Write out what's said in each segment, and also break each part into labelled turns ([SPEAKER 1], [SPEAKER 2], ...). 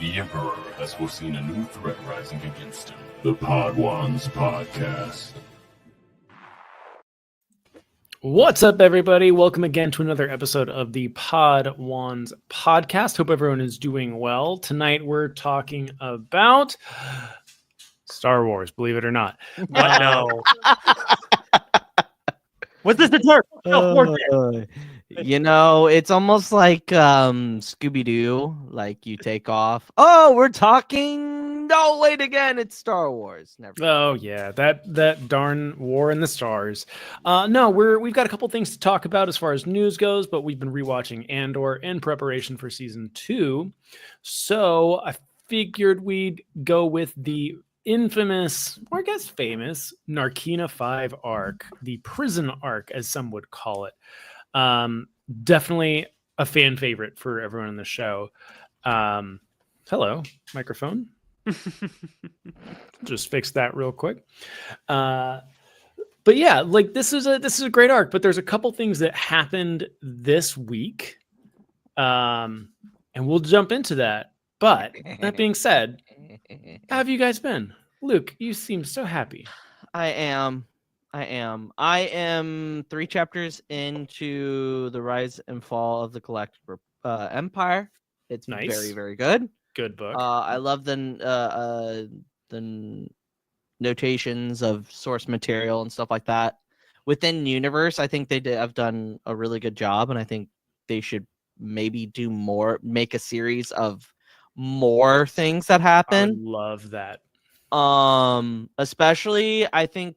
[SPEAKER 1] The Emperor has foreseen a new threat rising against him. The Podwans Podcast.
[SPEAKER 2] What's up, everybody? Welcome again to another episode of the Podwans Podcast. Hope everyone is doing well. Tonight we're talking about Star Wars, believe it or not.
[SPEAKER 3] What? No. What's this? The Turk?
[SPEAKER 4] It's almost like Scooby-Doo. Like you take off. Oh, we're talking. No, wait again. It's Star Wars. Never.
[SPEAKER 2] Oh yeah, that darn War in the Stars. No, we've got a couple things to talk about as far as news goes, but we've been rewatching Andor in preparation for season 2. So I figured we'd go with the infamous, or I guess famous, Narkina 5 arc, the Prison Arc, as some would call it. Definitely a fan favorite for everyone in the show. Hello, microphone. Just fix that real quick. But yeah, like this is a great arc, but there's a couple things that happened this week. And we'll jump into that. But that being said, how have you guys been? Luke, you seem so happy.
[SPEAKER 4] I am 3 chapters into the Rise and Fall of the Galactic Empire. It's
[SPEAKER 2] Nice.
[SPEAKER 4] very, very good.
[SPEAKER 2] Good book.
[SPEAKER 4] I love the notations of source material and stuff like that. Within universe, I think have done a really good job, and I think they should maybe do more, make a series of more things that
[SPEAKER 2] I
[SPEAKER 4] happen.
[SPEAKER 2] would love that.
[SPEAKER 4] Especially I think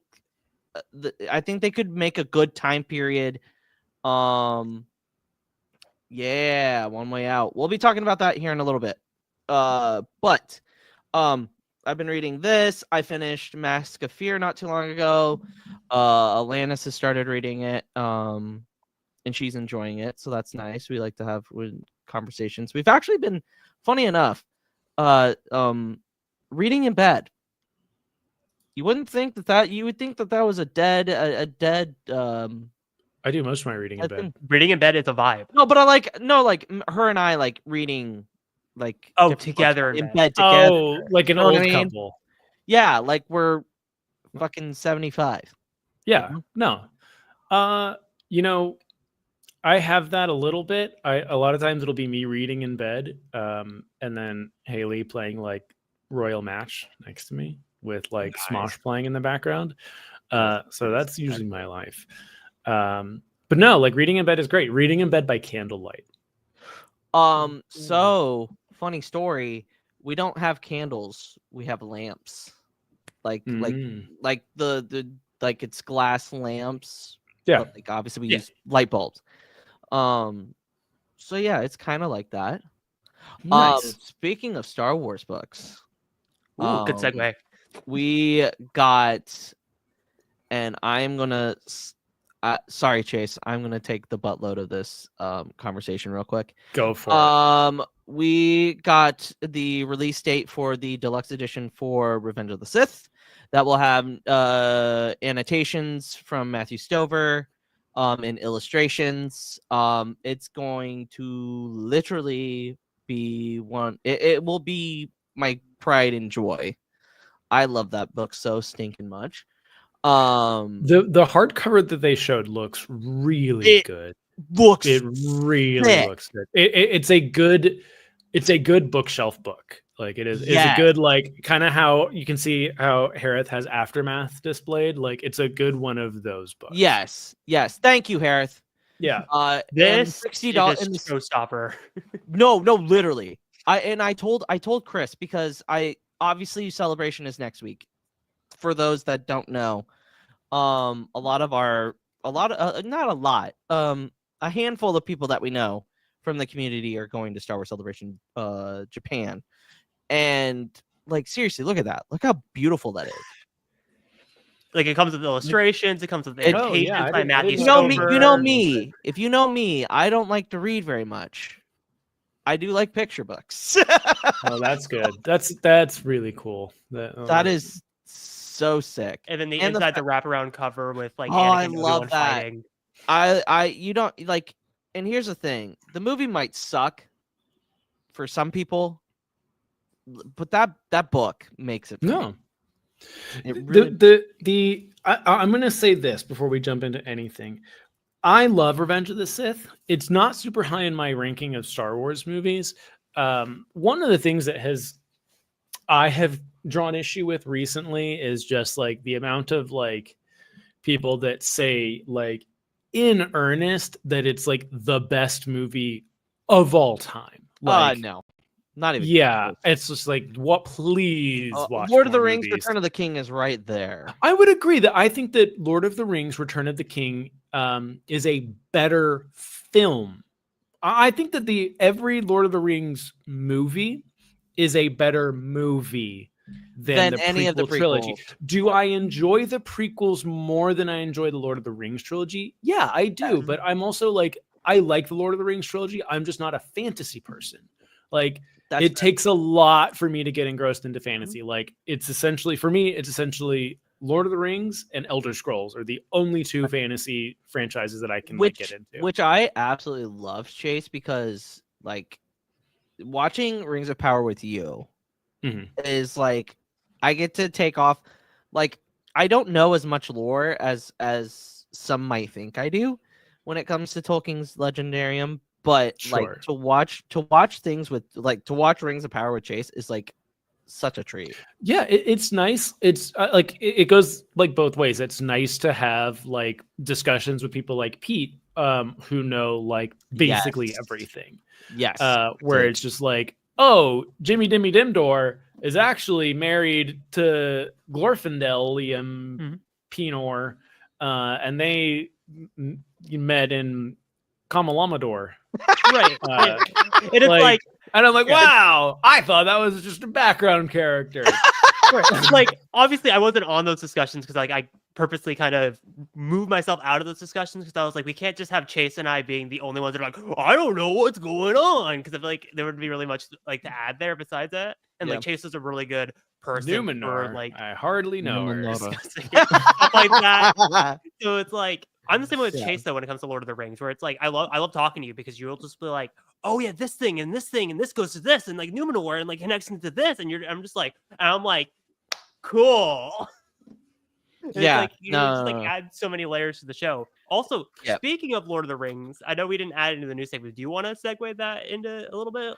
[SPEAKER 4] they could make a good time period. Yeah, One Way Out. We'll be talking about that here in a little bit. But I've been reading this. I finished Mask of Fear not too long ago. Alanis has started reading it. And she's enjoying it, so that's nice. We like to have conversations. We've actually been, funny enough, reading in bed. You wouldn't think that you would think that was a dead. I
[SPEAKER 2] do most of my reading in bed.
[SPEAKER 3] Reading in bed is a vibe.
[SPEAKER 4] No, but her and I like reading, like
[SPEAKER 3] together
[SPEAKER 4] in bed together.
[SPEAKER 2] Oh, like an old couple.
[SPEAKER 4] Yeah, like we're fucking 75.
[SPEAKER 2] Yeah, no. I have that a little bit. A lot of times it'll be me reading in bed, and then Haley playing like Royal Match next to me with like Smosh playing in the background. So that's usually my life. But no, like reading in bed is great. Reading in bed by candlelight.
[SPEAKER 4] So funny story. We don't have candles. We have lamps. Like the it's glass lamps.
[SPEAKER 2] Yeah.
[SPEAKER 4] But like obviously we use light bulbs. So yeah, it's kind of like that.
[SPEAKER 2] Nice.
[SPEAKER 4] Speaking of Star Wars books,
[SPEAKER 3] Good segue.
[SPEAKER 4] we got, and I'm gonna sorry Chase, I'm gonna take the buttload of this conversation real quick.
[SPEAKER 2] Go for it.
[SPEAKER 4] We got the release date for the deluxe edition for Revenge of the Sith that will have annotations from Matthew Stover, and illustrations. It's going to literally be it will be my pride and joy. I love that book so stinking much.
[SPEAKER 2] The hardcover that they showed looks really good. It really looks good. It's a good bookshelf book. Like it is. It's a good, like, kind of how you can see how Hereth has Aftermath displayed. Like it's a good one of those books.
[SPEAKER 4] Yes. Thank you, Hereth.
[SPEAKER 2] Yeah.
[SPEAKER 3] This
[SPEAKER 4] $60
[SPEAKER 3] is a showstopper.
[SPEAKER 4] No, literally. I told Chris, because obviously Celebration is next week. For those that don't know, a handful of people that we know from the community are going to Star Wars Celebration Japan. And like seriously, look at that. Look how beautiful that is.
[SPEAKER 3] Like it comes with illustrations, it comes with annotations by Matthew
[SPEAKER 4] Stover. You know me. If you know me, I don't like to read very much. I do like picture books.
[SPEAKER 2] Oh, that's good. That's really cool.
[SPEAKER 4] That is so sick.
[SPEAKER 3] And then the wraparound cover with like
[SPEAKER 4] I
[SPEAKER 3] Anakin
[SPEAKER 4] love
[SPEAKER 3] and
[SPEAKER 4] that.
[SPEAKER 3] fighting.
[SPEAKER 4] You don't like, and here's the thing. The movie might suck for some people, but that book makes it for
[SPEAKER 2] No.
[SPEAKER 4] me. It really...
[SPEAKER 2] I'm going to say this before we jump into anything. I love Revenge of the Sith. It's not super high in my ranking of Star Wars movies. One of the things that I have drawn issue with recently is just like the amount of like people that say like in earnest that it's like the best movie of all time. Like,
[SPEAKER 4] no, not even.
[SPEAKER 2] Yeah,
[SPEAKER 4] close.
[SPEAKER 2] it's just like, what? Please watch
[SPEAKER 4] Lord of the
[SPEAKER 2] more
[SPEAKER 4] Rings:
[SPEAKER 2] movies.
[SPEAKER 4] Return of the King is right there.
[SPEAKER 2] I would agree that I think that Lord of the Rings: Return of the King is a better film. I think that every Lord of the Rings movie is a better movie than the
[SPEAKER 4] any of the
[SPEAKER 2] trilogy.
[SPEAKER 4] prequels.
[SPEAKER 2] Do I enjoy the prequels more than I enjoy the Lord of the Rings trilogy? Yeah, I do. But I'm also like, I like the Lord of the Rings trilogy. I'm just not a fantasy person. Like, it takes a lot for me to get engrossed into fantasy. Like, it's essentially Lord of the Rings and Elder Scrolls are the only two fantasy franchises that I can get into.
[SPEAKER 4] Which I absolutely love, Chase, because like watching Rings of Power with you is like I get to take off. Like, I don't know as much lore as some might think I do when it comes to Tolkien's Legendarium, but like to watch things with to watch Rings of Power with Chase is like such a treat.
[SPEAKER 2] Yeah, it's nice. It's like it goes like both ways. It's nice to have like discussions with people like Pete, who know like basically everything.
[SPEAKER 4] Yes.
[SPEAKER 2] Where it's just like, oh, Jimmy Dimmy Dimdor is actually married to Glorfindel Liam Pinor, and they met in Kamalamador.
[SPEAKER 3] Right. It is like,
[SPEAKER 2] and I'm like, wow, I thought that was just a background character.
[SPEAKER 3] Like, obviously, I wasn't on those discussions because like I purposely kind of moved myself out of those discussions because I was like, we can't just have Chase and I being the only ones that are like, I don't know what's going on, because I feel like there would be really much like to add there besides that. And like Chase is a really good person
[SPEAKER 2] Numenor,
[SPEAKER 3] for like
[SPEAKER 2] I hardly know her.
[SPEAKER 3] stuff like that. So it's like, I'm the same way with Chase though when it comes to Lord of the Rings, where it's like I love talking to you because you'll just be like, oh yeah, this thing and this goes to this and like Numenor and like connects into this, and I'm just like cool.
[SPEAKER 4] Yeah,
[SPEAKER 3] like, you just like add so many layers to the show. Also, speaking of Lord of the Rings, I know we didn't add it into the news segment. Do you want to segue that into a little bit?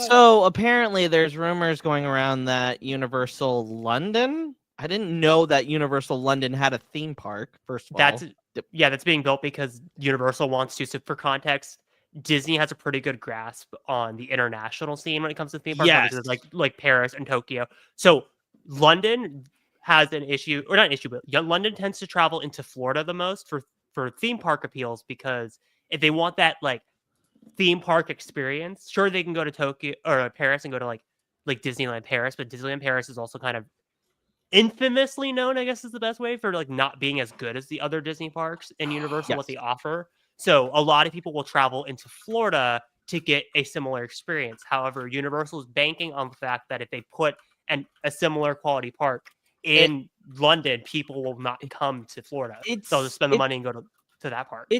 [SPEAKER 4] So apparently there's rumors going around that Universal London. I didn't know that Universal London had a theme park. First of all,
[SPEAKER 3] that's being built because Universal wants to. So for context, Disney has a pretty good grasp on the international scene when it comes to theme parks, like Paris and Tokyo. So London has an issue, or not an issue, but London tends to travel into Florida the most for theme park appeals, because if they want that like theme park experience, sure, they can go to Tokyo or Paris and go to like Disneyland Paris, but Disneyland Paris is also kind of infamously known, I guess is the best way, for like not being as good as the other Disney parks and Universal what they offer. So a lot of people will travel into Florida to get a similar experience. However, Universal is banking on the fact that if they put a similar quality park in London, people will not come to Florida. They'll just spend the money and go to that park.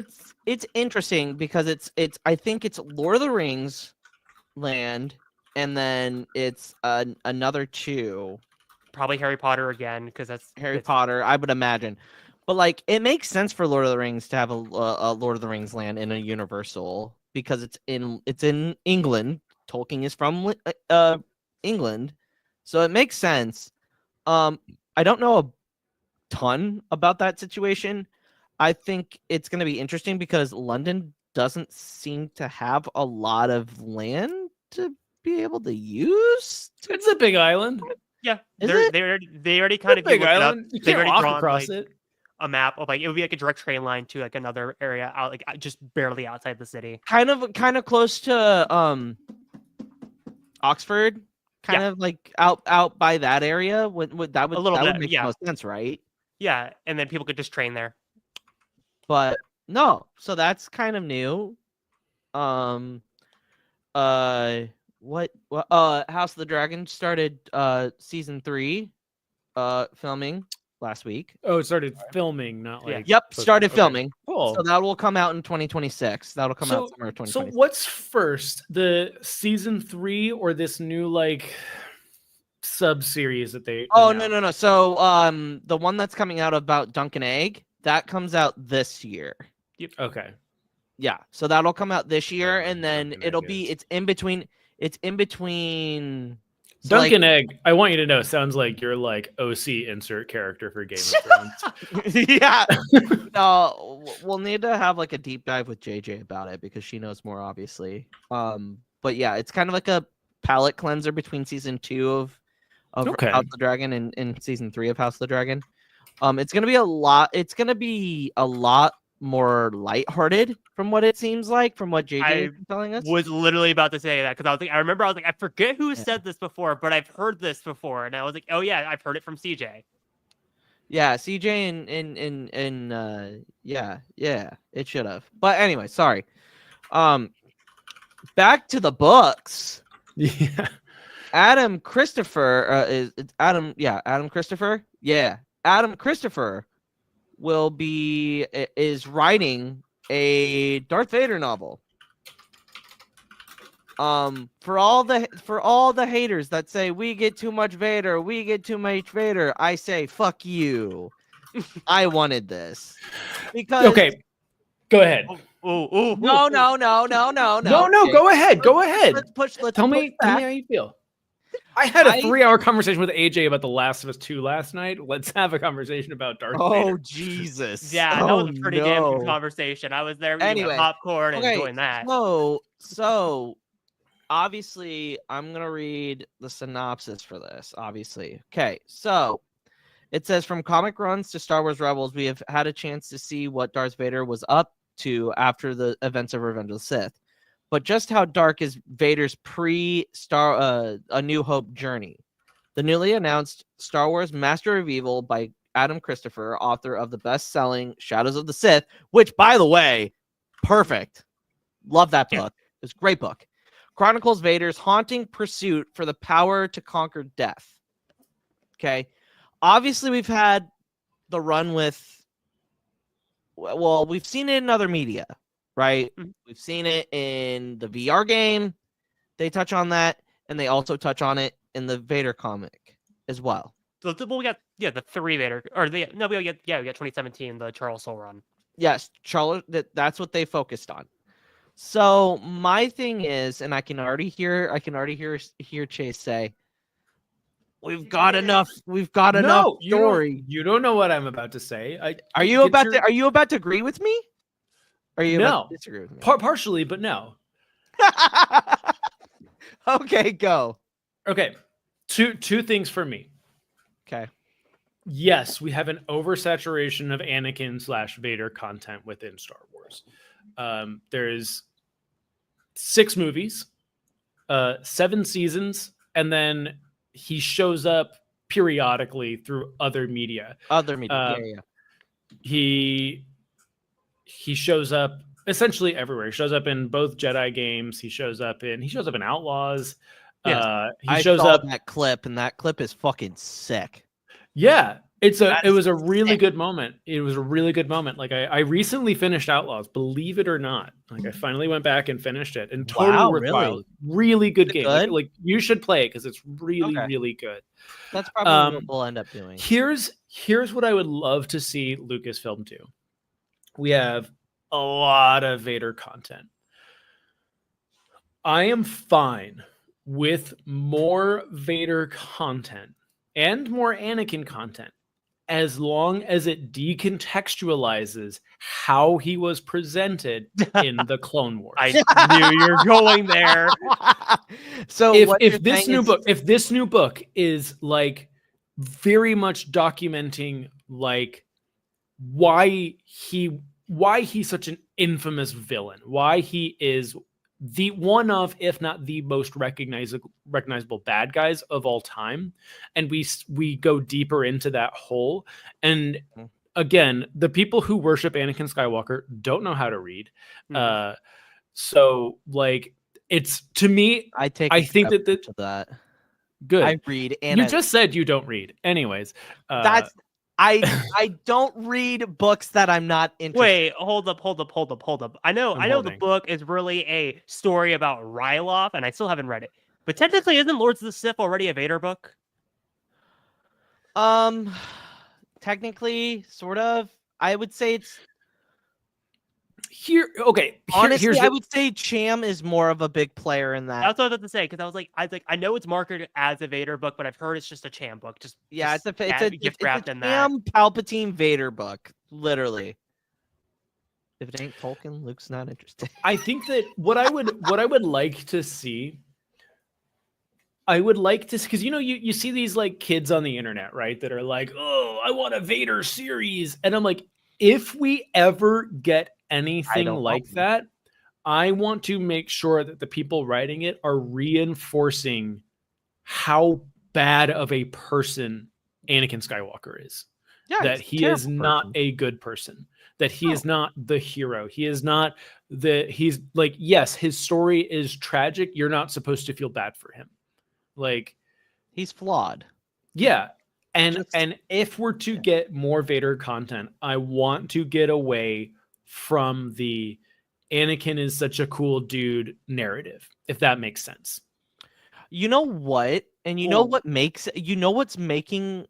[SPEAKER 4] It's interesting because it's I think it's Lord of the Rings land, and then it's another two.
[SPEAKER 3] Probably Harry Potter again, because that's
[SPEAKER 4] Harry Potter, I would imagine. But like, it makes sense for Lord of the Rings to have a Lord of the Rings land in a Universal because it's in England. Tolkien is from England, so it makes sense. I don't know a ton about that situation. I think it's going to be interesting because London doesn't seem to have a lot of land to be able to use.
[SPEAKER 2] It's a big island.
[SPEAKER 3] Yeah, they already kind of
[SPEAKER 2] big island. You can't walk across it.
[SPEAKER 3] A map of like it would be like a direct train line to like another area out, like just barely outside the city.
[SPEAKER 4] Kind of close to Oxford. Kind of like out by that area. Would make the most sense, right?
[SPEAKER 3] Yeah, and then people could just train there.
[SPEAKER 4] But no, so that's kind of new. House of the Dragon started season 3 filming last week.
[SPEAKER 2] Oh, it started filming, not like.
[SPEAKER 4] Yep, started
[SPEAKER 2] Okay,
[SPEAKER 4] filming.
[SPEAKER 2] Cool.
[SPEAKER 4] So that will come out in 2026. That'll come out summer of
[SPEAKER 2] So
[SPEAKER 4] 2026.
[SPEAKER 2] what's first, the season 3 or this new like sub series that they?
[SPEAKER 4] Oh
[SPEAKER 2] announced?
[SPEAKER 4] no. So the one that's coming out about Dunk and Egg, that comes out this year.
[SPEAKER 2] Okay.
[SPEAKER 4] Yeah, so that'll come out this year,
[SPEAKER 2] Whatever
[SPEAKER 4] and then
[SPEAKER 2] Dunk and
[SPEAKER 4] it'll
[SPEAKER 2] Egg
[SPEAKER 4] be
[SPEAKER 2] is.
[SPEAKER 4] it's in between. So
[SPEAKER 2] Dunk
[SPEAKER 4] like,
[SPEAKER 2] and Egg, I want you to know, sounds like you're like OC insert character for Game of Thrones.
[SPEAKER 4] yeah. No, we'll need to have like a deep dive with JJ about it because she knows more, obviously. But yeah, it's kind of like a palate cleanser between season 2 of
[SPEAKER 2] Okay.
[SPEAKER 4] House of the Dragon and season 3 of House of the Dragon. It's gonna be a lot. It's gonna be a lot more lighthearted from what it seems like, from what JJ is telling us.
[SPEAKER 3] Was literally about to say that because I remember I was like, I forget who said this before, but I've heard this before, and I was like, oh yeah, I've heard it from CJ.
[SPEAKER 4] Yeah, CJ and yeah, it should have. But anyway, sorry. Back to the books.
[SPEAKER 2] Yeah.
[SPEAKER 4] Adam Christopher Adam Christopher. Yeah, Adam Christopher is writing a Darth Vader novel. For all the haters that say we get too much Vader, I say fuck you. I wanted this because
[SPEAKER 2] Okay. Go ahead.
[SPEAKER 3] Oh,
[SPEAKER 4] no.
[SPEAKER 2] No, go ahead. Go ahead.
[SPEAKER 4] Let's
[SPEAKER 2] Tell
[SPEAKER 4] push
[SPEAKER 2] me
[SPEAKER 4] back.
[SPEAKER 2] how you feel. I had a 3-hour conversation with AJ about The Last of Us 2 last night. Let's have a conversation about Darth Vader.
[SPEAKER 4] Oh Jesus!
[SPEAKER 3] Yeah, that was a pretty damn good conversation. I was there eating popcorn and enjoying that.
[SPEAKER 4] So obviously, I'm gonna read the synopsis for this. Obviously, okay. So it says, from comic runs to Star Wars Rebels, we have had a chance to see what Darth Vader was up to after the events of Revenge of the Sith. But just how dark is Vader's A New Hope journey? The newly announced Star Wars Master of Evil by Adam Christopher, author of the best-selling Shadows of the Sith, which, by the way, perfect. Love that book. It's a great book. Chronicles Vader's haunting pursuit for the power to conquer death. Okay. Obviously, we've had the run with... Well, we've seen it in other media. Right? Mm-hmm. We've seen it in the VR game. They touch on that, and they also touch on it in the Vader comic as well.
[SPEAKER 3] So we got the 3 Vader, or we got 2017, the Charles Soule run.
[SPEAKER 4] Yes, Charles. That's what they focused on. So my thing is, and I can already hear Chase say, "We've got enough. We've got enough story."
[SPEAKER 2] You don't know what I'm about to say.
[SPEAKER 4] Are you about to agree with me? Are you about to disagree with me?
[SPEAKER 2] Partially, but no.
[SPEAKER 4] Okay, go.
[SPEAKER 2] Okay, two things for me.
[SPEAKER 4] Okay.
[SPEAKER 2] Yes, we have an oversaturation of Anakin / Vader content within Star Wars. There's 6 movies, 7 seasons, and then he shows up periodically through other media. He shows up essentially everywhere. He shows up in both Jedi games. He shows up in Outlaws.
[SPEAKER 4] Yes.
[SPEAKER 2] He shows up
[SPEAKER 4] that clip, and that clip is fucking sick.
[SPEAKER 2] Yeah, it was a really good moment. It was a really good moment. Like I recently finished Outlaws, believe it or not. Like I finally went back and finished it, and totally worthwhile. Really good game. Like you should play it because it's really really good.
[SPEAKER 4] That's probably what we'll end up doing.
[SPEAKER 2] Here's what I would love to see Lucasfilm do. We have a lot of Vader content. I am fine with more Vader content and more Anakin content as long as it decontextualizes how he was presented in the Clone Wars.
[SPEAKER 3] I knew you were going there.
[SPEAKER 2] So if this new book is like very much documenting like why he's such an infamous villain, why he is the one of, if not the most recognizable bad guys of all time, and we go deeper into that hole. And again, the people who worship Anakin Skywalker don't know how to read. So like it's, to me, I think that
[SPEAKER 4] that
[SPEAKER 2] good.
[SPEAKER 4] I read, and
[SPEAKER 2] you just said you don't read anyways.
[SPEAKER 4] That's I don't read books that I'm not interested.
[SPEAKER 3] Wait, hold up. I know the
[SPEAKER 2] holding.
[SPEAKER 3] book is really a story about Ryloth, and I still haven't read it. But technically, isn't Lords of the Sith already a Vader book?
[SPEAKER 4] Technically, sort of. I would say it's honestly, I would say Cham is more of a big player in that.
[SPEAKER 3] That's what I was about to say, because I know it's marketed as a Vader book, but I've heard it's just a Cham book. It's a
[SPEAKER 4] Cham Palpatine Vader book, literally. If it ain't Tolkien, Luke's not interested.
[SPEAKER 2] I think that what I would like to see, because you see these like kids on the internet, right, that are like, oh, I want a Vader series, and I'm like, if we ever get anything like that, I want to make sure that the people writing it are reinforcing how bad of a person Anakin Skywalker is.
[SPEAKER 4] Yeah,
[SPEAKER 2] that he is not a good person, that he is not the hero. He is not he's like, yes, his story is tragic. You're not supposed to feel bad for him. Like,
[SPEAKER 4] he's flawed.
[SPEAKER 2] Yeah. And if we're to get more Vader content, I want to get away from the Anakin is such a cool dude narrative, if that makes sense.
[SPEAKER 4] You know what? And you know what's making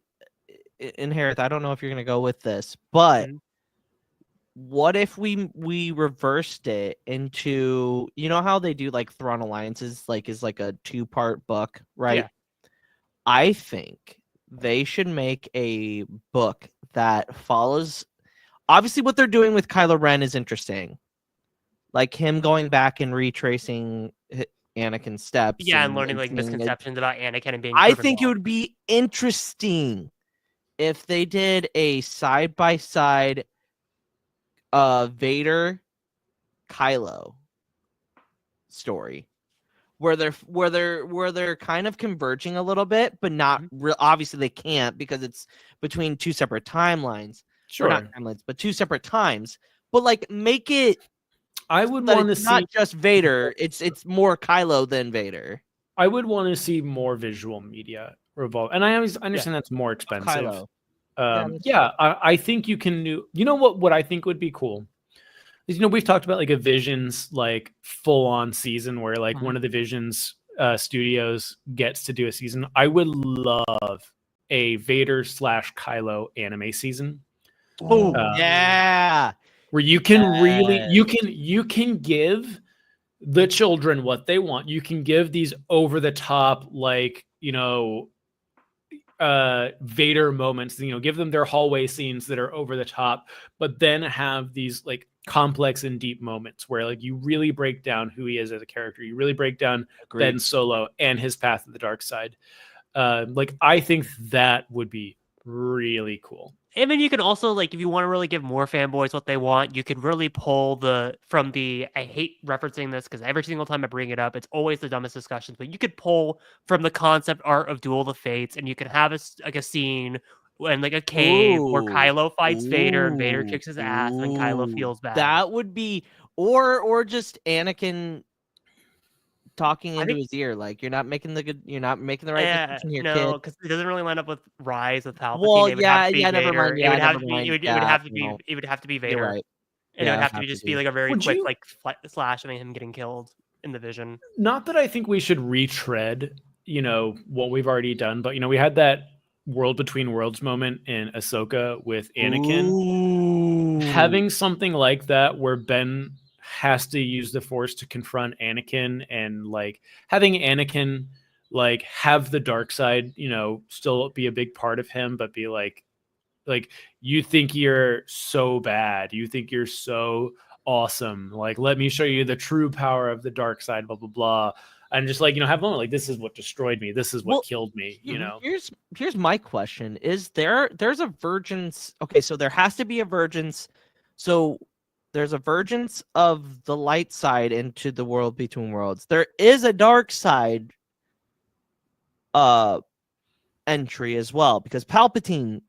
[SPEAKER 4] in Hereth, I don't know if you're gonna go with this, but what if we reversed it into, you know how they do like Thrawn Alliances, like is like a 2-part book, right?
[SPEAKER 3] Yeah.
[SPEAKER 4] I think they should make a book that follows. Obviously, what they're doing with Kylo Ren is interesting, like him going back and retracing Anakin's steps.
[SPEAKER 3] Yeah, and learning like misconceptions about Anakin and being.
[SPEAKER 4] I think it would be interesting if they did a side-by-side Vader Kylo story where they're kind of converging a little bit, but not obviously they can't because it's between 2 separate timelines.
[SPEAKER 2] Sure,
[SPEAKER 4] not timelines, but 2 separate times. But like, make it.
[SPEAKER 2] I would want to see
[SPEAKER 4] not just Vader. It's more Kylo than Vader.
[SPEAKER 2] I would want to see more visual media revolve, and I always understand that's more expensive. I think you can do. You know what I think would be cool is, we've talked about like a Visions like full on season where like one of the Visions studios gets to do a season. I would love a Vader / Kylo anime season.
[SPEAKER 4] Oh yeah,
[SPEAKER 2] where you can really you can give the children what they want. You can give these over the top like Vader moments, give them their hallway scenes that are over the top, but then have these like complex and deep moments where like you really break down who he is as a character. You really break down Ben Solo and his path to the dark side. Like, I think that would be really cool.
[SPEAKER 3] I mean, you can also, like, if you want to really give more fanboys what they want, you could really pull I hate referencing this because every single time I bring it up, it's always the dumbest discussions, but you could pull from the concept art of Duel of the Fates, and you can have a scene in like a cave where Kylo fights Vader and Vader kicks his ass and Kylo feels bad.
[SPEAKER 4] That would be, or just Anakin talking into his ear, like, you're not making the right decision here, kid.
[SPEAKER 3] No, because it doesn't really line up with Rise with Palpatine.
[SPEAKER 4] Well,
[SPEAKER 3] never mind. It would have to be Vader.
[SPEAKER 4] Right.
[SPEAKER 3] And it would have to just be like a very quick like slash of him getting killed in the vision.
[SPEAKER 2] Not that I think we should retread, what we've already done, but we had that World Between Worlds moment in Ahsoka with Anakin.
[SPEAKER 4] Ooh.
[SPEAKER 2] Having something like that where Ben has to use the Force to confront Anakin, and like having Anakin like have the dark side, still be a big part of him, but be like you think you're so bad, you think you're so awesome, like let me show you the true power of the dark side, blah blah blah, and just like have a moment like, this is what destroyed me, this is what killed me.
[SPEAKER 4] Here's my question: is there's a vergence? Okay, so there has to be a vergence. So there's a vergence of the light side into the World Between Worlds. There is a dark side entry as well, because Palpatine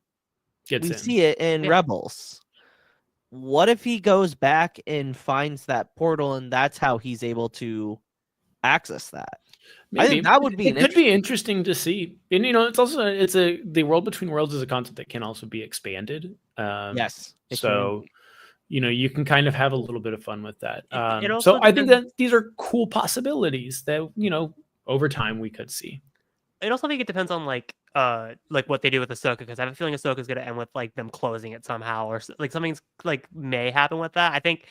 [SPEAKER 4] see it in Rebels. What if he goes back and finds that portal, and that's how he's able to access that.
[SPEAKER 2] Maybe.
[SPEAKER 4] I think that would be
[SPEAKER 2] it could be interesting to see. And it's also the World Between Worlds is a concept that can also be expanded.
[SPEAKER 4] Yes.
[SPEAKER 2] So you can kind of have a little bit of fun with that.
[SPEAKER 3] It
[SPEAKER 2] So
[SPEAKER 3] also
[SPEAKER 2] I think that these are cool possibilities that over time we could see.
[SPEAKER 3] I also think it depends on like what they do with Ahsoka, because I have a feeling Ahsoka is going to end with like them closing it somehow, or like something's like may happen with that. I think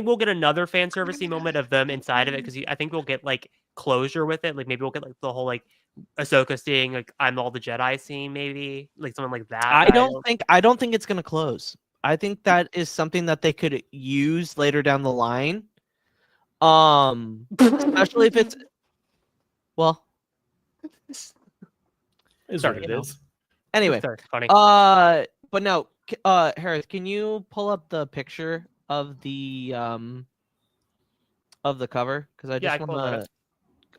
[SPEAKER 3] we'll get another fan servicey moment of them inside of it, because I think we'll get like closure with it. Like maybe we'll get like the whole like Ahsoka seeing like I'm all the Jedi scene, maybe like something like that.
[SPEAKER 4] I don't think it's going to close. I think that is something that they could use later down the line. Especially if it's
[SPEAKER 2] Is what it is.
[SPEAKER 4] Anyway,
[SPEAKER 3] funny.
[SPEAKER 4] but no, Hereth, can you pull up the picture of the cover? Because I just want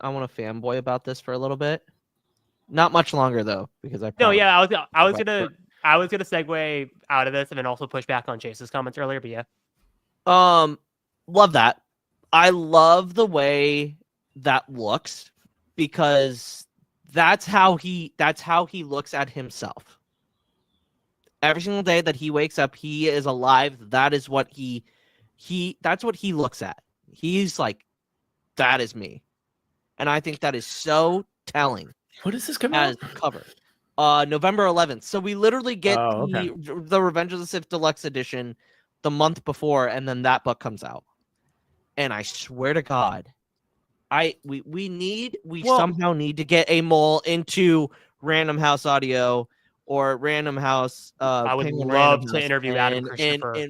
[SPEAKER 4] to fanboy about this for a little bit. Not much longer though, because I was gonna segue out of this and then also push back on Chase's comments earlier. But yeah, love that. I love the way that looks, because that's how he looks at himself. Every single day that he wakes up, he is alive. That is what that's what he looks at. He's like, that is me. And I think that is so telling.
[SPEAKER 2] What is this coming
[SPEAKER 4] as
[SPEAKER 2] out?
[SPEAKER 4] Cover? November 11th. So we literally get the Revenge of the Sith Deluxe Edition the month before, and then that book comes out. And I swear to God, we somehow need to get a mole into Random House Audio or Random House.
[SPEAKER 3] I would love to interview Adam Christopher.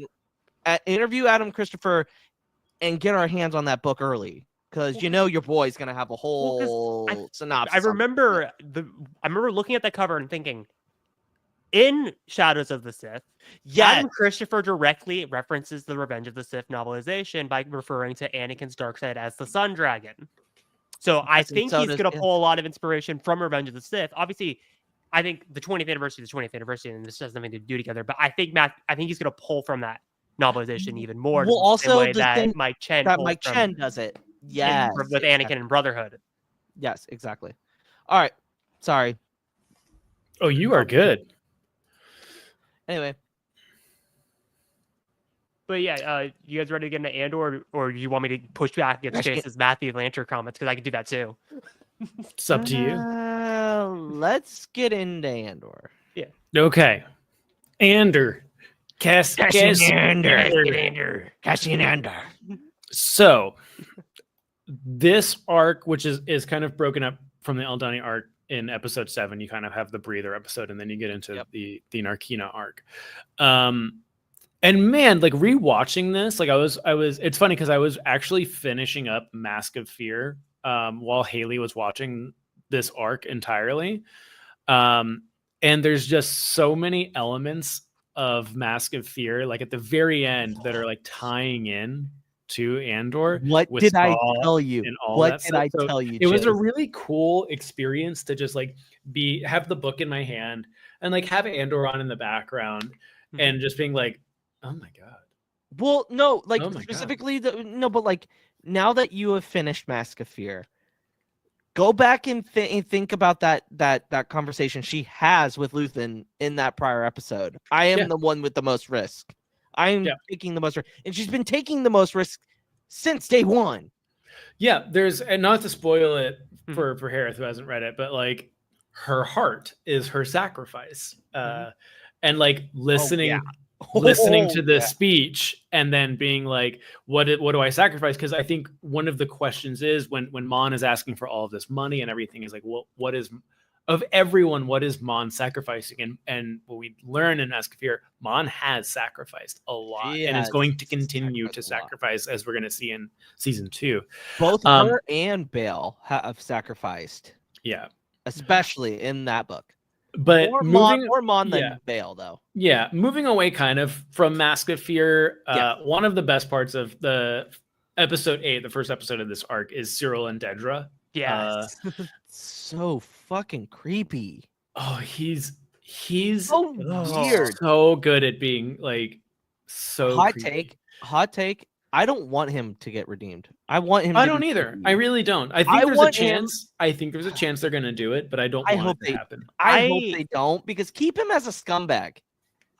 [SPEAKER 4] Interview Adam Christopher and get our hands on that book early, because your boy's gonna have a whole synopsis.
[SPEAKER 3] I remember looking at that cover and thinking, in Shadows of the Sith, Adam Christopher directly references the Revenge of the Sith novelization by referring to Anakin's dark side as the Sun Dragon. So I think he's going to pull a lot of inspiration from Revenge of the Sith. Obviously, I think the 20th anniversary, and this has nothing to do together. But I think he's going to pull from that novelization even more.
[SPEAKER 4] Well, also
[SPEAKER 3] that Mike Chen
[SPEAKER 4] does it. Yes,
[SPEAKER 3] with Anakin and Brotherhood.
[SPEAKER 4] Yes, exactly. All right, sorry.
[SPEAKER 2] Oh, you are good.
[SPEAKER 4] Anyway.
[SPEAKER 3] But yeah, you guys ready to get into Andor, or do you want me to push back against Chase's Matthew Lanter comments? Because I can do that too.
[SPEAKER 2] It's up to you.
[SPEAKER 4] Let's get into Andor.
[SPEAKER 3] Yeah.
[SPEAKER 2] Okay. Andor.
[SPEAKER 4] Cassian Andor.
[SPEAKER 2] So this arc, which is kind of broken up from the Aldani arc in episode 7, you kind of have the breather episode, and then you get into the Narkina arc. And man, like rewatching this, like I was it's funny because I was actually finishing up Mask of Fear while Haley was watching this arc entirely. And there's just so many elements of Mask of Fear, like at the very end, that are like tying in to Andor.
[SPEAKER 4] What did I tell you? What did I tell you?
[SPEAKER 2] It was a really cool experience to just like have the book in my hand and like have Andor on in the background and just being like, oh my God.
[SPEAKER 4] Well, no, like specifically but like now that you have finished Mask of Fear, go back and think about that conversation she has with Luthen in that prior episode. I am the one with the most risk. I am taking the most risk, and she's been taking the most risk since day one. Yeah,
[SPEAKER 2] and not to spoil it for Hereth, who hasn't read it, but like her heart is her sacrifice, and like listening to the speech and then being like, what do I sacrifice? Because I think one of the questions is when Mon is asking for all of this money and everything is like, well, what is of everyone, what is Mon sacrificing? And what we learn in Mask of Fear, Mon has sacrificed a lot and is going to continue to sacrifice, as we're going to see in season 2.
[SPEAKER 4] Both her and Bail have sacrificed.
[SPEAKER 2] Yeah.
[SPEAKER 4] Especially in that book.
[SPEAKER 2] But
[SPEAKER 4] more Mon than Bail, though.
[SPEAKER 2] Yeah, moving away kind of from Mask of Fear, one of the best parts of the episode 8, the first episode of this arc, is Cyril and Dedra.
[SPEAKER 3] Yes.
[SPEAKER 4] So fucking creepy.
[SPEAKER 2] Oh, he's
[SPEAKER 4] so weird.
[SPEAKER 2] So good at being like so
[SPEAKER 4] hot
[SPEAKER 2] creepy.
[SPEAKER 4] take. I don't want him to get redeemed. I want him.
[SPEAKER 2] I
[SPEAKER 4] to
[SPEAKER 2] don't
[SPEAKER 4] be
[SPEAKER 2] either.
[SPEAKER 4] free.
[SPEAKER 2] I really don't. I think there's a chance. I think there's a chance they're going to do it, but I don't want it to happen.
[SPEAKER 4] I hope they don't, because keep him as a scumbag.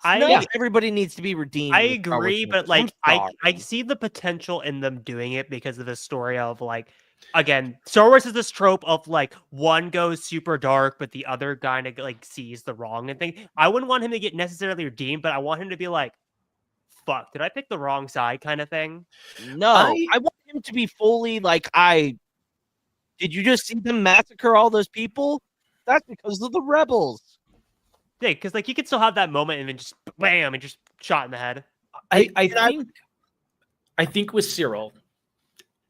[SPEAKER 4] Everybody needs to be redeemed.
[SPEAKER 3] I agree, but like I see the potential in them doing it because of the story of like, again, Star Wars is this trope of like one goes super dark, but the other kind of like sees the wrong and thing. I wouldn't want him to get necessarily redeemed, but I want him to be like, fuck, did I pick the wrong side kind of thing?
[SPEAKER 4] No, I want him to be fully like, did you just see them massacre all those people? That's because of the rebels.
[SPEAKER 3] Yeah, because like you could still have that moment and then just bam and just shot in the head.
[SPEAKER 2] I think with Cyril,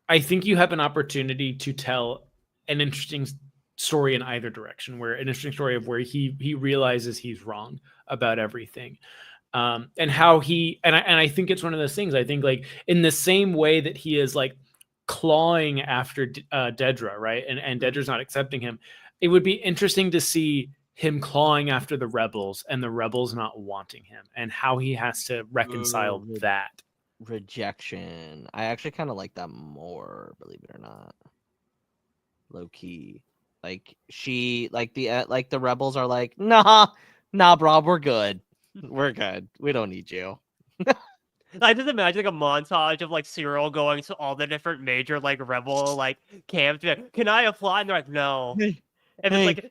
[SPEAKER 2] I think you have an opportunity to tell an interesting story in either direction, where an interesting story of where he realizes he's wrong about everything. And how I think it's one of those things. I think like in the same way that he is like clawing after Dedra, right? And Dedra's not accepting him. It would be interesting to see him clawing after the rebels and the rebels not wanting him, and how he has to reconcile that.
[SPEAKER 4] Rejection. I actually kind of like that more, believe it or not. Low key. Like the rebels are like, nah, bro, we're good. We're good. We don't need you.
[SPEAKER 3] I just imagine like a montage of like Cyril going to all the different major like rebel like camps. Like, can I apply? And they're like, no. And then like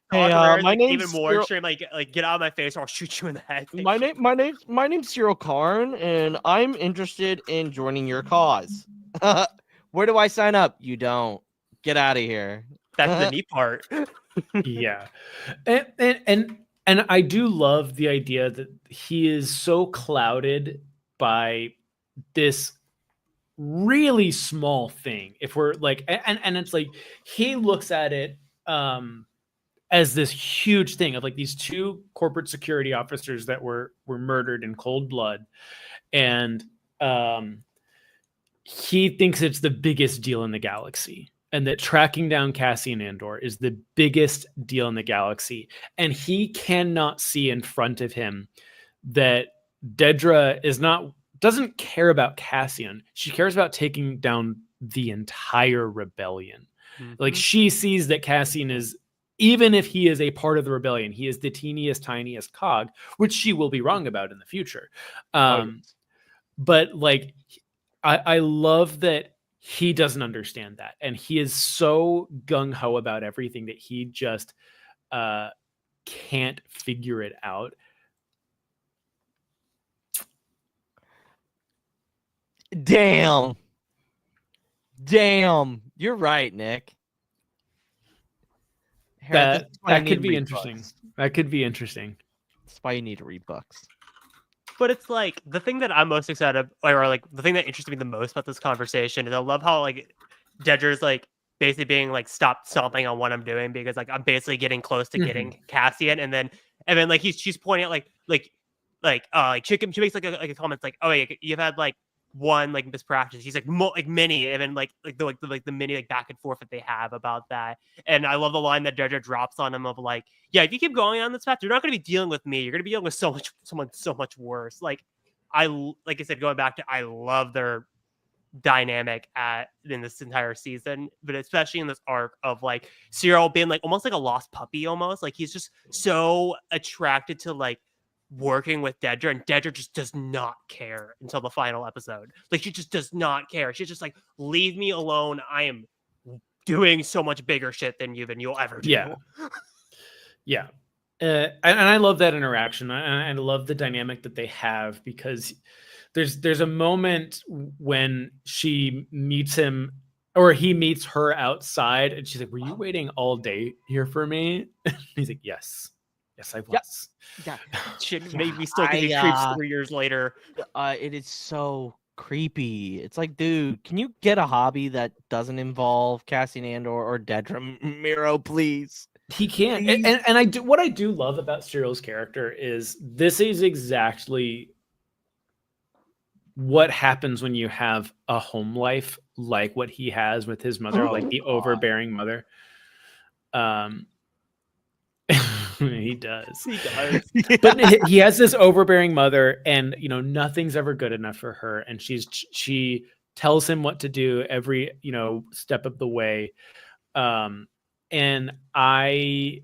[SPEAKER 3] my name's even more extreme, like get out of my face or I'll shoot you in the head.
[SPEAKER 4] My name's Cyril Karn, and I'm interested in joining your cause. Where do I sign up? You don't. Get out of here.
[SPEAKER 3] That's the neat part.
[SPEAKER 2] Yeah. And I do love the idea that he is so clouded by this really small thing. If we're like, and it's like, he looks at it as this huge thing of like these two corporate security officers that were murdered in cold blood. And he thinks it's the biggest deal in the galaxy. And that tracking down Cassian Andor is the biggest deal in the galaxy. And he cannot see in front of him that Dedra doesn't care about Cassian. She cares about taking down the entire rebellion. Mm-hmm. Like she sees that Cassian is, even if he is a part of the rebellion, he is the teeniest, tiniest cog, which she will be wrong about in the future. But like, I love that he doesn't understand that. And he is so gung-ho about everything that he just can't figure it out.
[SPEAKER 4] Damn. You're right, Nick.
[SPEAKER 2] That could be interesting. That could be interesting.
[SPEAKER 4] That's why you need to read books.
[SPEAKER 3] But it's like the thing that I'm most excited, or like the thing that interests me the most about this conversation is I love how like Dedra's like basically being like, stop stomping on what I'm doing, because like I'm basically getting close to getting Cassian, and then like she's pointing out she makes like a comment like, oh yeah, you've had like one like mispractice. He's like many, and then like the many like back and forth that they have about that. And I love the line that Dedra drops on him of like, yeah, if you keep going on this path, you're not going to be dealing with me. You're going to be dealing with someone so much worse. Like I said, going back to, I love their dynamic in this entire season, but especially in this arc of like Cyril being like almost like a lost puppy, almost like he's just so attracted to like working with Dedra, and Dedra just does not care until the final episode. Like she just does not care. She's just like, leave me alone. I am doing so much bigger shit than you'll ever do.
[SPEAKER 2] Yeah. And I love that interaction. I love the dynamic that they have, because there's a moment when she meets him, or he meets her outside, and she's like, were you waiting all day here for me? And he's like, yes, I was.
[SPEAKER 3] Yeah. Shit made me still getting creeps 3 years later.
[SPEAKER 4] It is so creepy. It's like, dude, can you get a hobby that doesn't involve Cassian Andor or Dedra Miro, please?
[SPEAKER 2] He can't. And what I do love about Cyril's character is this is exactly what happens when you have a home life like what he has with his mother, like the overbearing mother. He does. But he has this overbearing mother, and nothing's ever good enough for her, and she tells him what to do every step of the way. And I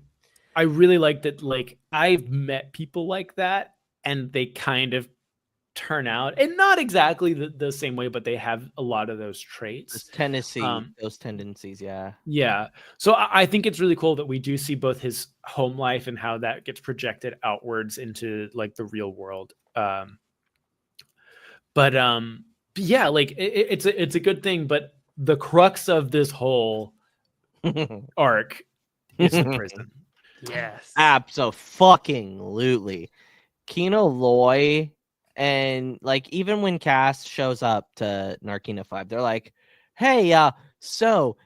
[SPEAKER 2] really like that. Like, I've met people like that, and they kind of turn out, and not exactly the same way, but they have a lot of those traits.
[SPEAKER 4] Those tendencies, yeah.
[SPEAKER 2] Yeah. So I think it's really cool that we do see both his home life and how that gets projected outwards into like the real world. But yeah, like it's a good thing. But the crux of this whole arc is the prison.
[SPEAKER 3] Yes.
[SPEAKER 4] Abso-fucking-lutely. Kino Loy, and like even when Cass shows up to Narkina 5, they're like, hey, so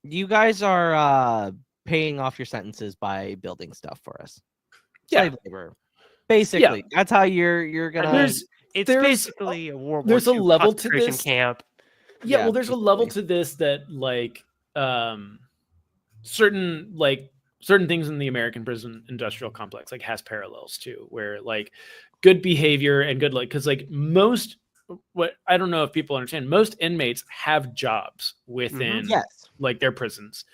[SPEAKER 4] you guys are paying off your sentences by building stuff for us. Slave labor. Basically, that's how you're gonna.
[SPEAKER 3] It's basically a World War
[SPEAKER 2] there's a
[SPEAKER 3] II
[SPEAKER 2] level to
[SPEAKER 3] concentration
[SPEAKER 2] this
[SPEAKER 3] camp.
[SPEAKER 2] Yeah, well, there's a level to this that like certain things in the American prison industrial complex like has parallels too, where like good behavior and good, like, because like most, what I don't know if people understand, most inmates have jobs within like their prisons.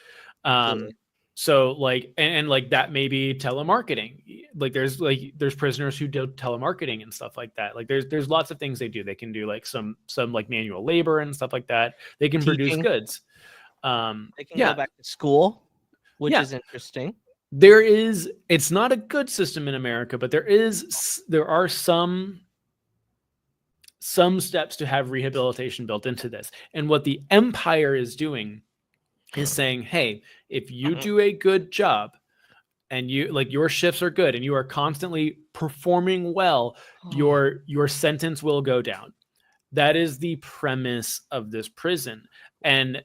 [SPEAKER 2] So like and like that may be telemarketing. Like there's prisoners who do telemarketing and stuff like that. Like there's lots of things they do. They can do like some like manual labor and stuff like that. They can produce goods.
[SPEAKER 4] They can go back to school, which is interesting.
[SPEAKER 2] It's not a good system in America, but there are some steps to have rehabilitation built into this. And what the Empire is doing is saying, hey, if you do a good job and you like your shifts are good and you are constantly performing well, your sentence will go down. That is the premise of this prison. And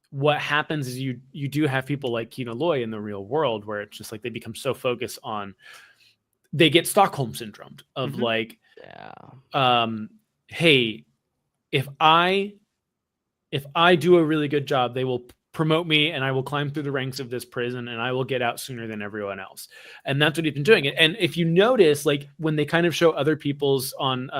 [SPEAKER 2] what happens is you do have people like Kino Loy in the real world, where it's just like they become so focused on, they get Stockholm syndrome of like, hey, if I do a really good job, they will promote me and I will climb through the ranks of this prison and I will get out sooner than everyone else. And that's what he's been doing. And if you notice, like when they kind of show other people's on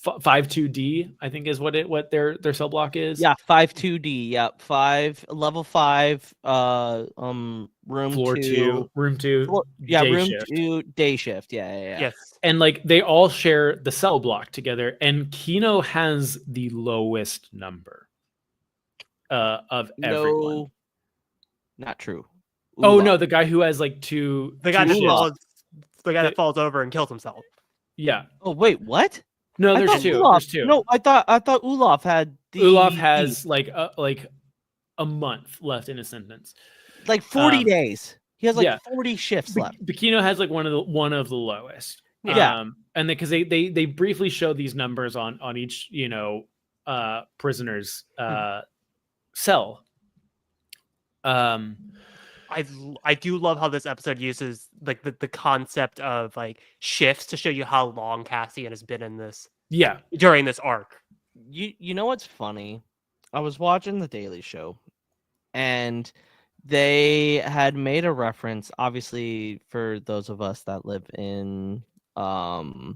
[SPEAKER 2] 52D, I think is what their cell block is.
[SPEAKER 4] Yeah, 52D. Yep, 5 level 5. Room
[SPEAKER 2] floor 2, room 2.
[SPEAKER 4] Room 2 day shift. Yeah.
[SPEAKER 3] Yes.
[SPEAKER 2] And like they all share the cell block together, and Kino has the lowest number of everyone.
[SPEAKER 4] No, not true.
[SPEAKER 2] Oh no, the guy who has like two.
[SPEAKER 3] The guy that falls over and kills himself.
[SPEAKER 2] Yeah.
[SPEAKER 4] Oh wait, what?
[SPEAKER 2] No, there's two. There's two.
[SPEAKER 4] No, I thought Ulaf had
[SPEAKER 2] Ulaf has like a month left in his sentence.
[SPEAKER 4] Like 40 days. He has like 40 shifts left.
[SPEAKER 2] Bikino has like one of the lowest.
[SPEAKER 4] Yeah.
[SPEAKER 2] And because they briefly show these numbers on each, prisoner's cell.
[SPEAKER 3] I do love how this episode uses like the concept of like shifts to show you how long Cassian has been in this.
[SPEAKER 2] Yeah.
[SPEAKER 3] During this arc.
[SPEAKER 4] You know what's funny? I was watching The Daily Show, and they had made a reference, obviously, for those of us that live in the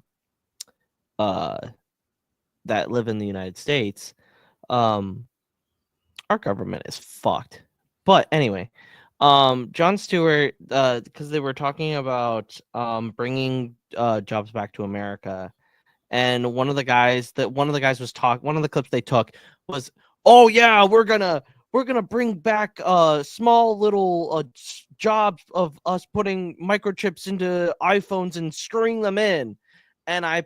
[SPEAKER 4] United States. Our government is fucked. But anyway, Jon Stewart, because they were talking about bringing jobs back to America, and one of the clips they took was, oh yeah, we're gonna bring back small little jobs of us putting microchips into iPhones and screwing them in, and I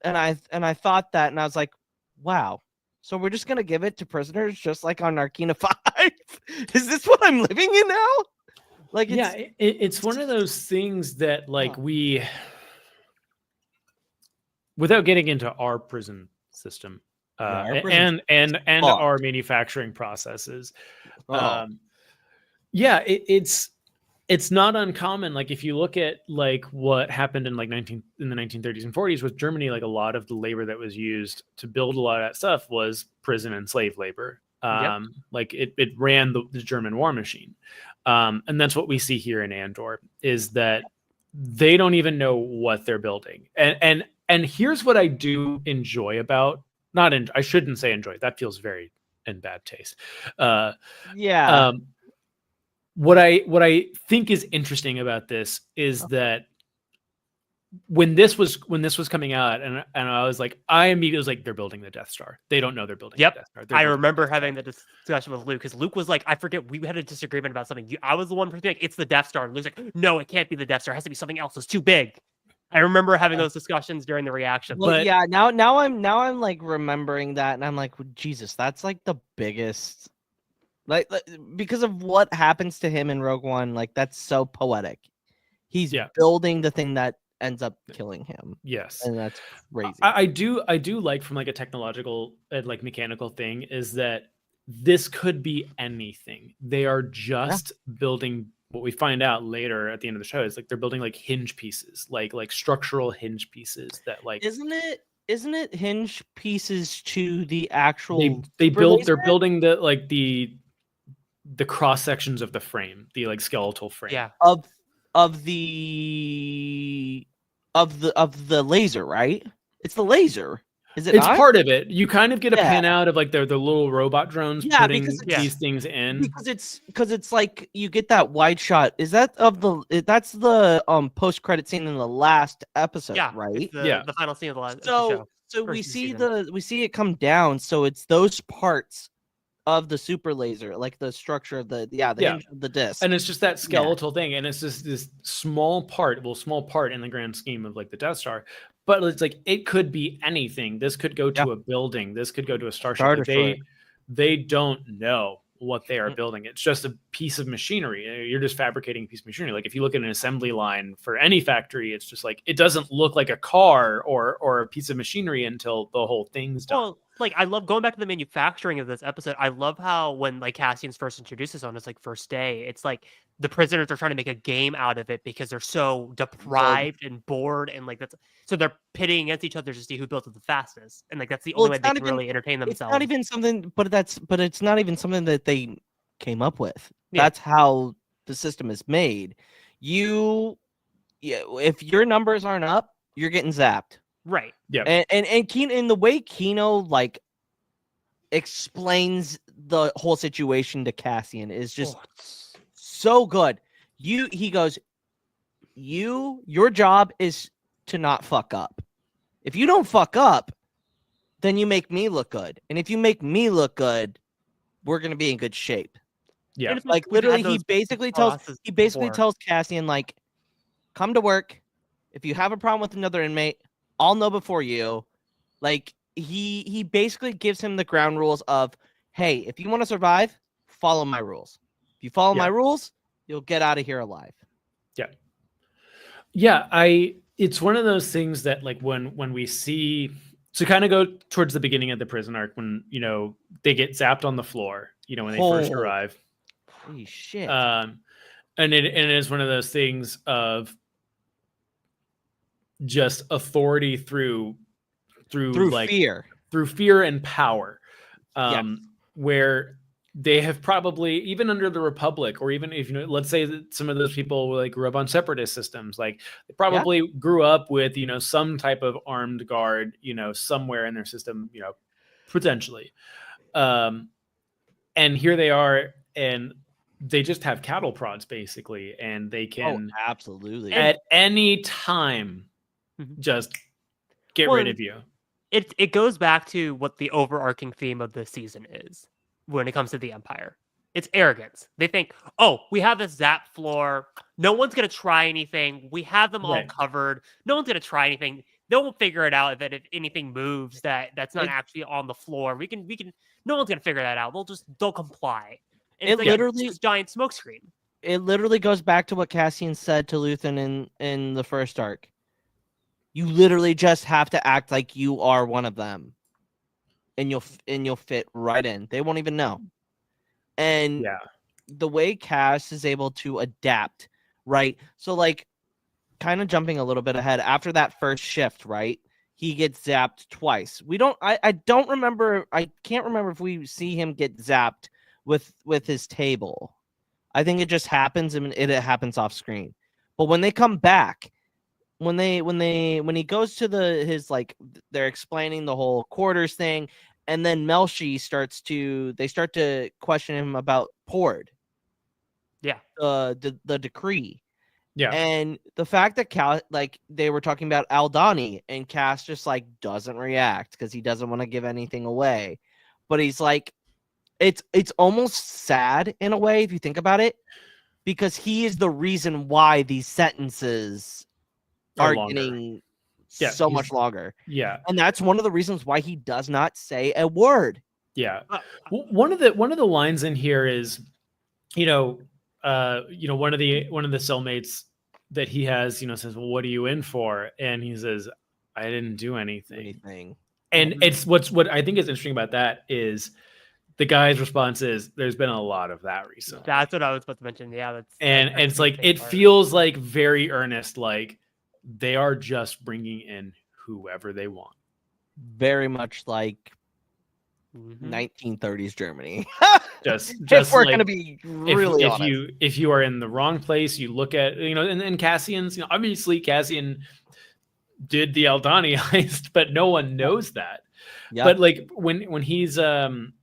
[SPEAKER 4] thought that, and I was like, wow. So we're just gonna give it to prisoners, just like on Narkina 5. Is this what I'm living in now? Like,
[SPEAKER 2] it's one of those things that like we, without getting into our prison system, and our manufacturing processes, it's not uncommon. Like if you look at like what happened in the 1930s and 40s with Germany, like a lot of the labor that was used to build a lot of that stuff was prison and slave labor. Like it ran the German war machine. And that's what we see here in Andor, is that they don't even know what they're building. And And here's what I do enjoy about I shouldn't say enjoy. That feels very in bad taste.
[SPEAKER 4] Yeah.
[SPEAKER 2] What I think is interesting about this is that when this was coming out, and I was like, I immediately was like, they're building the Death Star. They don't know they're building the Death Star.
[SPEAKER 3] I remember having the discussion with Luke, because Luke was like, I forget, we had a disagreement about something. I was the one for like, it's the Death Star. And Luke's like, no, it can't be the Death Star. It has to be something else. It's too big. I remember having those discussions during the reaction.
[SPEAKER 4] Well, yeah, now I'm like remembering that, and I'm like, Jesus, that's like the biggest, like because of what happens to him in Rogue One. Like, that's so poetic. He's building the thing that ends up killing him.
[SPEAKER 2] Yes,
[SPEAKER 4] and that's crazy.
[SPEAKER 2] I do like, from like a technological and like mechanical thing, is that this could be anything. They are just building. What we find out later at the end of the show is like they're building like hinge pieces, like structural hinge pieces that like
[SPEAKER 4] isn't it hinge pieces to the actual
[SPEAKER 2] they're building the like the cross sections of the frame, the like skeletal frame
[SPEAKER 4] of the laser, right? It's the laser. Is it?
[SPEAKER 2] It's part of it. You kind of get a pan out of like the little robot drones putting these things in,
[SPEAKER 4] because it's like you get that wide shot. Is that that's the post credit scene in the last episode, right?
[SPEAKER 3] The final scene of the last
[SPEAKER 4] show. So we see it come down. So it's those parts of the super laser, like the structure of the hinge of the disc,
[SPEAKER 2] and it's just that skeletal thing, and it's just this small part in the grand scheme of like the Death Star. But it's like it could be anything. This could go to a building. This could go to a starship. They don't know what they are building. It's just a piece of machinery. You're just fabricating a piece of machinery. Like if you look at an assembly line for any factory, it's just like it doesn't look like a car or a piece of machinery until the whole thing's done.
[SPEAKER 3] Well, like I love going back to the manufacturing of this episode. I love how when like Cassian's first introduces on his like first day, it's like the prisoners are trying to make a game out of it because they're so deprived and bored, and like so they're pitting against each other to see who built it the fastest, and like that's the only way they can really entertain themselves.
[SPEAKER 4] It's not even something, but it's not even something that they came up with. That's how the system is made. If your numbers aren't up, you're getting zapped.
[SPEAKER 3] Right.
[SPEAKER 2] Yeah.
[SPEAKER 4] And Kino, in the way Kino like explains the whole situation to Cassian is just so good. He goes, your job is to not fuck up. If you don't fuck up, then you make me look good. And if you make me look good, we're gonna be in good shape.
[SPEAKER 2] Yeah.
[SPEAKER 4] Like literally he basically tells Cassian, like, come to work. If you have a problem with another inmate, I'll know before you. Like he basically gives him the ground rules of, hey, if you want to survive, follow my rules. If you follow my rules, you'll get out of here alive.
[SPEAKER 2] It's one of those things that like when we see, to kind of go towards the beginning of the prison arc, when they get zapped on the floor, when they first arrive.
[SPEAKER 4] Holy shit.
[SPEAKER 2] And it is one of those things of just authority through like fear and power, where they have probably, even under the Republic, or even if let's say that some of those people like grew up on separatist systems, like they probably grew up with some type of armed guard somewhere in their system, potentially, and here they are, and they just have cattle prods basically, and they can
[SPEAKER 4] absolutely
[SPEAKER 2] at any time just get rid of you.
[SPEAKER 3] It goes back to what the overarching theme of this season is when it comes to the Empire. It's arrogance. They think, oh, we have this zap floor. No one's going to try anything. We have them all covered. No one's going to try anything. They won't figure it out if anything moves that's not actually on the floor. We can. No one's going to figure that out. They'll comply. And it's literally just giant smokescreen.
[SPEAKER 4] It literally goes back to what Cassian said to Luthen in the first arc. You literally just have to act like you are one of them, and you'll fit right in. They won't even know. And the way Cass is able to adapt, right? So like, kind of jumping a little bit ahead, after that first shift, right? He gets zapped twice. I don't remember. I can't remember if we see him get zapped with his table. I think it just happens, and it happens off screen. But when they come back, when he goes to his like they're explaining the whole quarters thing, and then Melshi start to question him about Pord.
[SPEAKER 3] Yeah.
[SPEAKER 4] The decree.
[SPEAKER 2] Yeah.
[SPEAKER 4] And the fact that they were talking about Aldani, and Cass just like doesn't react because he doesn't want to give anything away. But he's like, it's almost sad in a way if you think about it, because he is the reason why these sentences are getting so much longer.
[SPEAKER 2] Yeah.
[SPEAKER 4] And that's one of the reasons why he does not say a word.
[SPEAKER 2] Yeah. One of the lines in here is, one of the cellmates that he has, says, well, what are you in for? And he says, I didn't do anything. And it's what I think is interesting about that is the guy's response is, there's been a lot of that recently.
[SPEAKER 3] That's what I was about to mention. Yeah. That's
[SPEAKER 2] it's like, it feels like very earnest, like they are just bringing in whoever they want.
[SPEAKER 4] Very much like 1930s Germany.
[SPEAKER 2] just
[SPEAKER 4] if we're
[SPEAKER 2] like,
[SPEAKER 4] gonna be really honest.
[SPEAKER 2] If you are in the wrong place, you look at and Cassian's, obviously Cassian did the Aldani heist, but no one knows that. Yep. But like when he's on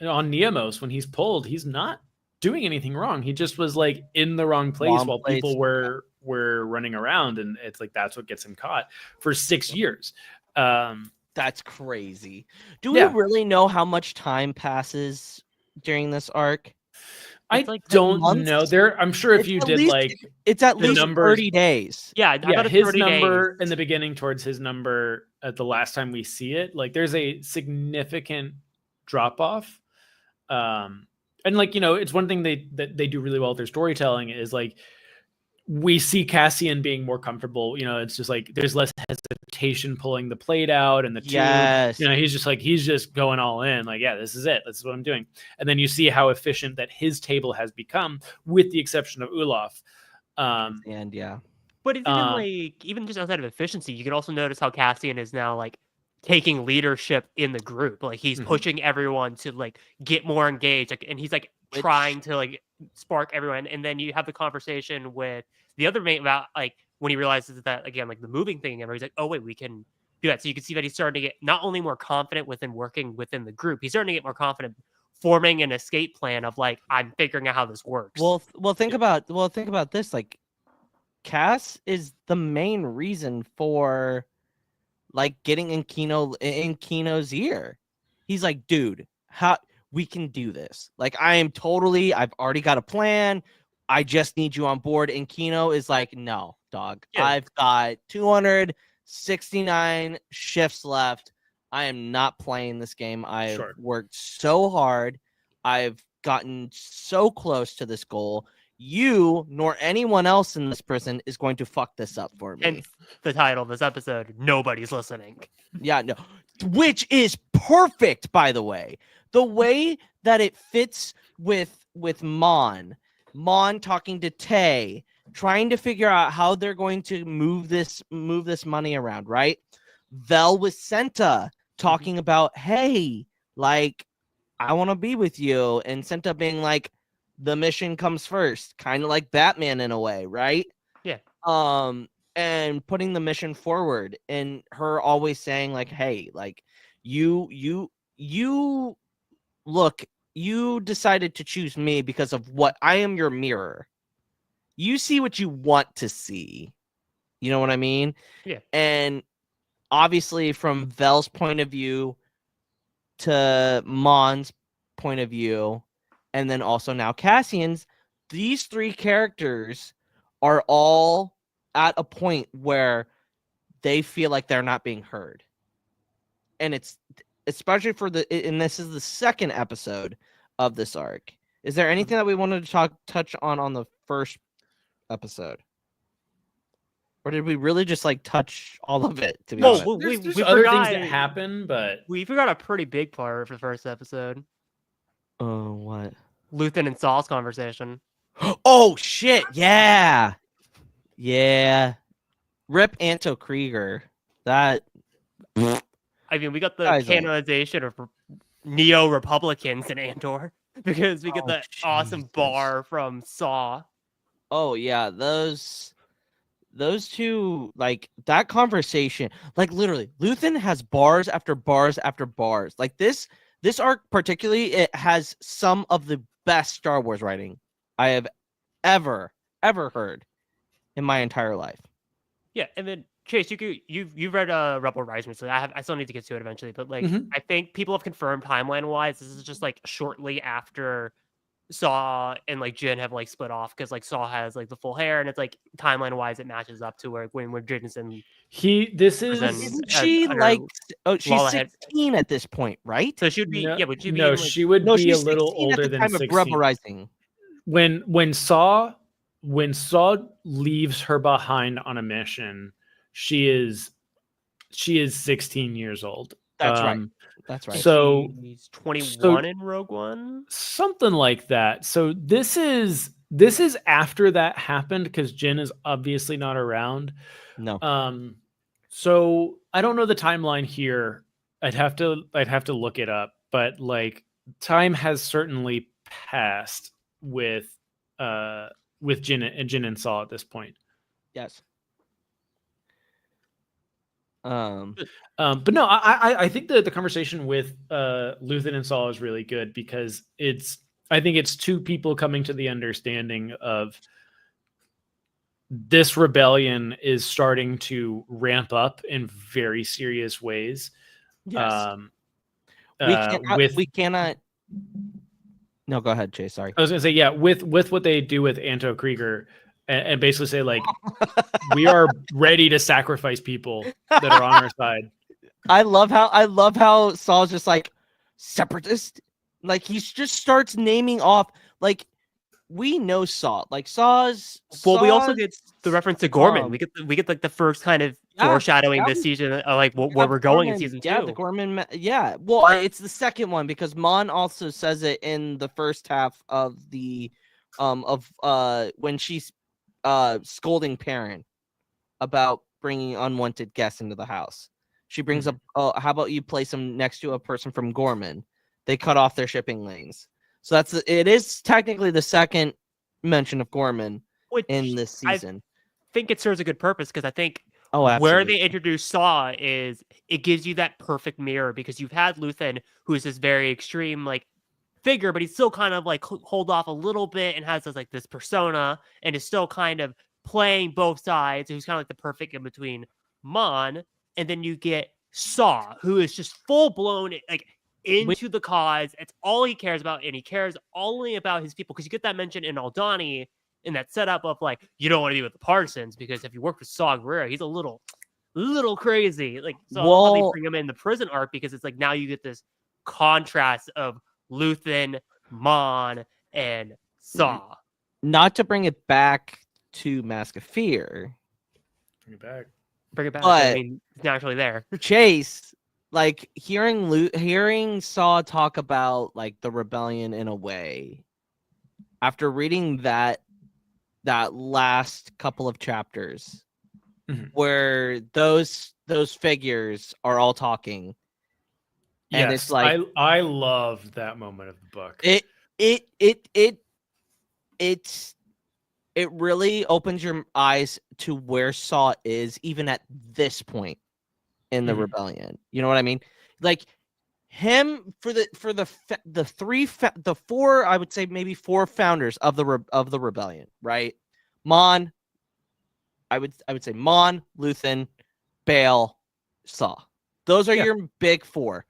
[SPEAKER 2] Neamos, when he's pulled, he's not doing anything wrong. He just was like in the wrong place while people were running around, and it's like that's what gets him caught for 6 years.
[SPEAKER 4] That's crazy. Do we really know how much time passes during this arc?
[SPEAKER 2] I don't know. I'm sure if you did
[SPEAKER 4] it's at least 30 days.
[SPEAKER 3] Yeah,
[SPEAKER 2] his number in the beginning towards his number at the last time we see it, like there's a significant drop off. And it's one thing that they do really well with their storytelling is like we see Cassian being more comfortable. It's just like there's less hesitation pulling the plate out and the tube.
[SPEAKER 4] Yes.
[SPEAKER 2] He's just going all in. Like, yeah, this is it. This is what I'm doing. And then you see how efficient that his table has become, with the exception of Olaf.
[SPEAKER 3] But even just outside of efficiency, you can also notice how Cassian is now like taking leadership in the group. Like he's pushing everyone to like get more engaged. Like, and he's like trying to like spark everyone. And then you have the conversation with the other mate about like when he realizes that again, like the moving thing, and he's like, oh wait, we can do that. So you can see that he's starting to get not only more confident within working within the group, he's starting to get more confident forming an escape plan of like, I'm figuring out how this works.
[SPEAKER 4] Well, think about this. Like Cass is the main reason for like getting in Kino's ear. He's like, dude, how we can do this. Like, I've already got a plan. I just need you on board. And Kino is like, no, dog. Yeah. I've got 269 shifts left. I am not playing this game. I've worked so hard. I've gotten so close to this goal. You nor anyone else in this prison is going to fuck this up for me.
[SPEAKER 3] And the title of this episode, Nobody's Listening.
[SPEAKER 4] Yeah, no. Which is perfect, by the way. The way that it fits with Mon talking to Tay, trying to figure out how they're going to move this money around, right? Vel with Senta talking about, hey, like, I want to be with you. And Senta being like, the mission comes first, kind of like Batman in a way, right?
[SPEAKER 3] Yeah.
[SPEAKER 4] And putting the mission forward, and her always saying like, hey, like you look, you decided to choose me because of what I am, your mirror. You see what you want to see. You know what I mean?
[SPEAKER 3] Yeah.
[SPEAKER 4] And obviously from Vel's point of view to Mon's point of view, and then also now Cassian's, these three characters are all at a point where they feel like they're not being heard. And it's especially and this is the second episode of this arc. Is there anything that we wanted to touch on the first episode? Or did we really just like touch all of it? To be honest,
[SPEAKER 2] there's other things that happen, but
[SPEAKER 3] we forgot a pretty big part for the first episode.
[SPEAKER 4] Oh, what?
[SPEAKER 3] Luthen and Saul's conversation.
[SPEAKER 4] Oh shit! Yeah. Rip Anto Krieger. That.
[SPEAKER 3] I mean, we got the canonization of neo-Republicans in Andor because we get the awesome bar from Saw.
[SPEAKER 4] Oh yeah, those those two, like that conversation, like literally, Luthen has bars after bars after bars. Like this arc particularly, it has some of the best Star Wars writing I have ever heard in my entire life.
[SPEAKER 3] Yeah, and then Chase, you've read Rebel Rising, so I still need to get to it eventually. But like,
[SPEAKER 2] Mhm.
[SPEAKER 3] I think people have confirmed timeline wise, this is just like shortly after Saw and like Jin have like split off because like Saw has like the full hair, and it's like timeline wise, it matches up to where when Jin's in
[SPEAKER 2] This
[SPEAKER 3] prison.
[SPEAKER 2] is
[SPEAKER 4] Isn't
[SPEAKER 3] as-
[SPEAKER 4] she
[SPEAKER 3] under
[SPEAKER 4] like? Oh, she's
[SPEAKER 3] Lala had-
[SPEAKER 4] 16 at this point, right?
[SPEAKER 3] So she would be
[SPEAKER 2] no,
[SPEAKER 3] would she be
[SPEAKER 2] no,
[SPEAKER 3] in, like,
[SPEAKER 2] she would
[SPEAKER 4] No,
[SPEAKER 2] be a
[SPEAKER 4] she's
[SPEAKER 2] little
[SPEAKER 4] 16 at
[SPEAKER 2] older
[SPEAKER 4] the
[SPEAKER 2] than
[SPEAKER 4] time of
[SPEAKER 2] 16.
[SPEAKER 4] Rebel Rising.
[SPEAKER 2] When Saw leaves her behind on a mission, she is 16 years old.
[SPEAKER 4] That's right. That's right.
[SPEAKER 2] So
[SPEAKER 3] she's 21 in Rogue One.
[SPEAKER 2] something like that. So this is after that happened because Jin is obviously not around.
[SPEAKER 4] No.
[SPEAKER 2] So I don't know the timeline here. I'd have to look it up, but like time has certainly passed with Jin and Saw at this point.
[SPEAKER 4] Yes.
[SPEAKER 2] But no, I think the conversation with Luthen and Saul is really good because I think it's two people coming to the understanding of this rebellion is starting to ramp up in very serious ways.
[SPEAKER 4] Yes.
[SPEAKER 2] With
[SPEAKER 4] we cannot. No, go ahead, Chase. Sorry.
[SPEAKER 2] I was gonna say, yeah, with what they do with Anto Krieger and basically say like we are ready to sacrifice people that are on our side.
[SPEAKER 4] I love how Saul's just like separatist. Like he just starts naming off like we know Saul. Like Saw's.
[SPEAKER 3] Well, we also get the reference to Gorman. We get like the first kind of foreshadowing this season, like where we're going in season 2.
[SPEAKER 4] Yeah, the Gorman. Yeah, well, it's the second one because Mon also says it in the first half of the when she's scolding Perrin about bringing unwanted guests into the house. She brings up, how about you place them next to a person from Gorman? They cut off their shipping lanes. So it is technically the second mention of Gorman in this season.
[SPEAKER 3] I think it serves a good purpose because I think
[SPEAKER 4] absolutely.
[SPEAKER 3] Where they introduce Saw is it gives you that perfect mirror because you've had Luthen, who is this very extreme like figure, but he's still kind of like hold off a little bit and has this persona and is still kind of playing both sides. Who's kind of like the perfect in between Mon, and then you get Saw, who is just full blown like into the cause. It's all he cares about, and he cares only about his people. Because you get that mention in Aldhani in that setup of like you don't want to be with the Parsons because if you work with Saw Gerrera, he's a little crazy. Like so they bring him in the prison arc because it's like now you get this contrast of Luthen, Mon, and Saw.
[SPEAKER 4] Not to bring it back to Mask of Fear.
[SPEAKER 2] Bring it back.
[SPEAKER 3] But,
[SPEAKER 4] I
[SPEAKER 3] mean, it's naturally there.
[SPEAKER 4] Chase, like hearing Saw talk about like the rebellion in a way, after reading that last couple of chapters, where those figures are all talking, and
[SPEAKER 2] yes,
[SPEAKER 4] it's like
[SPEAKER 2] I love that moment of the book.
[SPEAKER 4] It really opens your eyes to where Saw is even at this point in the rebellion. You know what I mean? Like him for the four, I would say maybe 4 founders of the rebellion, right? Mon, I would say Mon, Luthen, Bail, Saw. Those are your big 4.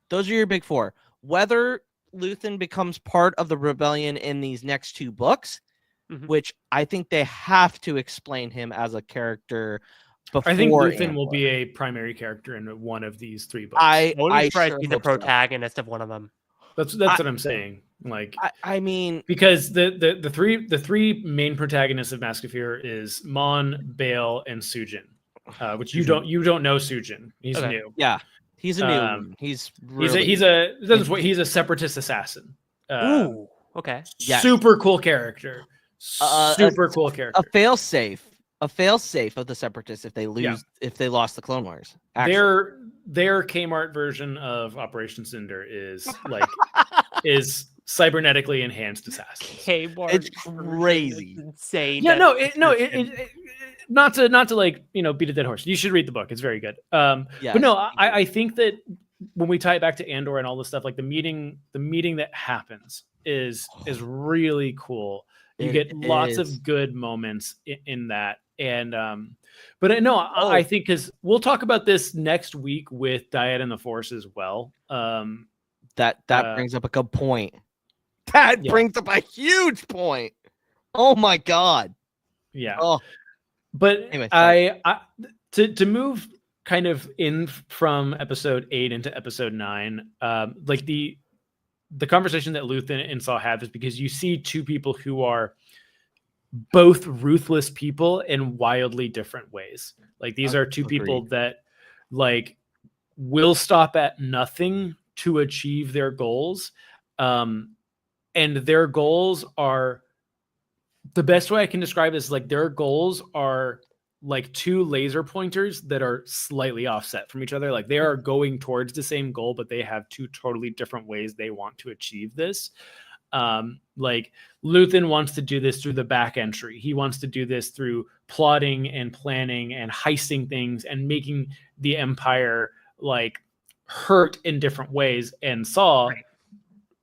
[SPEAKER 4] Those are your big 4. Whether Luthen becomes part of the rebellion in these next 2 books, which I think they have to explain him as a character before.
[SPEAKER 2] I think Luthen
[SPEAKER 4] Andor.
[SPEAKER 2] will be a primary character in one of these 3 books.
[SPEAKER 3] I wouldn't be surprised
[SPEAKER 4] sure
[SPEAKER 3] to be the
[SPEAKER 4] hope so.
[SPEAKER 3] protagonist of one of them.
[SPEAKER 2] That's what I'm saying. Like,
[SPEAKER 4] I mean,
[SPEAKER 2] because the three main protagonists of Mask of Fear is Mon, Bail, and Sujin, which you don't know Sujin. He's new.
[SPEAKER 4] Yeah, he's a new one. He's a separatist assassin.
[SPEAKER 3] Ooh, okay.
[SPEAKER 4] Yes.
[SPEAKER 2] Super cool character. Super cool character.
[SPEAKER 4] A failsafe of the separatists if they lose if they lost the Clone Wars. Actually.
[SPEAKER 2] Their Kmart version of Operation Cinder is like is cybernetically enhanced assassins.
[SPEAKER 3] Kmart
[SPEAKER 4] It's
[SPEAKER 3] version
[SPEAKER 4] crazy.
[SPEAKER 3] is insane.
[SPEAKER 2] Yeah,
[SPEAKER 3] that-
[SPEAKER 2] not to like beat a dead horse. You should read the book; it's very good. But no, I think that when we tie it back to Andor and all this stuff, like the meeting that happens is really cool. You get lots of good moments in that, and but no, I think because we'll talk about this next week with Diet and the Force as well.
[SPEAKER 4] That brings up a good point. That brings up a huge point. Oh my god.
[SPEAKER 2] Yeah.
[SPEAKER 4] Oh.
[SPEAKER 2] But
[SPEAKER 4] anyway,
[SPEAKER 2] I to move kind of in from episode 8 into episode 9, like the conversation that Luthen and Saw have is because you see two people who are both ruthless people in wildly different ways. Like these are two people that like will stop at nothing to achieve their goals. And their goals are, the best way I can describe it is like their goals are like two laser pointers that are slightly offset from each other. Like they are going towards the same goal, but they have two totally different ways they want to achieve this. Like Luthen wants to do this through the back entry. He wants to do this through plotting and planning and heisting things and making the Empire like hurt in different ways. And Saw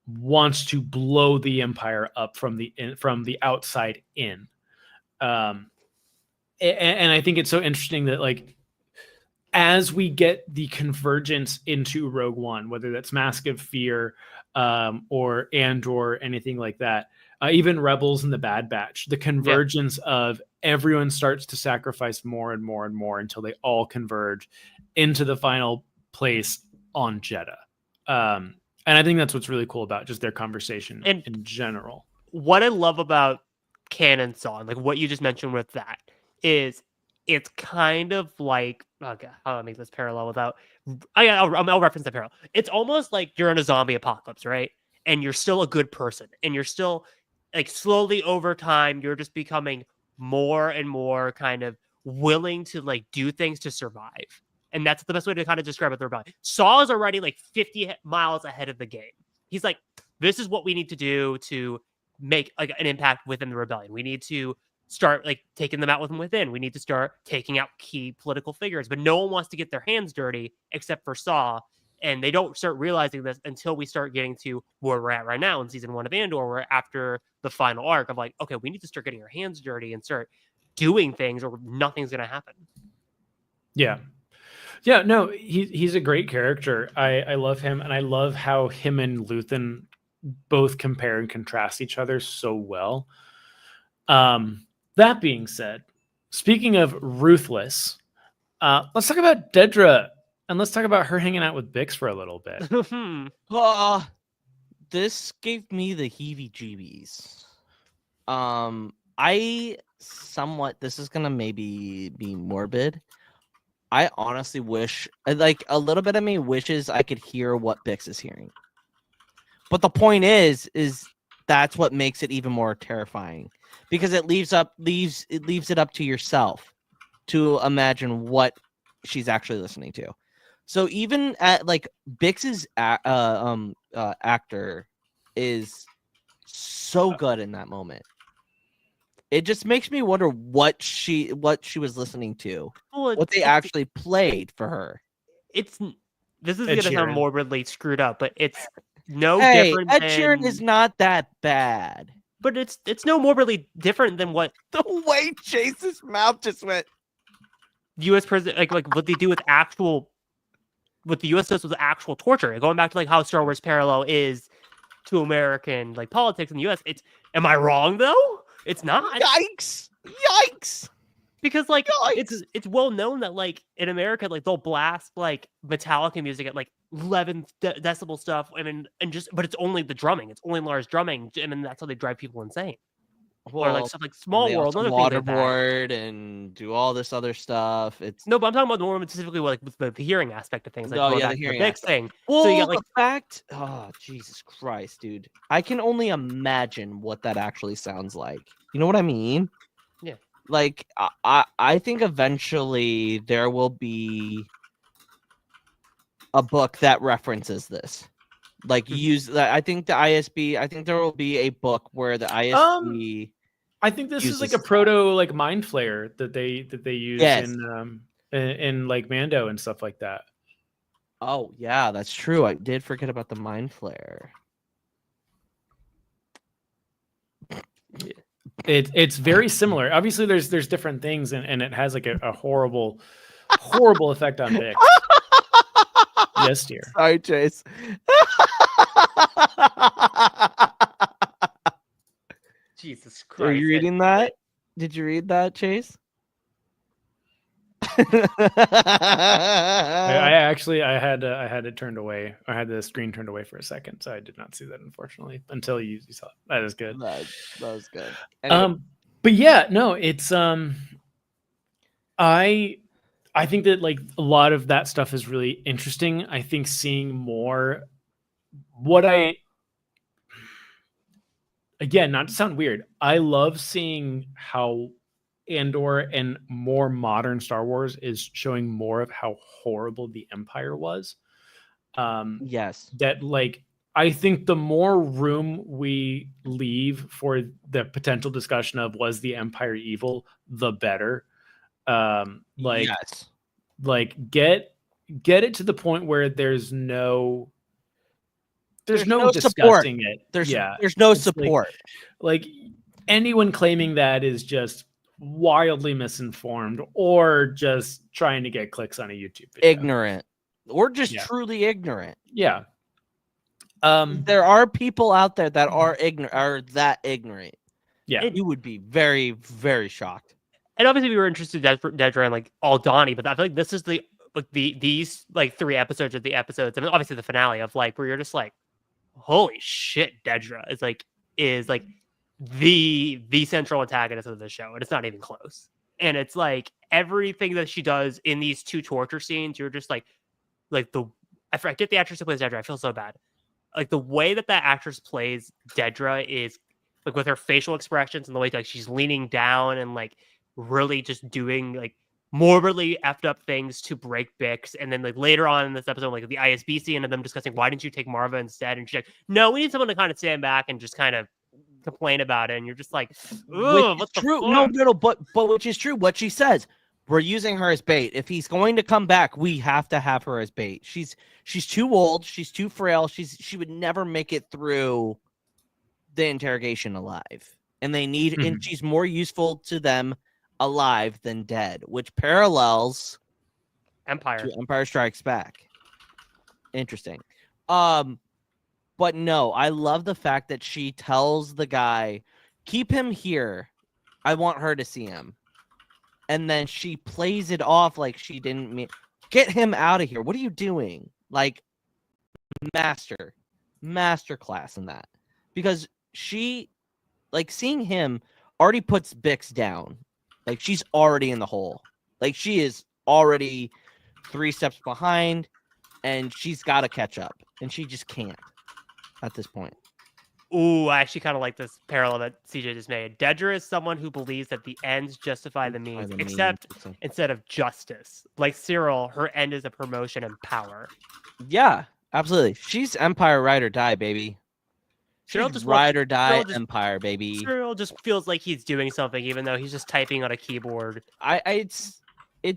[SPEAKER 2] wants to blow the Empire up from the outside in. And I think it's so interesting that like as we get the convergence into Rogue One, whether that's Mask of Fear or Andor, anything like that, even Rebels and the Bad Batch, the convergence of everyone starts to sacrifice more and more and more until they all converge into the final place on Jeddah. And I think that's what's really cool about just their conversation in general.
[SPEAKER 3] What I love about Canon Saw, like what you just mentioned with that, is it's kind of like, okay, how do I make this parallel without, I'll reference the parallel. It's almost like you're in a zombie apocalypse, right? And you're still a good person. And you're still like slowly over time, you're just becoming more and more kind of willing to like do things to survive. And that's the best way to kind of describe it. Saw is already like 50 miles ahead of the game. He's like, this is what we need to do to make like an impact within the rebellion. We need to start like taking them out from within. We need to start taking out key political figures, but no one wants to get their hands dirty except for Saw. And they don't start realizing this until we start getting to where we're at right now in season 1 of Andor, where after the final arc of like, okay, we need to start getting our hands dirty and start doing things or nothing's going to happen.
[SPEAKER 2] Yeah. Yeah, no, he's a great character. I love him, and I love how him and Luthen both compare and contrast each other so well. That being said, speaking of ruthless, let's talk about Dedra, and let's talk about her hanging out with Bix for a little bit.
[SPEAKER 4] This gave me the heebie-jeebies. This is gonna maybe be morbid. I honestly wish, like, a little bit of me wishes I could hear what Bix is hearing. But the point is that's what makes it even more terrifying, because it leaves it up to yourself to imagine what she's actually listening to. So even at like Bix's actor is so good in that moment. It just makes me wonder what she was listening to, what they actually played for her.
[SPEAKER 3] This is going to sound morbidly screwed up, but it's no
[SPEAKER 4] different.
[SPEAKER 3] different.
[SPEAKER 4] Ed Sheeran is not that bad,
[SPEAKER 3] but it's no morbidly different than what
[SPEAKER 4] the way Chase's mouth just went.
[SPEAKER 3] U.S. president, like what they do with what the U.S. does with actual torture. Going back to like how Star Wars parallel is to American like politics in the U.S. Am I wrong though? It's not.
[SPEAKER 4] Yikes!
[SPEAKER 3] Because like it's well known that like in America like they'll blast like Metallica music at like 11 decibel stuff, but it's only the drumming. It's only Lars drumming, and then that's how they drive people insane. Or like stuff like Small World, other
[SPEAKER 4] waterboard and do all this other stuff. But
[SPEAKER 3] I'm talking about the more specifically like with the hearing aspect of things. Like
[SPEAKER 4] the hearing
[SPEAKER 3] thing.
[SPEAKER 4] Well, so you got, like, the fact. Oh, Jesus Christ, dude! I can only imagine what that actually sounds like. You know what I mean?
[SPEAKER 3] Yeah.
[SPEAKER 4] Like I think eventually there will be a book that references this. Like use that. I think the ISB. I think there will be a book where the ISB.
[SPEAKER 2] I think this is like a
[SPEAKER 4] uses
[SPEAKER 2] proto like mind flayer that they use
[SPEAKER 4] Yes.
[SPEAKER 2] in like Mando and stuff like that.
[SPEAKER 4] Oh yeah, that's true. I did forget about the mind flare.
[SPEAKER 2] It's very similar. Obviously, there's different things, and it has like a horrible effect on Bix. Yes, dear.
[SPEAKER 4] Sorry, Chase.
[SPEAKER 3] Jesus Christ.
[SPEAKER 4] Are you reading that? Did you read that, Chase?
[SPEAKER 2] I had it turned away. I had the screen turned away for a second, so I did not see that, unfortunately, until you saw it. That is good.
[SPEAKER 4] That was good. Anyway.
[SPEAKER 2] But yeah, no, it's I think that like a lot of that stuff is really interesting. I think seeing more again, not to sound weird, I love seeing how Andor and more modern Star Wars is showing more of how horrible the Empire was.
[SPEAKER 4] Yes.
[SPEAKER 2] That like I think the more room we leave for the potential discussion of was the Empire evil, the better. Like
[SPEAKER 4] yes.
[SPEAKER 2] Like get it to the point where there's no discussing
[SPEAKER 4] support.
[SPEAKER 2] it.
[SPEAKER 4] There's no support.
[SPEAKER 2] Like anyone claiming that is just wildly misinformed or just trying to get clicks on a YouTube video.
[SPEAKER 4] Ignorant. Or just truly ignorant.
[SPEAKER 2] Yeah.
[SPEAKER 4] There are people out there that are ignorant.
[SPEAKER 2] Yeah.
[SPEAKER 4] You would be very, very shocked.
[SPEAKER 3] And obviously we were interested in Dedra and like Aldhani, but I feel like this is these like 3 episodes of the episodes. I mean, obviously the finale of like where you're just like, holy shit, Dedra is like the central antagonist of the show, and it's not even close. And it's like everything that she does in these 2 torture scenes, you're just like I forget the actress who plays Dedra. I feel so bad. Like the way that actress plays Dedra is like with her facial expressions and the way like she's leaning down and like really just doing like morbidly effed up things to break Bix. And then like later on in this episode, like the ISB scene of them discussing why didn't you take Marva instead? And she's like, no, we need someone to kind of stand back and just kind of complain about it. And you're just like, what's
[SPEAKER 4] true?
[SPEAKER 3] Fuck?
[SPEAKER 4] No, but which is true. What she says, we're using her as bait. If he's going to come back, we have to have her as bait. She's too old. She's too frail. She would never make it through the interrogation alive. And they need, and she's more useful to them alive than dead, which parallels
[SPEAKER 3] Empire.
[SPEAKER 4] to Empire Strikes Back. Interesting. But no, I love the fact that she tells the guy, keep him here. I want her to see him. And then she plays it off like she didn't mean, get him out of here. What are you doing? Like master class in that. Because she, like, seeing him already puts Bix down. Like, she's already in the hole. Like, she is already 3 steps behind, and she's got to catch up. And she just can't at this point.
[SPEAKER 3] Ooh, I actually kind of like this parallel that CJ just made. Dedra is someone who believes that the ends justify the means, except instead of justice. Like Cyril, her end is a promotion and power.
[SPEAKER 4] Yeah, absolutely. She's Empire ride or die, baby. Cyril just ride or die Empire, baby.
[SPEAKER 3] Cyril just feels like he's doing something, even though he's just typing on a keyboard.
[SPEAKER 4] It's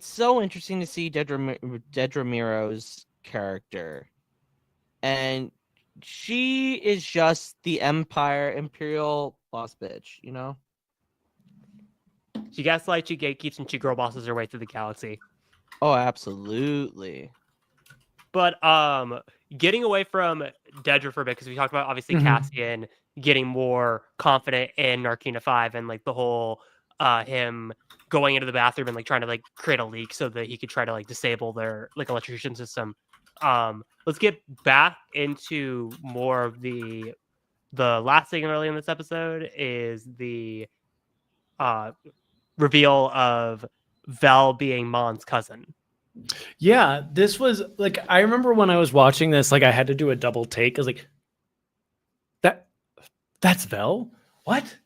[SPEAKER 4] so interesting to see Dedra Miro's character, and she is just the Imperial boss bitch, you know?
[SPEAKER 3] She gaslights, she gatekeeps, and she girl bosses her way through the galaxy.
[SPEAKER 4] Oh, absolutely.
[SPEAKER 3] But getting away from Dedra for a bit, because we talked about obviously Cassian getting more confident in Narkina 5 and like the whole him going into the bathroom and like trying to like create a leak so that he could try to like disable their like electrocution system. Let's get back into more of the last thing early in this episode is the reveal of Vel being Mon's cousin.
[SPEAKER 2] Yeah, this was like, I remember when I was watching this, like I had to do a double take. I was like, that's Vel? What?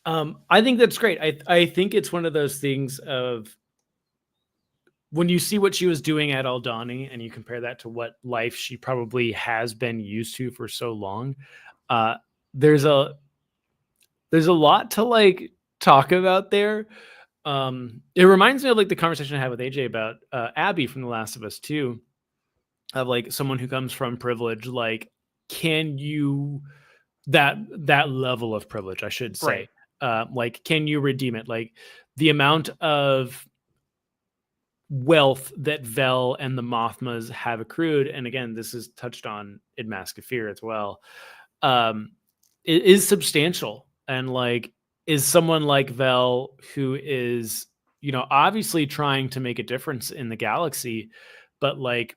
[SPEAKER 2] I think that's great. I think it's one of those things of when you see what she was doing at Aldani and you compare that to what life she probably has been used to for so long, there's a lot to like talk about there. It reminds me of like the conversation I had with AJ about Abby from The Last of Us 2, of like someone who comes from privilege. Like, can you that level of privilege, I should say, like, can you redeem it? Like the amount of wealth that Vel and the Mothmas have accrued, and again, this is touched on in Mask of Fear as well, it is substantial. And like, is someone like Vel, who is, you know, obviously trying to make a difference in the galaxy, but like,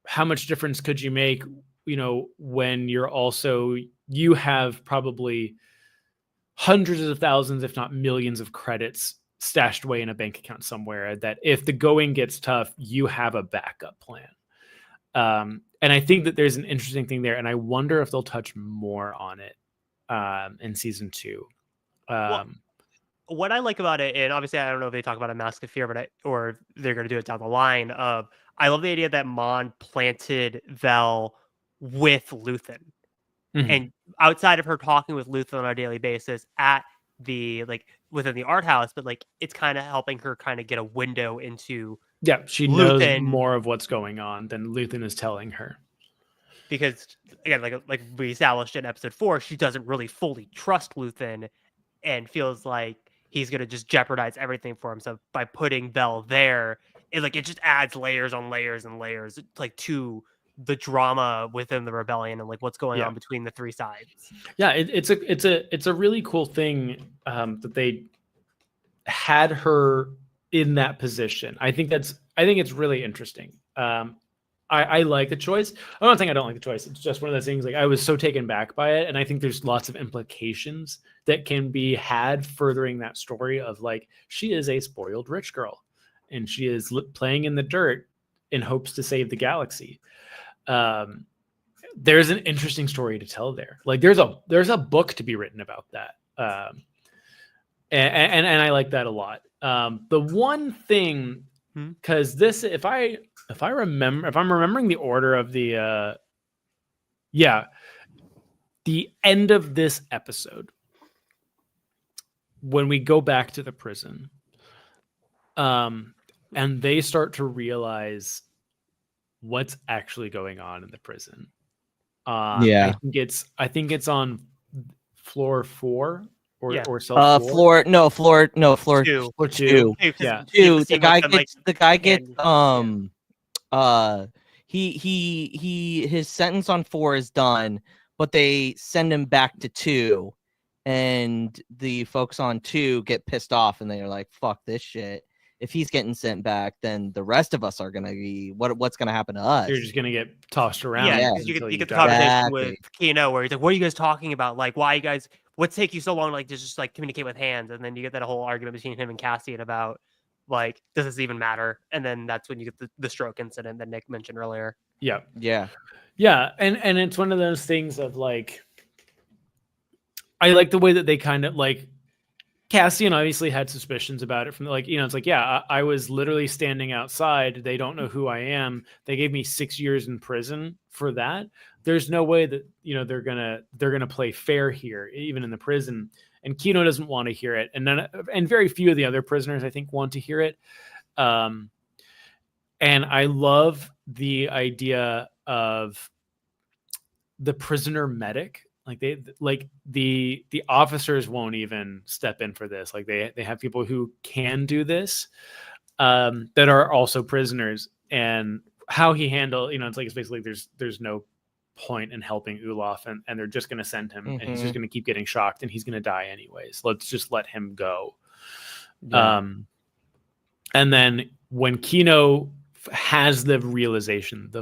[SPEAKER 2] how much difference could you make, you know, when you have probably hundreds of thousands, if not millions of credits stashed away in a bank account somewhere, that if the going gets tough, you have a backup plan. And I think that there's an interesting thing there, and I wonder if they'll touch more on it in season 2.
[SPEAKER 3] What I like about it, and obviously I don't know if they talk about a Mask of Fear, or they're going to do it down the line. I love the idea that Mon planted Vel with Luthen, and outside of her talking with Luthen on a daily basis at the within the art house, but like it's kind of helping her kind of get a window into
[SPEAKER 2] she
[SPEAKER 3] Luthen,
[SPEAKER 2] knows more of what's going on than Luthen is telling her.
[SPEAKER 3] Because again, like we established in episode 4, she doesn't really fully trust Luthen and feels like he's gonna just jeopardize everything for himself by putting Vel there. It just adds layers on layers and layers like to the drama within the rebellion and like what's going on between the three sides.
[SPEAKER 2] Yeah, it's a really cool thing that they had her in that position. I think it's really interesting. I like the choice. I don't think I don't like the choice. It's just one of those things, like I was so taken back by it, and I think there's lots of implications that can be had furthering that story of like, she is a spoiled rich girl and she is playing in the dirt in hopes to save the galaxy. There's an interesting story to tell there. Like there's a book to be written about that. And I like that a lot. The one thing, because this, if I'm remembering the order of the end of this episode, when we go back to the prison, and they start to realize what's actually going on in the prison. I think it's on floor 4 or cell 4.
[SPEAKER 4] Floor 2.
[SPEAKER 2] Floor 2. Yeah.
[SPEAKER 4] 2. The guy gets his sentence on 4 is done, but they send him back to 2, and the folks on 2 get pissed off and they're like, fuck this shit. If he's getting sent back, then the rest of us are gonna be what's gonna happen to us?
[SPEAKER 2] You're just gonna get tossed around.
[SPEAKER 3] Yeah, you get the conversation with Kino where he's like, "What are you guys talking about? Like, why you guys? What's take you so long? Like, to just like communicate with hands?" And then you get that whole argument between him and Cassian about like, does this even matter? And then that's when you get the stroke incident that Nick mentioned earlier.
[SPEAKER 2] Yeah. And it's one of those things of like, I like the way that they kind of like. Cassian obviously had suspicions about it from like, you know, it's like, yeah, I was literally standing outside. They don't know who I am. They gave me 6 years in prison for that. There's no way that, you know, they're gonna play fair here, even in the prison. And Kino doesn't want to hear it, and very few of the other prisoners, I think, want to hear it. And I love the idea of the prisoner medic. Like the officers won't even step in for this. Like they have people who can do this, that are also prisoners, and how he handled, you know, it's basically there's no point in helping Olaf, and they're just going to send him, and he's just going to keep getting shocked, and he's going to die anyways. Let's just let him go. Yeah. And then when Kino has the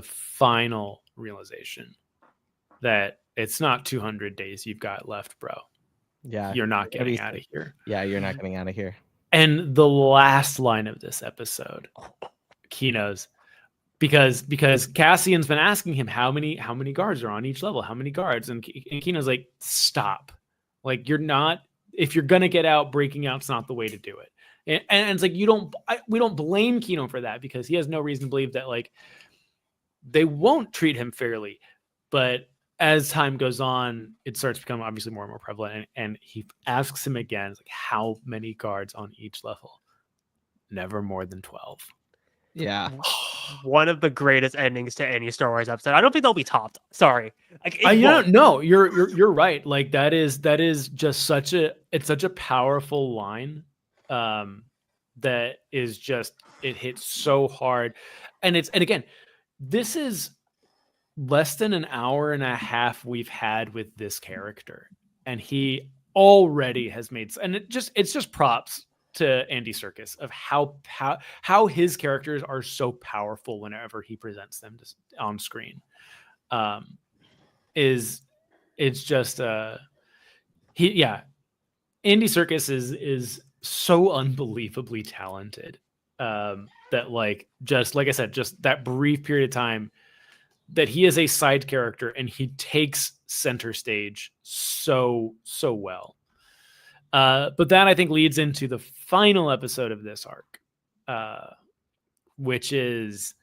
[SPEAKER 2] final realization that it's not 200 days you've got left, bro.
[SPEAKER 4] Yeah.
[SPEAKER 2] You're not getting out of here.
[SPEAKER 4] Yeah, you're not getting out of here.
[SPEAKER 2] And the last line of this episode, Kino's, because Cassian's been asking him how many guards are on each level, how many guards, and Kino's like, stop. Like, if you're gonna get out, breaking out's not the way to do it. And it's like we don't blame Kino for that, because he has no reason to believe that like they won't treat him fairly. But as time goes on, it starts to become obviously more and more prevalent. And he asks him again, like, how many guards on each level? Never more than 12.
[SPEAKER 4] Yeah.
[SPEAKER 3] One of the greatest endings to any Star Wars episode. I don't think they'll be topped. Sorry. Like,
[SPEAKER 2] No, you're right. Like that is just such a powerful line. That is just, it hits so hard. And again, this is less than an hour and a half we've had with this character, and he already has made, and it's just props to Andy Serkis of how his characters are so powerful whenever he presents them on screen. It's just Andy Serkis is so unbelievably talented, that like I said, just that brief period of time that he is a side character and he takes center stage so well. But that I think leads into the final episode of this arc, which is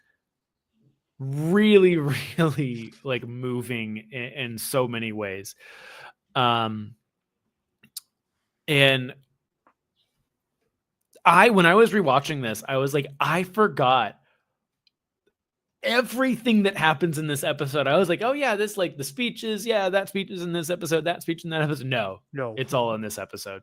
[SPEAKER 2] really, really like moving in so many ways. And when I was rewatching this, I was like, I forgot everything that happens in this episode. I was like, oh yeah, this like the speeches, yeah, that speech is in this episode, that speech in that episode. No, it's all in this episode.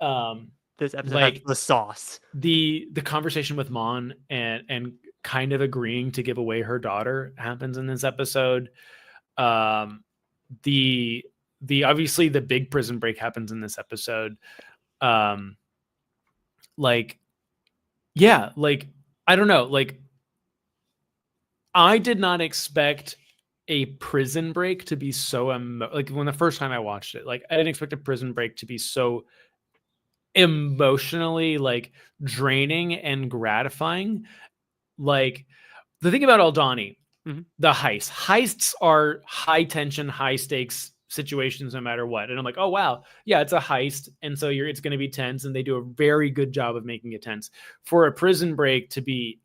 [SPEAKER 3] This episode
[SPEAKER 2] like
[SPEAKER 3] has the sauce.
[SPEAKER 2] The conversation with Mon and kind of agreeing to give away her daughter happens in this episode. The obviously the big prison break happens in this episode. Like, yeah, like I don't know, like I did not expect a prison break to be so like when the first time I watched it, like I didn't expect a prison break to be so emotionally like draining and gratifying. Like the thing about Aldani, the heists are high tension, high stakes situations no matter what. And I'm like, oh wow, yeah, it's a heist, and so it's going to be tense, and they do a very good job of making it tense. For a prison break to be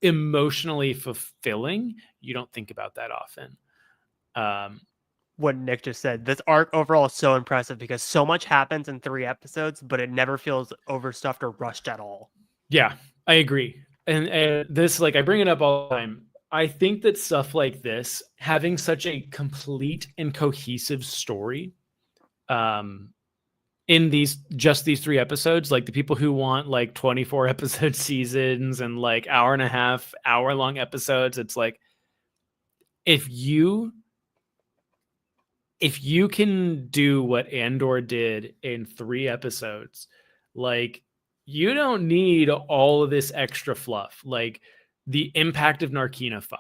[SPEAKER 2] emotionally fulfilling, you don't think about that often.
[SPEAKER 3] What Nick just said, this arc overall is so impressive because so much happens in 3 episodes, but it never feels overstuffed or rushed at all.
[SPEAKER 2] Yeah, I agree. And this, like, I bring it up all the time. I think that stuff like this, having such a complete and cohesive story, in these 3 episodes, like the people who want like 24 episode seasons and like hour long episodes, it's like, if you can do what Andor did in 3 episodes, like you don't need all of this extra fluff. Like the impact of Narkina 5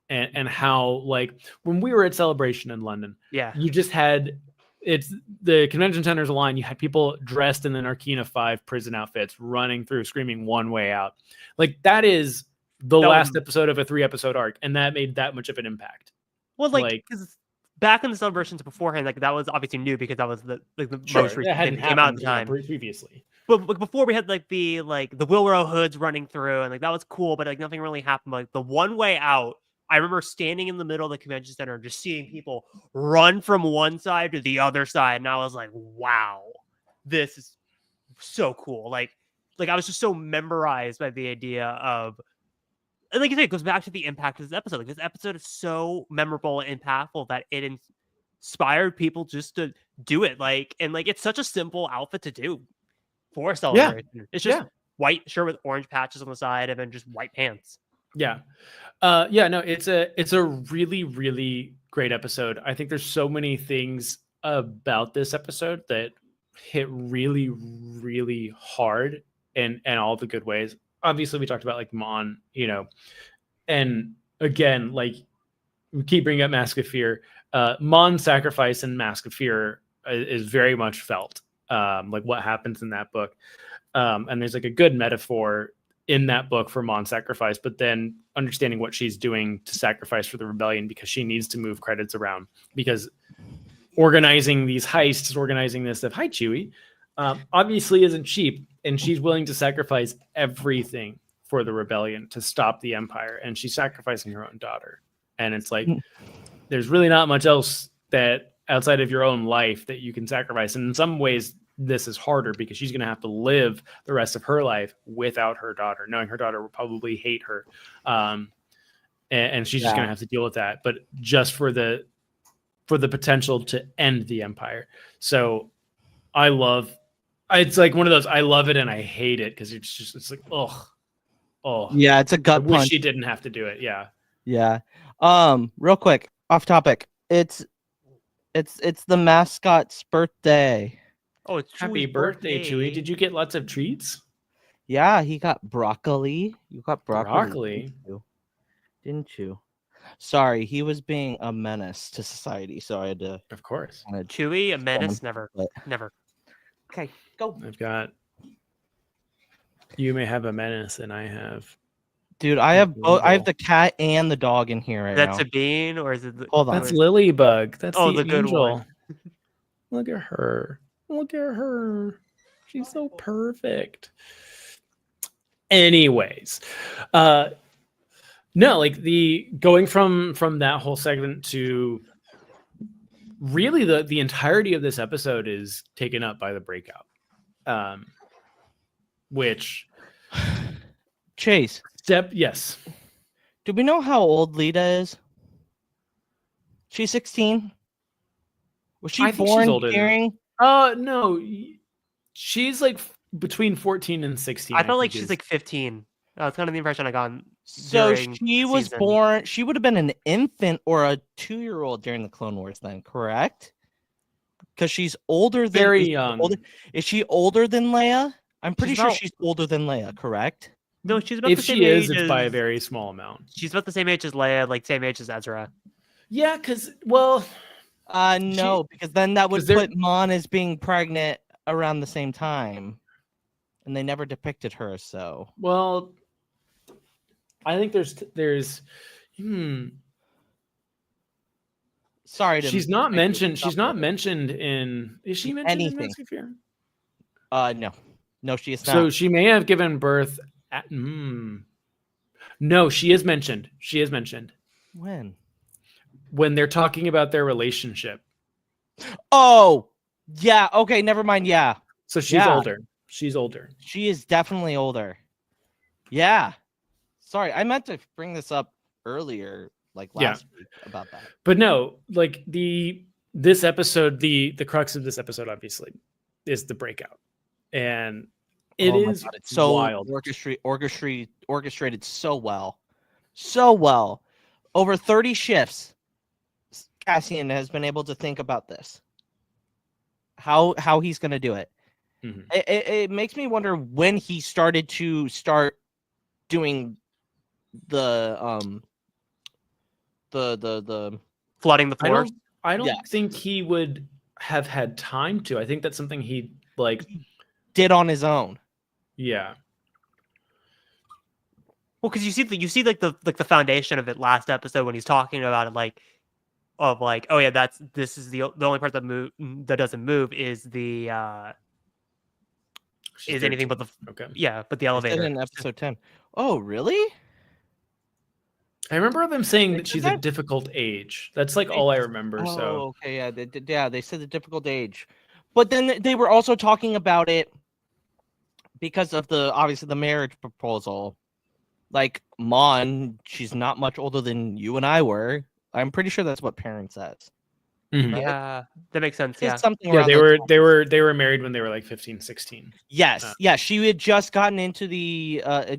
[SPEAKER 2] and how, like, when we were at Celebration in London, you just had, it's the convention center's a line. You had people dressed in the Narkina 5 prison outfits running through screaming "one way out." Like that is the last episode of a 3 episode arc. And that made that much of an impact.
[SPEAKER 3] Well, like, because back in the Celebrations beforehand, like that was obviously new because that was the most recent thing that came out at the time
[SPEAKER 2] previously.
[SPEAKER 3] But before we had like the Wilrow hoods running through, and like that was cool, but like nothing really happened. Like the one way out, I remember standing in the middle of the convention center and just seeing people run from one side to the other side, and I was like, wow, this is so cool. Like I was just so memorized by the idea of, and like you said, it goes back to the impact of this episode. Like this episode is so memorable and impactful that it inspired people just to do it. Like, and like it's such a simple outfit to do for Celebration. Yeah. It's just white shirt with orange patches on the side and then just white pants.
[SPEAKER 2] Yeah. No, it's a really, really great episode. I think there's so many things about this episode that hit really, really hard in all the good ways. Obviously we talked about like Mon, you know, and again, like we keep bringing up Mask of Fear. Mon's sacrifice in Mask of Fear is very much felt, like what happens in that book. And there's like a good metaphor in that book for Mon's sacrifice, but then understanding what she's doing to sacrifice for the rebellion because she needs to move credits around, because organizing these heists, organizing this stuff. Hi, Chewie. obviously isn't cheap, and she's willing to sacrifice everything for the rebellion to stop the Empire, and she's sacrificing her own daughter. And it's like there's really not much else that outside of your own life that you can sacrifice. And in some ways, this is harder because she's going to have to live the rest of her life without her daughter, knowing her daughter will probably hate her. And she's just going to have to deal with that, but just for the potential to end the Empire. So it's like one of those, I love it and I hate it because it's like, oh
[SPEAKER 4] yeah, it's a gut
[SPEAKER 2] I wish
[SPEAKER 4] punch.
[SPEAKER 2] she didn't have to do it.
[SPEAKER 4] Yeah. Real quick, off topic. It's the mascot's birthday.
[SPEAKER 3] Oh, it's
[SPEAKER 2] Happy
[SPEAKER 3] Chewie's
[SPEAKER 2] birthday, Chewie. Did you get lots of treats?
[SPEAKER 4] Yeah, he got broccoli. You got
[SPEAKER 2] Broccoli?
[SPEAKER 4] Didn't you? Sorry, he was being a menace to society, so I had to.
[SPEAKER 2] Of course.
[SPEAKER 3] Chewie, a menace? Never.
[SPEAKER 4] Okay, go.
[SPEAKER 2] I've got. You may have a menace, and I have.
[SPEAKER 4] Dude, I have both. I have the cat and the dog in here right now.
[SPEAKER 3] That's Sabine, or is it?
[SPEAKER 4] Hold on.
[SPEAKER 2] That's Lilybug. That's the
[SPEAKER 3] good
[SPEAKER 2] angel.
[SPEAKER 3] one.
[SPEAKER 2] Look at her. Look at her. She's so perfect. Anyways, no, like the going from that whole segment to really the entirety of this episode is taken up by the breakout, which
[SPEAKER 4] Chase.
[SPEAKER 2] Yes.
[SPEAKER 4] Do we know how old Lita is? She's 16. Was she
[SPEAKER 2] I think she's
[SPEAKER 4] born
[SPEAKER 2] older than-
[SPEAKER 4] hearing?
[SPEAKER 2] No, she's like between 14 and 16.
[SPEAKER 3] I felt like
[SPEAKER 2] think
[SPEAKER 3] she's
[SPEAKER 2] is-
[SPEAKER 3] like 15. That's kind of the impression I got.
[SPEAKER 4] So
[SPEAKER 3] during
[SPEAKER 4] she was
[SPEAKER 3] season.
[SPEAKER 4] born. She would have been an infant or a 2-year-old during the Clone Wars, then, correct? Because she's older than
[SPEAKER 2] very
[SPEAKER 4] is she
[SPEAKER 2] young.
[SPEAKER 4] older- Is she older than Leia? I'm pretty
[SPEAKER 3] She's
[SPEAKER 4] sure
[SPEAKER 3] not-
[SPEAKER 4] she's older than Leia, correct?
[SPEAKER 3] No, she's about
[SPEAKER 2] If
[SPEAKER 3] the same
[SPEAKER 2] she is,
[SPEAKER 3] age
[SPEAKER 2] it's
[SPEAKER 3] as,
[SPEAKER 2] by a very small amount.
[SPEAKER 3] She's about the same age as Leia, like same age as Ezra.
[SPEAKER 2] Yeah, because no,
[SPEAKER 4] Because then that would
[SPEAKER 2] 'cause they're-
[SPEAKER 4] put Mon as being pregnant around the same time, and they never depicted her so.
[SPEAKER 2] well, I think there's
[SPEAKER 4] Sorry,
[SPEAKER 2] she's not
[SPEAKER 4] make you
[SPEAKER 2] mentioned.
[SPEAKER 4] stop
[SPEAKER 2] She's not
[SPEAKER 4] there.
[SPEAKER 2] mentioned in. Is she mentioned in
[SPEAKER 4] Anything.
[SPEAKER 2] Mask of Fear?
[SPEAKER 4] No, she is not.
[SPEAKER 2] So she may have given birth at. No, she is mentioned. She is mentioned
[SPEAKER 4] When?
[SPEAKER 2] when they're talking about their relationship.
[SPEAKER 4] Oh, yeah. Okay, never mind. Yeah,
[SPEAKER 2] So she's
[SPEAKER 4] Yeah.
[SPEAKER 2] older. She's older.
[SPEAKER 4] she is definitely older. Yeah. Sorry, I meant to bring this up earlier, like
[SPEAKER 2] Yeah.
[SPEAKER 4] last week, about that.
[SPEAKER 2] But no, like this episode, the crux of this episode, obviously, is the breakout, and it
[SPEAKER 4] Oh my
[SPEAKER 2] is
[SPEAKER 4] God, it's so
[SPEAKER 2] wild.
[SPEAKER 4] orchestrated so well. Over 30 shifts, Cassian has been able to think about this. How he's going to do it.
[SPEAKER 2] Mhm.
[SPEAKER 4] It makes me wonder when he started doing the
[SPEAKER 3] Flooding the
[SPEAKER 2] I
[SPEAKER 3] force.
[SPEAKER 2] don't
[SPEAKER 4] Yes.
[SPEAKER 2] think he would have had time to. I think that's something he like.
[SPEAKER 4] did on his own.
[SPEAKER 2] Yeah.
[SPEAKER 3] Well, because you see the foundation of it last episode when he's talking about it, oh yeah, this is the only part that doesn't move is the
[SPEAKER 2] She's
[SPEAKER 3] is anything
[SPEAKER 2] 13.
[SPEAKER 3] but the
[SPEAKER 2] Okay.
[SPEAKER 3] but the
[SPEAKER 4] It said
[SPEAKER 3] elevator.
[SPEAKER 4] in episode 10. Oh, really?
[SPEAKER 2] I remember them saying
[SPEAKER 4] They
[SPEAKER 2] that
[SPEAKER 4] did
[SPEAKER 2] she's a
[SPEAKER 4] that?
[SPEAKER 2] difficult age. That's like all I remember.
[SPEAKER 4] Oh,
[SPEAKER 2] So
[SPEAKER 4] okay, yeah, they said the difficult age, but then they were also talking about it because of obviously the marriage proposal. Like Mon, she's not much older than you and I were. I'm pretty sure that's what Parent says.
[SPEAKER 2] Mhm.
[SPEAKER 3] Yeah, that makes sense.
[SPEAKER 4] It's
[SPEAKER 3] Yeah,
[SPEAKER 4] something.
[SPEAKER 2] yeah,
[SPEAKER 4] around
[SPEAKER 2] they
[SPEAKER 4] those
[SPEAKER 2] were
[SPEAKER 4] times.
[SPEAKER 2] they were married when they were like 15, 16.
[SPEAKER 4] Yes, yeah. She had just gotten into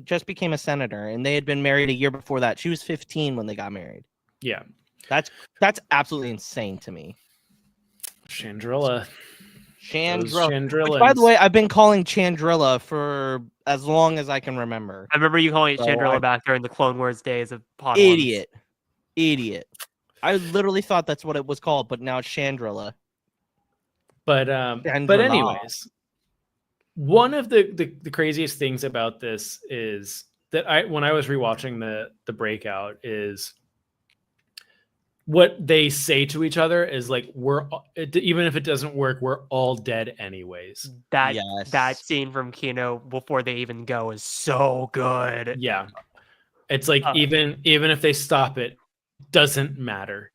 [SPEAKER 4] just became a senator, and they had been married a year before that. She was 15 when they got married.
[SPEAKER 2] Yeah.
[SPEAKER 4] That's absolutely insane to me.
[SPEAKER 2] Chandrilla.
[SPEAKER 4] Chandrilla. Which, by the way, I've been calling Chandrilla for as long as I can remember.
[SPEAKER 3] I remember you calling it
[SPEAKER 4] So
[SPEAKER 3] Chandrilla back during the Clone Wars days of Pod
[SPEAKER 4] Idiot. I literally thought that's what it was called, but now it's Chandrilla.
[SPEAKER 2] But
[SPEAKER 4] Chandrilla.
[SPEAKER 2] anyways, one of the craziest things about this is that when I was rewatching the breakout is what they say to each other is like, even if it doesn't work, we're all dead anyways.
[SPEAKER 3] That scene from Kino before they even go is so good.
[SPEAKER 2] Yeah. It's like, even if they stop it, doesn't matter.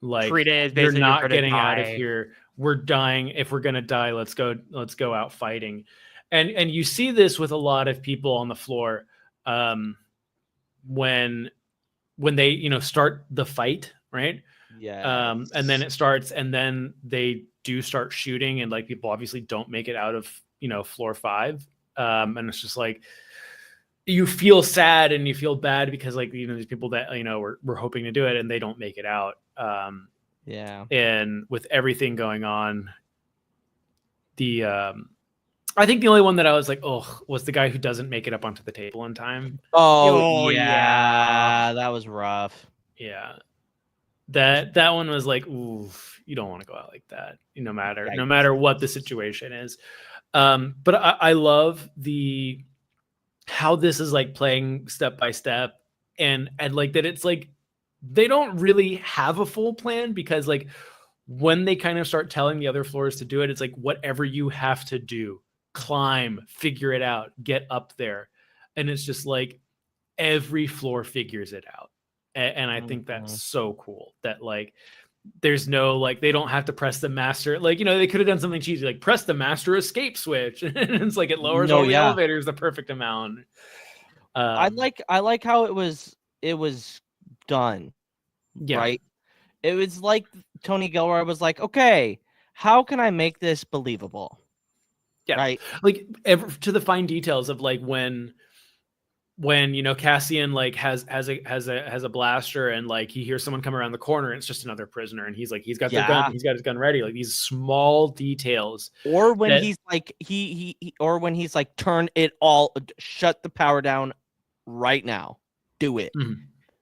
[SPEAKER 2] Like, you're not getting out of here. We're dying. If we're gonna die, let's go out fighting. And you see this with a lot of people on the floor, when they start the fight, right?
[SPEAKER 4] Yeah.
[SPEAKER 2] And then it starts, and then they do start shooting, and like people obviously don't make it out of floor 5, and it's just like you feel sad and you feel bad because like these people that were hoping to do it and they don't make it out. And with everything going on, I think the only one that I was like, oh, was the guy who doesn't make it up onto the table in time.
[SPEAKER 4] Oh yeah, that was rough.
[SPEAKER 2] Yeah, that one was like, ooh, you don't want to go out like that, no matter what the situation is. But I love how this is like playing step by step, and like that it's like they don't really have a full plan, because like when they kind of start telling the other floors to do it, it's like whatever you have to do, climb, figure it out, get up there. And it's just like every floor figures it out. And I think that's so cool that like there's no like they don't have to press the master, like they could have done something cheesy like press the master escape switch and it's like it lowers all the elevators the perfect amount.
[SPEAKER 4] I like how it was done.
[SPEAKER 2] Yeah.
[SPEAKER 4] Right. It was like Tony Gilroy was like, okay, how can I make this believable?
[SPEAKER 2] Yeah.
[SPEAKER 4] Right.
[SPEAKER 2] Like to the fine details of like when Cassian like has a blaster and like he hears someone come around the corner and it's just another prisoner and he's like he's got their gun, he's got his gun ready, like these small details.
[SPEAKER 4] Or when he's like or when he's like shut the power down right now, do it.
[SPEAKER 2] Mm-hmm.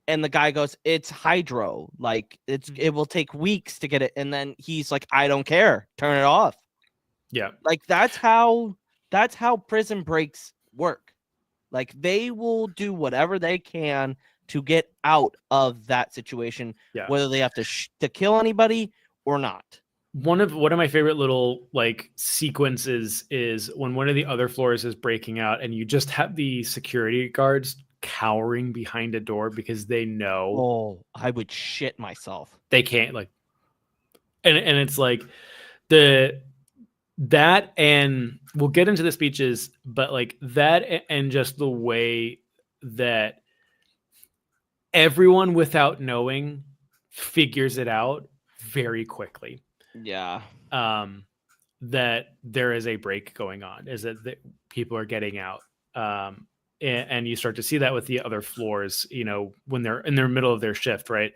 [SPEAKER 4] And the guy goes, it's hydro, like it will take weeks to get it, and then he's like, I don't care, turn it off.
[SPEAKER 2] Yeah,
[SPEAKER 4] like that's how prison breaks work. Like they will do whatever they can to get out of that situation, whether they have to kill anybody or not.
[SPEAKER 2] One of my favorite little like sequences is when one of the other floors is breaking out and you just have the security guards cowering behind a door because they know.
[SPEAKER 4] Oh, I would shit myself.
[SPEAKER 2] They can't like, and it's like that, and we'll get into the speeches, but like that and just the way that everyone without knowing figures it out very quickly.
[SPEAKER 4] Yeah.
[SPEAKER 2] That there is a break going on, is that people are getting out. And you start to see that with the other floors, when they're in their middle of their shift, right?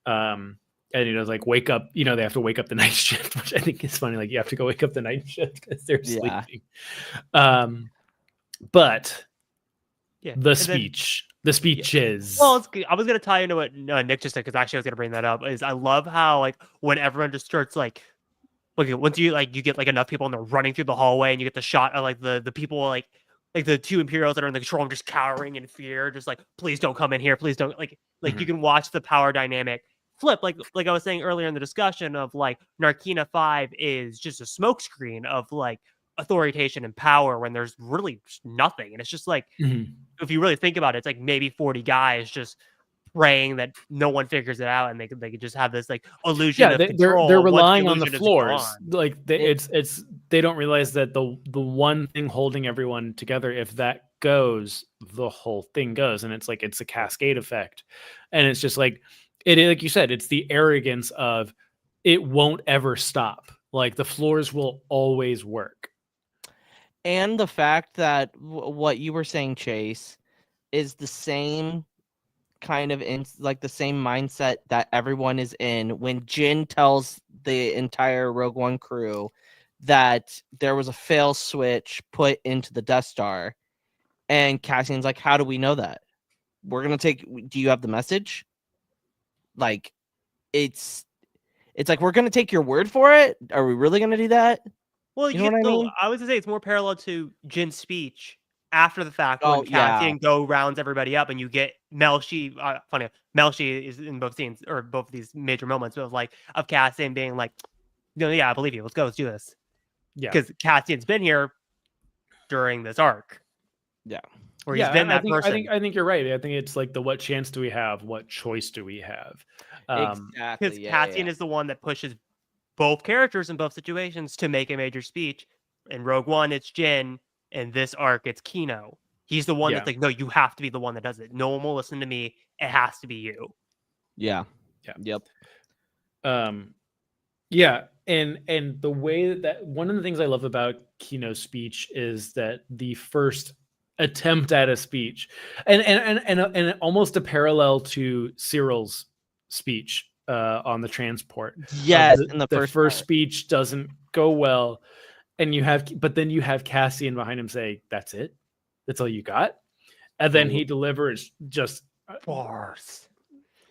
[SPEAKER 2] And like wake up, they have to wake up the night shift, which I think is funny. Like you have to go wake up the night shift because they're sleeping. But the speech is.
[SPEAKER 3] Well, I was gonna tie into what Nick just said, because actually I was gonna bring that up. Is I love how like when everyone just starts like once you get like enough people and they're running through the hallway and you get the shot of like the people like the two Imperials that are in the control room just cowering in fear, just like, please don't come in here, please don't, like you can watch the power dynamic flip, like I was saying earlier in the discussion of like Narkina 5 is just a smokescreen of like authorization and power when there's really nothing, and it's just like if you really think about it, it's like maybe 40 guys just praying that no one figures it out, and they could just have this like illusion of control.
[SPEAKER 2] They're relying on the floors. Like it's they don't realize that the one thing holding everyone together, if that goes, the whole thing goes, and it's like it's a cascade effect, and it's just like like you said, it's the arrogance of it won't ever stop. Like the floors will always work,
[SPEAKER 4] and the fact that what you were saying, Chase, is the same kind of like the same mindset that everyone is in when Jin tells the entire Rogue One crew that there was a fail switch put into the Death Star, and Cassian's like, how do we know that? We're gonna do you have the message? Like it's like, we're gonna take your word for it. Are we really gonna do that?
[SPEAKER 3] Well, you know what I mean? I was gonna say it's more parallel to Jin's speech after the fact
[SPEAKER 4] Oh,
[SPEAKER 3] when Cassian go rounds everybody up, and you get Melshi. Funny, Melshi is in both scenes or both of these major moments of Cassian being like, "No, yeah, I believe you. Let's do this."
[SPEAKER 2] Yeah,
[SPEAKER 3] because Cassian's been here during this arc.
[SPEAKER 4] Yeah.
[SPEAKER 3] Where he's been that person.
[SPEAKER 2] I think you're right. I think it's like what chance do we have? What choice do we have?
[SPEAKER 4] Exactly.
[SPEAKER 3] Because Cassian is the one that pushes both characters in both situations to make a major speech. In Rogue One, it's Jin. In this arc, it's Kino. He's the one that's like, no, you have to be the one that does it. No one will listen to me. It has to be you.
[SPEAKER 4] Yeah.
[SPEAKER 2] Yep. Yeah. And the way that one of the things I love about Kino's speech is that the first attempt at a speech and almost a parallel to Cyril's speech on the transport.
[SPEAKER 4] Yes,
[SPEAKER 2] in the first speech doesn't go well, and but then you have Cassian behind him say, "That's it, that's all you got," and then he delivers just
[SPEAKER 3] bars.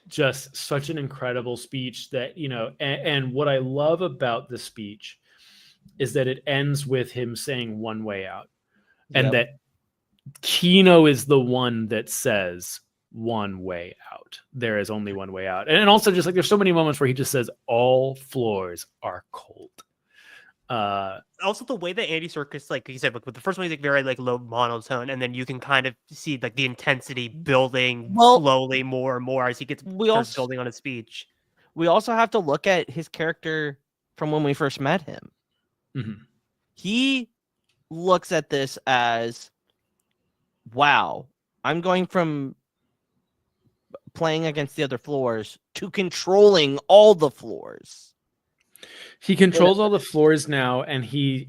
[SPEAKER 2] Just such an incredible speech that, and what I love about the speech is that it ends with him saying one way out, and that Kino is the one that says one way out. There is only one way out. And also just like there's so many moments where he just says all floors are cold.
[SPEAKER 3] Also the way that Andy Serkis, like you said, with the first one, he's like very like low monotone, and then you can kind of see like the intensity building slowly more and more as he gets building on his speech.
[SPEAKER 4] We also have to look at his character from when we first met him.
[SPEAKER 2] Mm-hmm.
[SPEAKER 4] He looks at this as, wow, I'm going from playing against the other floors to controlling all the floors.
[SPEAKER 2] He controls all the floors now, and he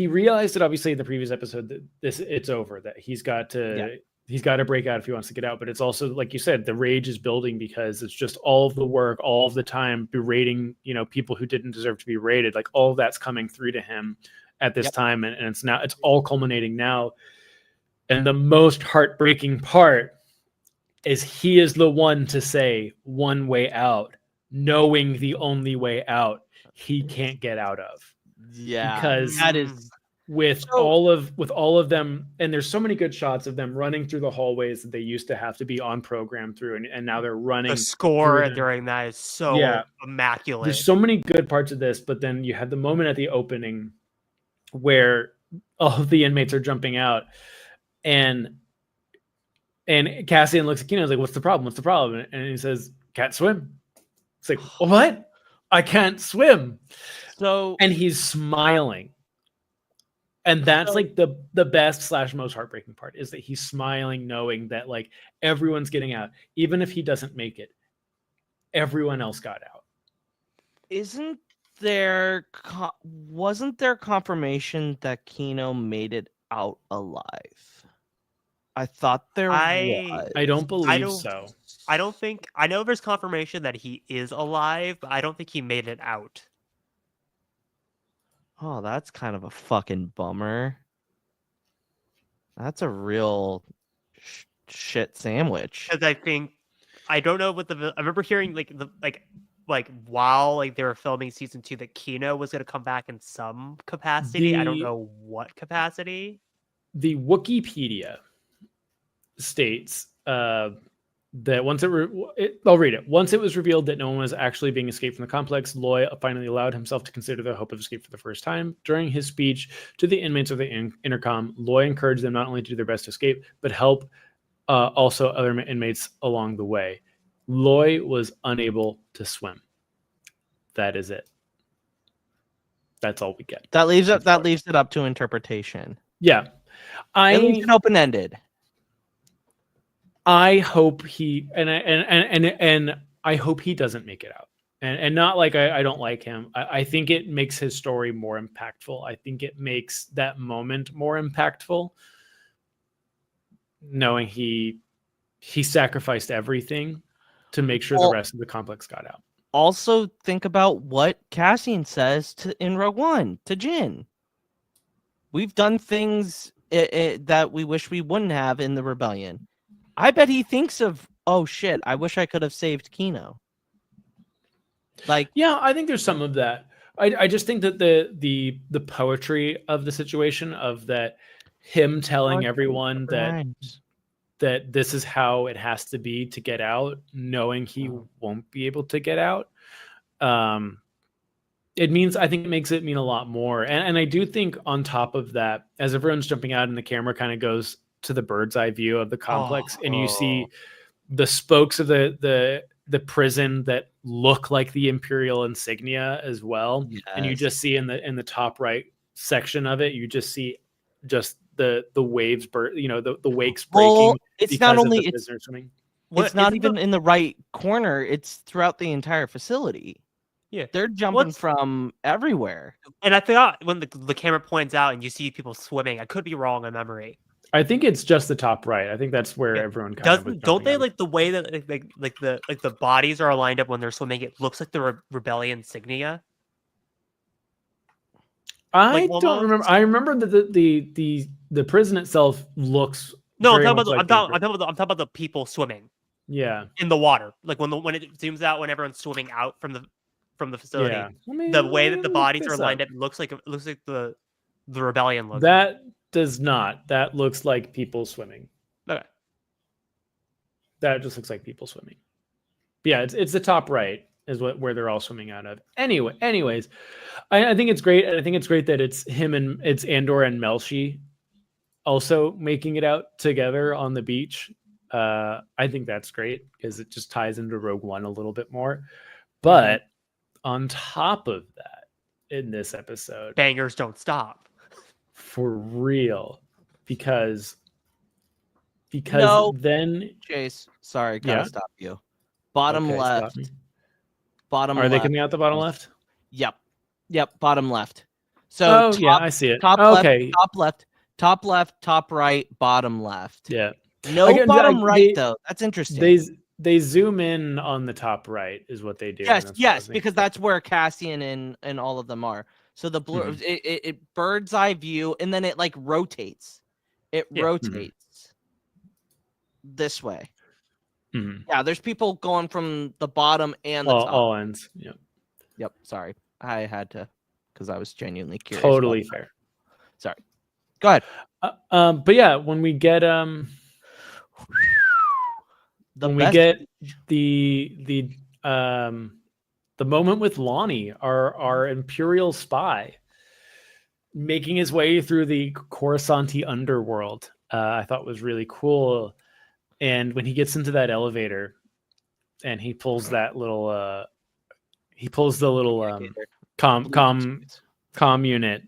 [SPEAKER 2] realized it obviously in the previous episode that it's over, that he's got to break out if he wants to get out. But it's also, like you said, the rage is building because it's just all of the work, all of the time berating, people who didn't deserve to be rated. Like all of that's coming through to him at this time, and it's all culminating now. And the most heartbreaking part is he is the one to say one way out, knowing the only way out he can't get out of.
[SPEAKER 4] Yeah,
[SPEAKER 2] because
[SPEAKER 4] that is
[SPEAKER 2] with all of them, and there's so many good shots of them running through the hallways that they used to have to be on program through, and now they're running.
[SPEAKER 3] The score during that is so immaculate.
[SPEAKER 2] There's so many good parts of this, but then you had the moment at the opening where all of the inmates are jumping out, and Cassian looks at Kino and is like, "What's the problem? What's the problem?" And he says, "Can't swim." It's like, what? I can't swim. And he's smiling. And that's like the best / most heartbreaking part, is that he's smiling knowing that like everyone's getting out. Even if he doesn't make it, everyone else got out.
[SPEAKER 4] Wasn't there confirmation that Kino made it out alive? I thought there was.
[SPEAKER 2] I don't believe so.
[SPEAKER 3] I don't think. I know there's confirmation that he is alive, but I don't think he made it out.
[SPEAKER 4] Oh, that's kind of a fucking bummer. That's a real shit sandwich.
[SPEAKER 3] Because I don't know what I remember hearing while like they were filming season 2 that Kino was going to come back in some capacity. I don't know what capacity.
[SPEAKER 2] The Wikipedia states that I'll read it. Once it was revealed that no one was actually being escaped from the complex, Loy finally allowed himself to consider the hope of escape for the first time. During his speech to the inmates of the intercom, Loy encouraged them not only to do their best to escape, but help also other inmates along the way. Loy was unable to swim. That is it. That's all we get.
[SPEAKER 4] That leaves it up to interpretation.
[SPEAKER 2] Yeah.
[SPEAKER 4] It leaves it open-ended.
[SPEAKER 2] I hope he and I hope he doesn't make it out, and not like I don't like him. I think it makes his story more impactful. I think it makes that moment more impactful, knowing he sacrificed everything to make sure the rest of the complex got out.
[SPEAKER 4] Also, think about what Cassian says in Rogue One to Jin. We've done things that we wish we wouldn't have in the rebellion. I bet he thinks of, oh shit, I wish I could have saved Kino.
[SPEAKER 2] Yeah, I think there's some of that. I just think that the poetry of the situation of that him telling everyone that this is how it has to be to get out, knowing he won't be able to get out. I think it makes it mean a lot more. And I do think on top of that, as everyone's jumping out and the camera kind of goes to the bird's eye view of the complex, and you see the spokes of the prison that look like the Imperial insignia as well. Yes. And you just see in the top right section of it, you just see just the waves, the wakes breaking.
[SPEAKER 4] It's not only it's not even in the right corner. It's throughout the entire facility.
[SPEAKER 3] Yeah,
[SPEAKER 4] they're jumping from everywhere.
[SPEAKER 3] And I thought when the camera points out and you see people swimming, I could be wrong on memory.
[SPEAKER 2] I think it's just the top right. I think that's where everyone
[SPEAKER 3] don't they like the way that the bodies are lined up when they're swimming? It looks like the rebellion insignia.
[SPEAKER 2] I don't remember. I remember that the prison itself looks.
[SPEAKER 3] No, I'm talking about the people swimming.
[SPEAKER 2] Yeah,
[SPEAKER 3] in the water, like when it zooms out when everyone's swimming out from the facility. Yeah. The way that the bodies are lined up looks like the rebellion logo.
[SPEAKER 2] That does not. That looks like people swimming.
[SPEAKER 3] Okay.
[SPEAKER 2] That just looks like people swimming. Yeah, it's the top right is where they're all swimming out of. Anyways, I think it's great, and I think it's great that it's him and it's Andor and Melshi also making it out together on the beach. I think that's great because it just ties into Rogue One a little bit more. But on top of that, in this episode,
[SPEAKER 3] bangers don't stop.
[SPEAKER 2] For real, because then
[SPEAKER 4] Chase, sorry, gotta stop you. Bottom left. Bottom.
[SPEAKER 2] Are they coming out the bottom left?
[SPEAKER 4] Yep. Bottom left. So
[SPEAKER 2] I see it.
[SPEAKER 4] Top left, top right, bottom left.
[SPEAKER 2] Yeah.
[SPEAKER 4] No bottom right though. That's interesting.
[SPEAKER 2] They zoom in on the top right is what they do.
[SPEAKER 4] Yes, because that's where Cassian and all of them are. So the blur, it bird's eye view, and then it like rotates. It rotates this way.
[SPEAKER 2] Mm-hmm.
[SPEAKER 4] Yeah, there's people going from the bottom and the top.
[SPEAKER 2] All ends.
[SPEAKER 4] Yep. Sorry, I had to because I was genuinely curious.
[SPEAKER 2] Totally fair.
[SPEAKER 4] Sorry. Go ahead.
[SPEAKER 2] But yeah, when we get the moment with Lonnie, our Imperial spy, making his way through the Coruscanti underworld, I thought was really cool. And when he gets into that elevator, and he pulls that little, comm unit,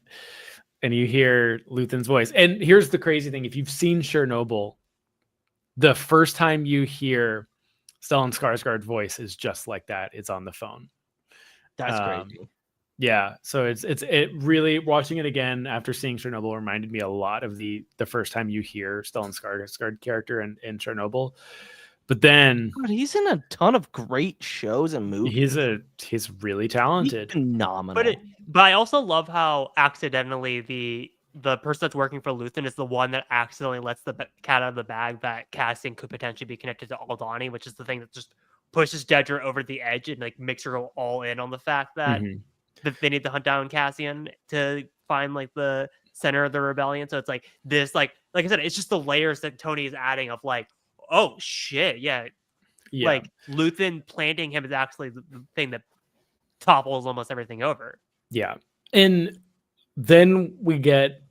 [SPEAKER 2] and you hear Luthen's voice. And here's the crazy thing: if you've seen Chernobyl, the first time you hear Stellan Skarsgård's voice is just like that. It's on the phone.
[SPEAKER 4] That's crazy.
[SPEAKER 2] Yeah. So it really, watching it again after seeing Chernobyl reminded me a lot of the first time you hear Stellan Skarsgård character in Chernobyl. But then
[SPEAKER 4] God, he's in a ton of great shows and movies.
[SPEAKER 2] He's really talented.
[SPEAKER 4] He's phenomenal.
[SPEAKER 3] But I also love how accidentally the person that's working for Luthen is the one that accidentally lets the cat out of the bag that Cassian could potentially be connected to Aldhani, which is the thing that just pushes Dedra over the edge and like makes her go all in on the fact that they need to hunt down Cassian to find like the center of the rebellion. So it's like this, like I said, it's just the layers that Tony is adding of like, oh shit, yeah. Like Luthen planting him is actually the thing that topples almost everything over.
[SPEAKER 2] Yeah, and then we get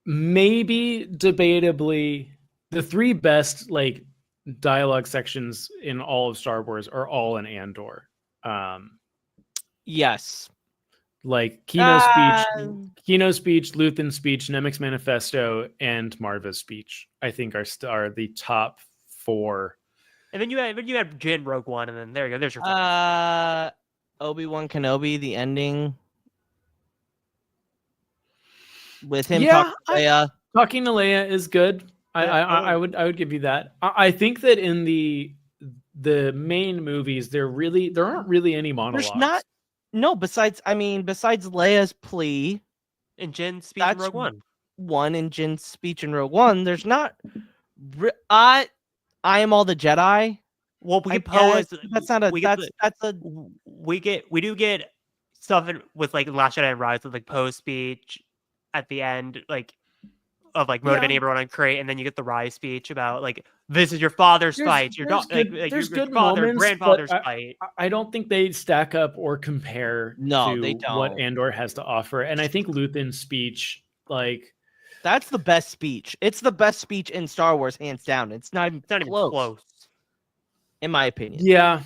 [SPEAKER 2] maybe debatably the three best like dialogue sections in all of Star Wars are all in Andor.
[SPEAKER 4] Yes.
[SPEAKER 2] Like Kino speech, Luthen's speech, Nemec's manifesto, and Marva's speech, I think are the top four.
[SPEAKER 3] And then you had Jin Rogue One, and then there you go. There's your
[SPEAKER 4] Obi-Wan Kenobi, the ending with him talking to Leia.
[SPEAKER 2] Talking to Leia is good. I would give you that. I think that in the main movies, there aren't really any monologues.
[SPEAKER 4] There's not. No, besides Leia's plea
[SPEAKER 3] and Jin's speech in Rogue One.
[SPEAKER 4] One in Jin's speech in Rogue One. There's not. I am all the Jedi.
[SPEAKER 3] Well, we get Poe.
[SPEAKER 4] That's not a. We do get
[SPEAKER 3] stuff with like Last Jedi and Rise with like Poe's speech at the end, like of like motivating everyone on Crate, and then you get the Rise speech about like this is your father's fight, your
[SPEAKER 2] there's
[SPEAKER 3] your
[SPEAKER 2] good
[SPEAKER 3] father
[SPEAKER 2] moments,
[SPEAKER 3] grandfather's
[SPEAKER 2] but
[SPEAKER 3] fight.
[SPEAKER 2] I don't think they stack up or compare
[SPEAKER 4] No,
[SPEAKER 2] to
[SPEAKER 4] they don't.
[SPEAKER 2] what Andor has to offer. And I think Luthen's speech, like
[SPEAKER 4] that's the best speech. It's the best speech in Star Wars, hands down. It's not even close, in my opinion.
[SPEAKER 2] Yeah,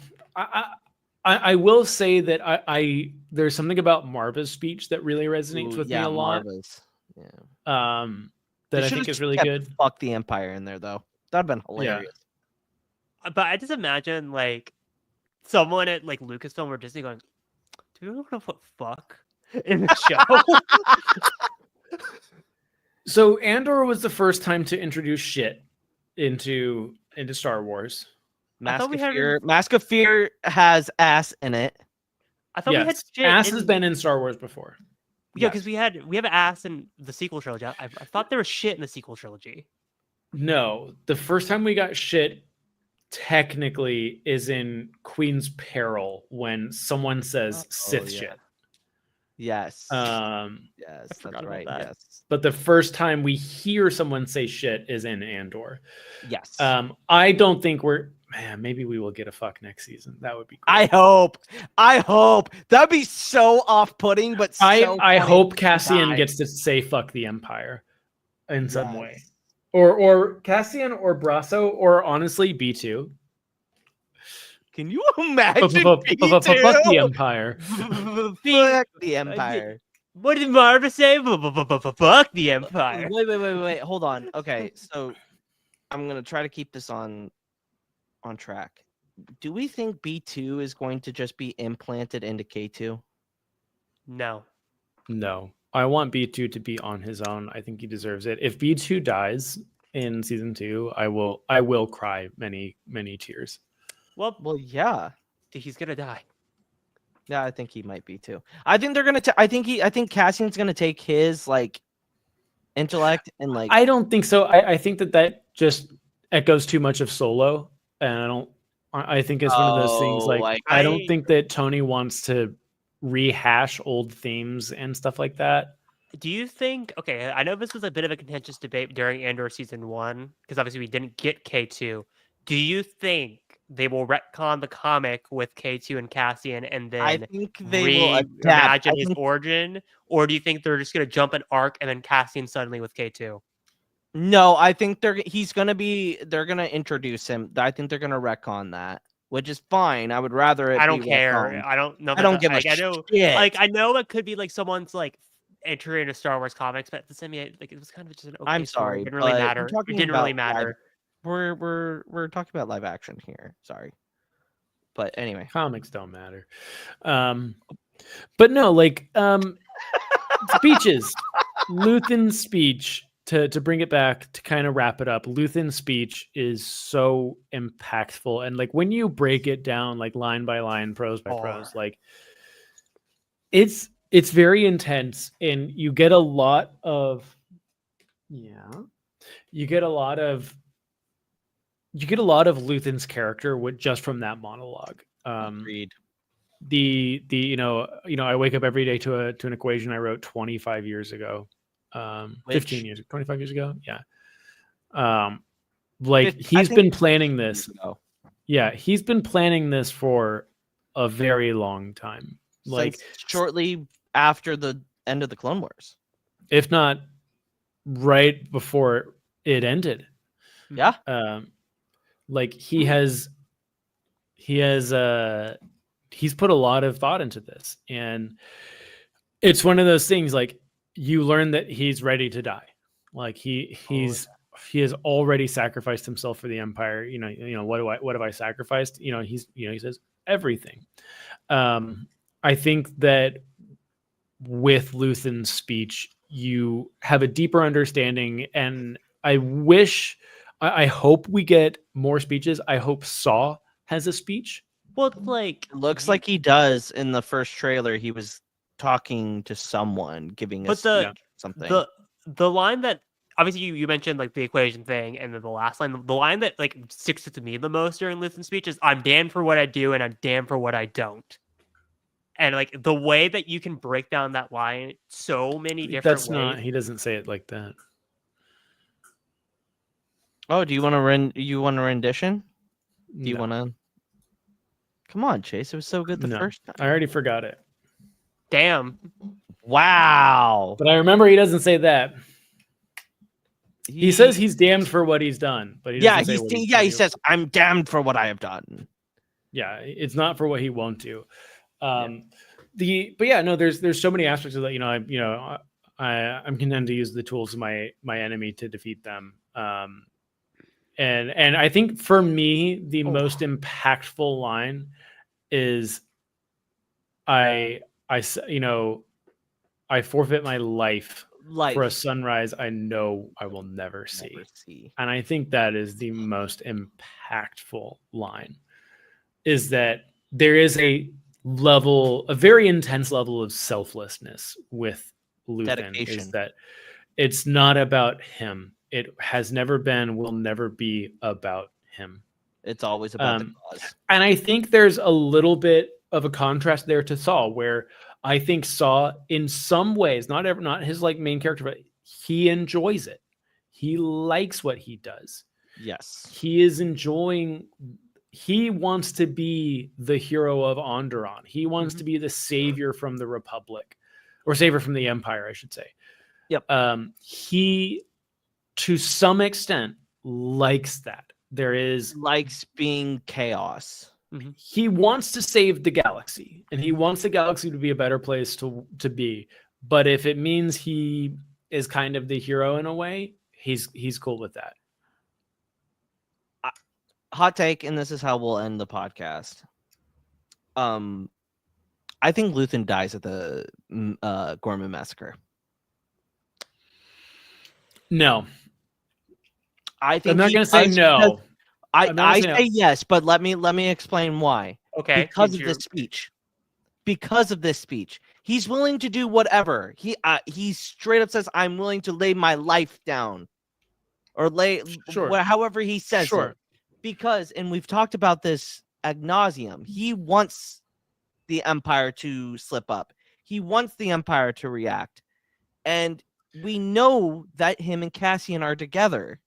[SPEAKER 2] I will say that I there's something about Marva's speech that really resonates with me a lot.
[SPEAKER 4] Marva's. Yeah.
[SPEAKER 2] That I think is really good.
[SPEAKER 4] Fuck the Empire in there though. That'd been hilarious.
[SPEAKER 3] Yeah. But I just imagine like someone at like Lucasfilm or Disney going, "Do you really want to put fuck in the show?"
[SPEAKER 2] So Andor was the first time to introduce shit into Star Wars.
[SPEAKER 4] Mask of Fear has ass in it.
[SPEAKER 3] I thought we had shit.
[SPEAKER 2] Ass has been in Star Wars before.
[SPEAKER 3] Yeah, because we have ass in the sequel trilogy. I thought there was shit in the sequel trilogy.
[SPEAKER 2] No, the first time we got shit technically is in Queen's Peril when someone says Sith shit.
[SPEAKER 4] Yes.
[SPEAKER 3] Yes,
[SPEAKER 4] that's right.
[SPEAKER 3] That.
[SPEAKER 4] Yes.
[SPEAKER 2] But the first time we hear someone say shit is in Andor.
[SPEAKER 4] Yes.
[SPEAKER 2] I don't think maybe we will get a fuck next season. That would be great.
[SPEAKER 4] I hope. That'd be so off-putting, but
[SPEAKER 2] I hope Cassian gets to say fuck the Empire in some way. Or Cassian or Brasso or honestly B2.
[SPEAKER 4] Can you imagine
[SPEAKER 2] fuck the Empire.
[SPEAKER 4] Fuck the Empire.
[SPEAKER 3] What did Marva say? Fuck the Empire.
[SPEAKER 4] Wait. Hold on. Okay, so I'm gonna try to keep this on track. Do we think B2 is going to just be implanted into K2?
[SPEAKER 3] No.
[SPEAKER 2] I want B2 to be on his own. I think he deserves it. If B2 dies in season 2, I will cry many, many tears.
[SPEAKER 3] Well,
[SPEAKER 4] yeah.
[SPEAKER 3] He's gonna die.
[SPEAKER 4] Yeah, I think he might be too. I think they're gonna. I think Cassian's gonna take his like intellect and like.
[SPEAKER 2] I don't think so. I think that just echoes too much of Solo, and I think it's one of those things like I don't think that Tony wants to rehash old themes and stuff like that.
[SPEAKER 3] Do you think? Okay, I know this was a bit of a contentious debate during Andor season 1 because obviously we didn't get K2. Do you think they will retcon the comic with K2 and Cassian and then
[SPEAKER 4] I think they will
[SPEAKER 3] imagine his origin? Or do you think they're just going to jump an arc and then Cassian suddenly with K2?
[SPEAKER 4] No, I think they're going to introduce him. I think they're going to retcon that, which is fine. I would rather
[SPEAKER 3] I don't care. I don't know.
[SPEAKER 4] I don't give a shit.
[SPEAKER 3] I know it could be like someone's like entry into Star Wars comics, but at the same time, like it was kind of just an okay
[SPEAKER 4] I'm sorry.
[SPEAKER 3] It didn't really matter. It didn't really matter.
[SPEAKER 4] We're talking about live action here. Sorry. But anyway.
[SPEAKER 2] Comics don't matter. But no, like speeches. Luthen's speech, to bring it back, to kind of wrap it up, Luthen's speech is so impactful. And like when you break it down like line by line, prose by prose, like it's very intense, and you get a lot of Luthen's character just from that monologue.
[SPEAKER 4] Agreed.
[SPEAKER 2] The I wake up every day to an equation I wrote 25 years ago. 25 years ago. Yeah. Like he's been planning this. Yeah, he's been planning this for a very long time. Like
[SPEAKER 4] shortly after the end of the Clone Wars.
[SPEAKER 2] If not right before it ended.
[SPEAKER 4] Yeah.
[SPEAKER 2] Like he's put a lot of thought into this, and it's one of those things like you learn that he's ready to die. Like he has already sacrificed himself for the Empire. What have I sacrificed? He says everything. I think that with Luthen's speech, you have a deeper understanding, and I hope we get more speeches. I hope Saw has a speech.
[SPEAKER 3] Well, like
[SPEAKER 4] it looks like he does in the first trailer. He was talking to someone, giving us something.
[SPEAKER 3] The line that obviously you mentioned like the equation thing, and then the last line, the line that like sticks to me the most during Luthen's speech is, "I'm damned for what I do, and I'm damned for what I don't." And like the way that you can break down that line so many different
[SPEAKER 2] That's
[SPEAKER 3] ways.
[SPEAKER 2] not. He doesn't say it like that.
[SPEAKER 4] Oh, do you want a rendition? Do you
[SPEAKER 2] No.
[SPEAKER 4] want to? Come on, Chase. It was so good the
[SPEAKER 2] No.
[SPEAKER 4] first time.
[SPEAKER 2] I already forgot it.
[SPEAKER 3] Damn.
[SPEAKER 4] Wow.
[SPEAKER 2] But I remember he doesn't say that. He says he's damned for what he's done, but he doesn't say what he's
[SPEAKER 4] he says, "I'm damned for what I have done."
[SPEAKER 2] Yeah, it's not for what he won't do. There's so many aspects of that. I'm content to use the tools of my enemy to defeat them. And I think for me, the most impactful line is I forfeit my life for a sunrise I know I will never see. And I think that is the most impactful line, is that there is a very intense level of selflessness with Luthen.
[SPEAKER 4] Dedication.
[SPEAKER 2] Is that it's not about him. It has never been, will never be about him.
[SPEAKER 4] It's always about the cause.
[SPEAKER 2] And I think there's a little bit of a contrast there to Saw, where I think Saw, in some ways, not his like main character, but he enjoys it. He likes what he does.
[SPEAKER 4] Yes.
[SPEAKER 2] He is enjoying. He wants to be the hero of Onderon. He wants to be the savior from the Republic, or savior from the Empire, I should say.
[SPEAKER 4] Yep.
[SPEAKER 2] He, to some extent, likes that.
[SPEAKER 4] Likes being chaos.
[SPEAKER 2] He wants to save the galaxy, and he wants the galaxy to be a better place to be. But if it means he is kind of the hero in a way, he's cool with that.
[SPEAKER 4] Hot take, and this is how we'll end the podcast. I think Luthen dies at the Gorman massacre.
[SPEAKER 2] No,
[SPEAKER 4] I think
[SPEAKER 2] I'm not going to say no.
[SPEAKER 4] I say yes, but let me explain why.
[SPEAKER 3] Okay.
[SPEAKER 4] Because of this speech. Because of this speech, he's willing to do whatever. He straight up says, "I'm willing to lay my life down," or however he says it. Because, and we've talked about this ad nauseum, he wants the Empire to slip up. He wants the Empire to react, and we know that him and Cassian are together.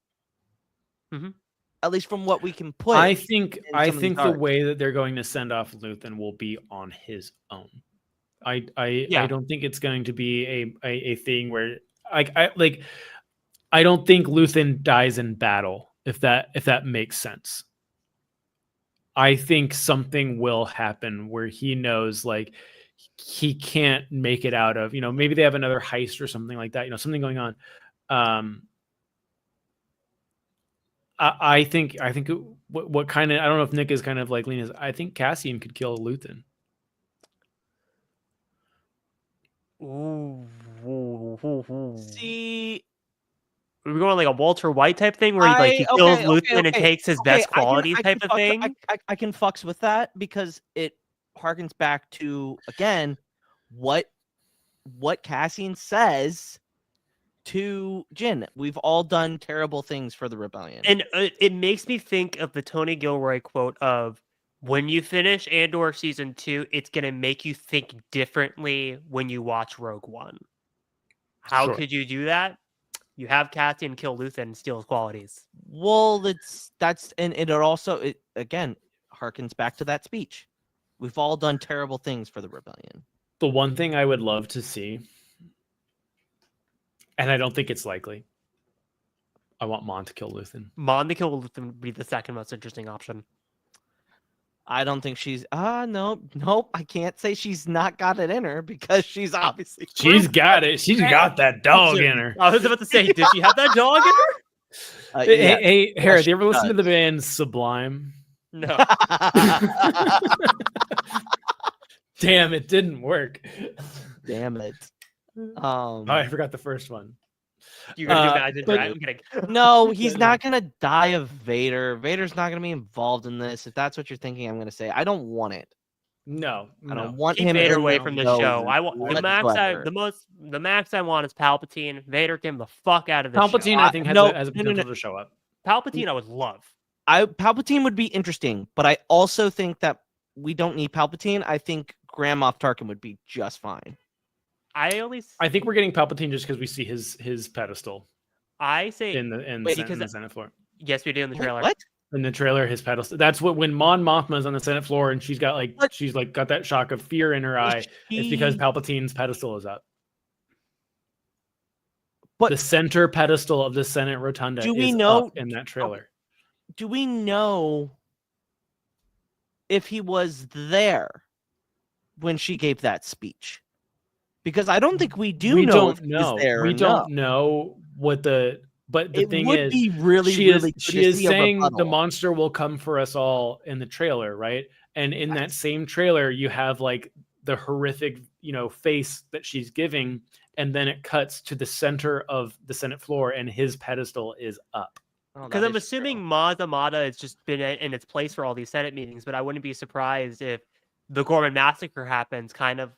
[SPEAKER 4] At least from what we can put.
[SPEAKER 2] I think the way that they're going to send off Luthen will be on his own. I don't think it's going to be a thing where I don't think Luthen dies in battle, if that makes sense. I think something will happen where he knows like he can't make it out of, maybe they have another heist or something like that, something going on. I think what kind of, I don't know if Nick is kind of like leaning, I think Cassian could kill Luthen.
[SPEAKER 4] See,
[SPEAKER 3] we're going like a Walter White type thing where he kills Luthen and takes his best qualities type of thing.
[SPEAKER 4] I can fucks with that because it harkens back to, again, what Cassian says to Jin. We've all done terrible things for the rebellion.
[SPEAKER 3] And it makes me think of the Tony Gilroy quote of, when you finish Andor season 2, it's going to make you think differently when you watch Rogue One. How could you do that? You have Cassian kill Luthen and steal his qualities.
[SPEAKER 4] Well, and it also, again, harkens back to that speech. We've all done terrible things for the rebellion.
[SPEAKER 2] The one thing I would love to see, and I don't think it's likely, I want Mon to kill Luthen.
[SPEAKER 3] Mon to kill Luthen would be the second most interesting option.
[SPEAKER 4] I don't think she's nope. I can't say she's not got it in her because she's obviously
[SPEAKER 2] she's got it. She's got that dog in her.
[SPEAKER 3] I was about to say, did she have that dog in her?
[SPEAKER 2] Hey, Hereth, you ever listen to the band Sublime?
[SPEAKER 3] No.
[SPEAKER 2] Damn, it didn't work.
[SPEAKER 4] Damn it.
[SPEAKER 2] I forgot the first one.
[SPEAKER 3] You're gonna do Imagine Dragons? I'm kidding.
[SPEAKER 4] No, he's not gonna die of Vader. Vader's not gonna be involved in this. If that's what you're thinking, I'm gonna say I don't want it.
[SPEAKER 2] No,
[SPEAKER 4] I don't want
[SPEAKER 3] Keep
[SPEAKER 4] him
[SPEAKER 3] Vader away from the show. I want
[SPEAKER 4] whatsoever.
[SPEAKER 3] the max I want is Palpatine. Vader, get him the fuck out of the
[SPEAKER 2] Palpatine,
[SPEAKER 3] show.
[SPEAKER 2] I think has a potential to show up.
[SPEAKER 3] Palpatine, I would love.
[SPEAKER 4] Palpatine would be interesting, but I also think that we don't need Palpatine. I think Grand Moff Tarkin would be just fine.
[SPEAKER 2] I think we're getting Palpatine just because we see his pedestal.
[SPEAKER 3] I say
[SPEAKER 2] in the Senate floor.
[SPEAKER 3] Yes, we do in the trailer.
[SPEAKER 4] What?
[SPEAKER 2] In the trailer, his pedestal. That's what when Mon Mothma's on the Senate floor and she's got got that shock of fear in her eye. It's because Palpatine's pedestal is up. But the center pedestal of the Senate rotunda is up in that trailer.
[SPEAKER 4] Do we know if he was there when she gave that speech? Because I don't think we do
[SPEAKER 2] we
[SPEAKER 4] know
[SPEAKER 2] don't
[SPEAKER 4] if
[SPEAKER 2] know.
[SPEAKER 4] he's there.
[SPEAKER 2] We don't know what the. But the thing is,
[SPEAKER 4] be really,
[SPEAKER 2] she
[SPEAKER 4] really
[SPEAKER 2] is saying the monster will come for us all in the trailer, right? And in that same trailer, you have like the horrific, face that she's giving, and then it cuts to the center of the Senate floor, and his pedestal is up.
[SPEAKER 3] Because I'm assuming Maz Amata has just been in its place for all these Senate meetings, but I wouldn't be surprised if the Gorman massacre happens. Kind of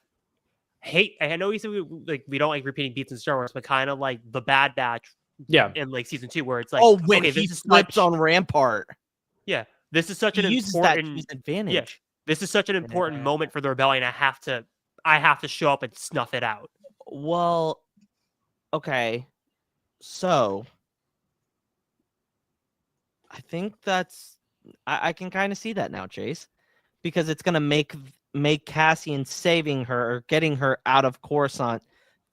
[SPEAKER 3] I know we said we don't like repeating beats in Star Wars, but kind of like the Bad Batch.
[SPEAKER 2] Yeah,
[SPEAKER 3] in like season 2, where it's like,
[SPEAKER 4] when he flips on Rampart.
[SPEAKER 3] Yeah, this is such an important
[SPEAKER 4] advantage.
[SPEAKER 3] Yeah, this is such an important moment for the rebellion. I have to show up and snuff it out.
[SPEAKER 4] Well, okay, so I think I can kind of see that now, Chase, because it's gonna make Cassian saving her or getting her out of Coruscant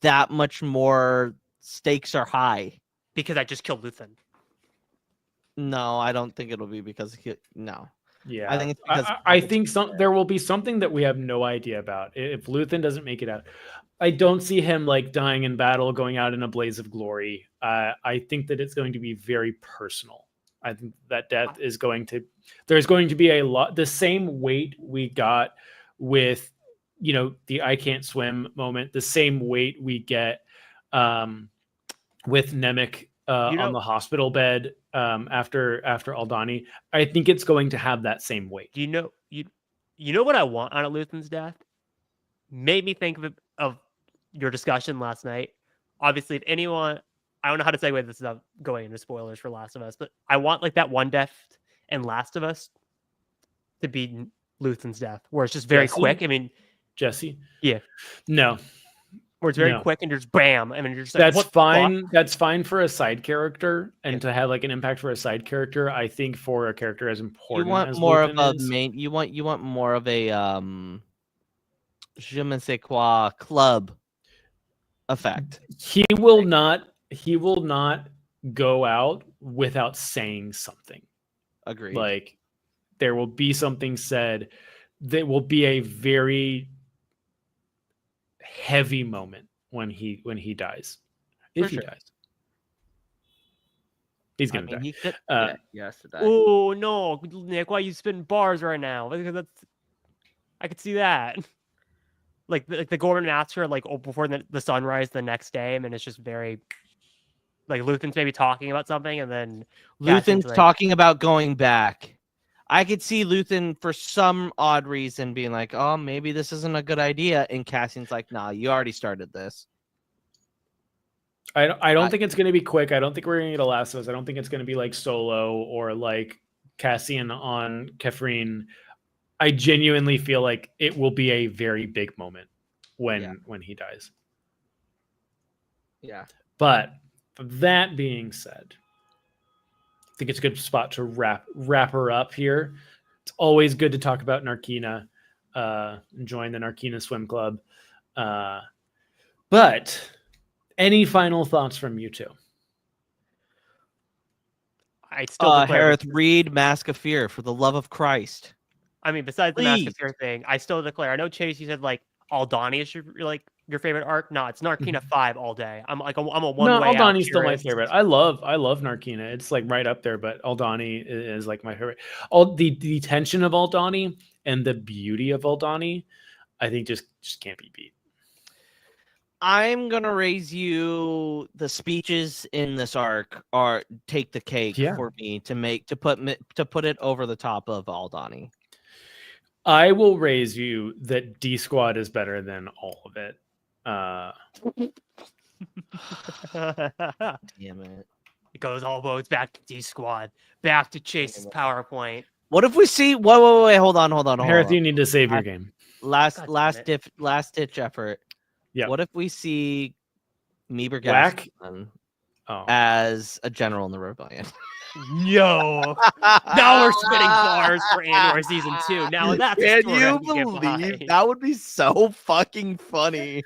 [SPEAKER 4] that much more. Stakes are high.
[SPEAKER 3] Because I just killed Luthen.
[SPEAKER 4] No, I don't think it'll be because no.
[SPEAKER 2] Yeah,
[SPEAKER 4] I think it's because
[SPEAKER 2] I think there will be something that we have no idea about. If Luthen doesn't make it out, I don't see him like dying in battle, going out in a blaze of glory. I think that it's going to be very personal. I think that death is there's going to be a lot, the same weight we got with, the I can't swim moment, the same weight we get with Nemec on the hospital bed after Aldhani. I think it's going to have that same weight.
[SPEAKER 3] You know what I want out of Luthen's death? Made me think of your discussion last night. Obviously, if anyone, I don't know how to segue this without going into spoilers for Last of Us, but I want like that one death in Last of Us to be Luthen's death, where it's just very quick. I mean,
[SPEAKER 2] Jesse?
[SPEAKER 3] Yeah.
[SPEAKER 2] No.
[SPEAKER 3] Where it's very quick and just bam. I mean, you're just like,
[SPEAKER 2] that's fine. That's fine for a side character and to have like an impact for a side character. I think for a character as important,
[SPEAKER 4] you want
[SPEAKER 2] as
[SPEAKER 4] more
[SPEAKER 2] Luthen
[SPEAKER 4] of a main. You want more of a je ne sais quoi club effect.
[SPEAKER 2] He will not go out without saying something.
[SPEAKER 4] Agreed.
[SPEAKER 2] Like there will be something said that will be a very heavy moment when he dies. If he dies. He's gonna die.
[SPEAKER 4] He could, yes, to die.
[SPEAKER 3] Oh no, Nick! Why are you spitting bars right now? Because I could see that. Like the Gorman massacre, before the sunrise the next day, and it's just very like Luthen's maybe talking about something, and then
[SPEAKER 4] Luthen's talking about going back. I could see Luthen for some odd reason being like, "Oh, maybe this isn't a good idea," and Cassian's like, "Nah, you already started this."
[SPEAKER 2] I don't think it's going to be quick. I don't think we're going to get a Last of Us. I don't think it's going to be like Solo or like Cassian on Kefrine. I genuinely feel like it will be a very big moment when he dies.
[SPEAKER 4] Yeah.
[SPEAKER 2] But that being said, I think it's a good spot to wrap her up here. It's always good to talk about Narkina, join the Narkina Swim Club. But any final thoughts from you two?
[SPEAKER 3] I still
[SPEAKER 4] Hereth, read Mask of Fear for the love of Christ.
[SPEAKER 3] I mean, besides the Mask of Fear thing, I still declare. I know Chase, you said like Aldhani is your favorite arc. No, it's Narkina 5 all day. I'm a one way.
[SPEAKER 2] No, Aldhani's still my favorite. I love Narkina. It's like right up there, but Aldhani is like my favorite. All the tension of Aldhani and the beauty of Aldhani, I think just can't be beat.
[SPEAKER 4] I'm gonna raise you the speeches in this arc are take the cake for me to put it over the top of Aldhani.
[SPEAKER 2] I will raise you that D Squad is better than all of it.
[SPEAKER 4] Damn it!
[SPEAKER 3] It goes all boats back to D Squad, back to Chase's PowerPoint.
[SPEAKER 4] What if we see? Wait! Hold on.
[SPEAKER 2] Hereth, you need to save your game.
[SPEAKER 4] last ditch effort.
[SPEAKER 2] Yeah.
[SPEAKER 4] What if we see Meeber
[SPEAKER 2] Whack?
[SPEAKER 4] Gaston
[SPEAKER 2] Oh,
[SPEAKER 4] as a general in the rebellion?
[SPEAKER 3] Yo, now we're spinning bars for Andor season 2. Now that's a
[SPEAKER 4] Can
[SPEAKER 3] story I
[SPEAKER 4] you
[SPEAKER 3] can get
[SPEAKER 4] believe
[SPEAKER 3] behind.
[SPEAKER 4] that would be so fucking funny?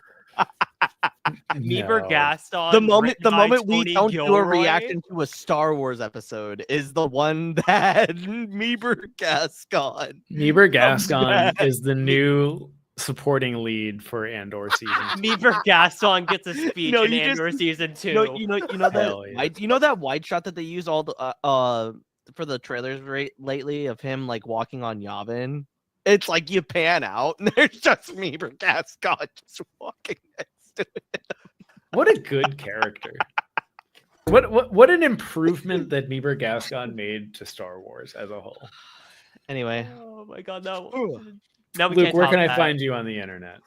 [SPEAKER 3] Meeber
[SPEAKER 2] no.
[SPEAKER 3] Gaston.
[SPEAKER 4] The moment we
[SPEAKER 3] Tony
[SPEAKER 4] don't do a
[SPEAKER 3] Gilroy?
[SPEAKER 4] reaction to a Star Wars episode is the one that Meeber Gaston.
[SPEAKER 2] Meeber
[SPEAKER 4] comes
[SPEAKER 2] Gascon
[SPEAKER 4] back.
[SPEAKER 2] is the new supporting lead for Andor season 2.
[SPEAKER 3] Meeber Gaston gets a speech
[SPEAKER 4] No,
[SPEAKER 3] in
[SPEAKER 4] you
[SPEAKER 3] Andor
[SPEAKER 4] just-
[SPEAKER 3] season 2.
[SPEAKER 4] You know
[SPEAKER 2] Hell
[SPEAKER 4] that
[SPEAKER 2] yeah.
[SPEAKER 4] wide, that wide shot that they use all the for the trailers lately of him like walking on Yavin. It's like you pan out and there's just Meeber Gaston just walking next to it.
[SPEAKER 2] What a good character. What an improvement that Meeber Gascon made to Star Wars as a whole.
[SPEAKER 4] Anyway,
[SPEAKER 3] Oh my god, no.
[SPEAKER 4] Ugh.
[SPEAKER 3] Now we
[SPEAKER 2] Luke,
[SPEAKER 3] can't
[SPEAKER 2] where
[SPEAKER 3] top
[SPEAKER 2] can I
[SPEAKER 3] that.
[SPEAKER 2] find you on the internet?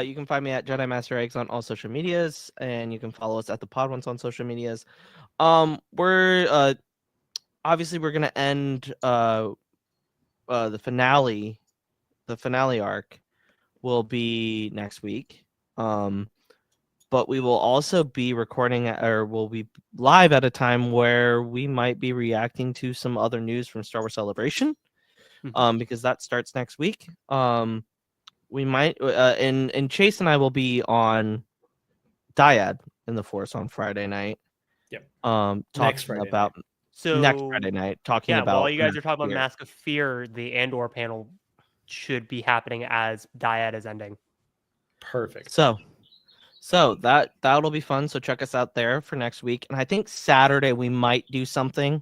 [SPEAKER 4] you can find me at Jedi Master Eggs on all social medias, and you can follow us at the Pod Ones on social medias. We're obviously we're gonna end the finale arc will be next week. But we will also be recording or we'll be live at a time where we might be reacting to some other news from Star Wars Celebration. Because that starts next week. We might and Chase and I will be on Dyad in the Force on Friday night.
[SPEAKER 2] Yep.
[SPEAKER 4] Talking
[SPEAKER 2] Next Friday
[SPEAKER 4] about
[SPEAKER 3] So
[SPEAKER 4] next Friday night, talking
[SPEAKER 3] yeah,
[SPEAKER 4] about
[SPEAKER 3] while you guys are
[SPEAKER 4] Mask
[SPEAKER 3] talking about
[SPEAKER 4] Fear.
[SPEAKER 3] Mask of Fear, the Andor panel should be happening as Dyad is ending.
[SPEAKER 2] Perfect.
[SPEAKER 4] So that'll be fun. So check us out there for next week. And I think Saturday we might do something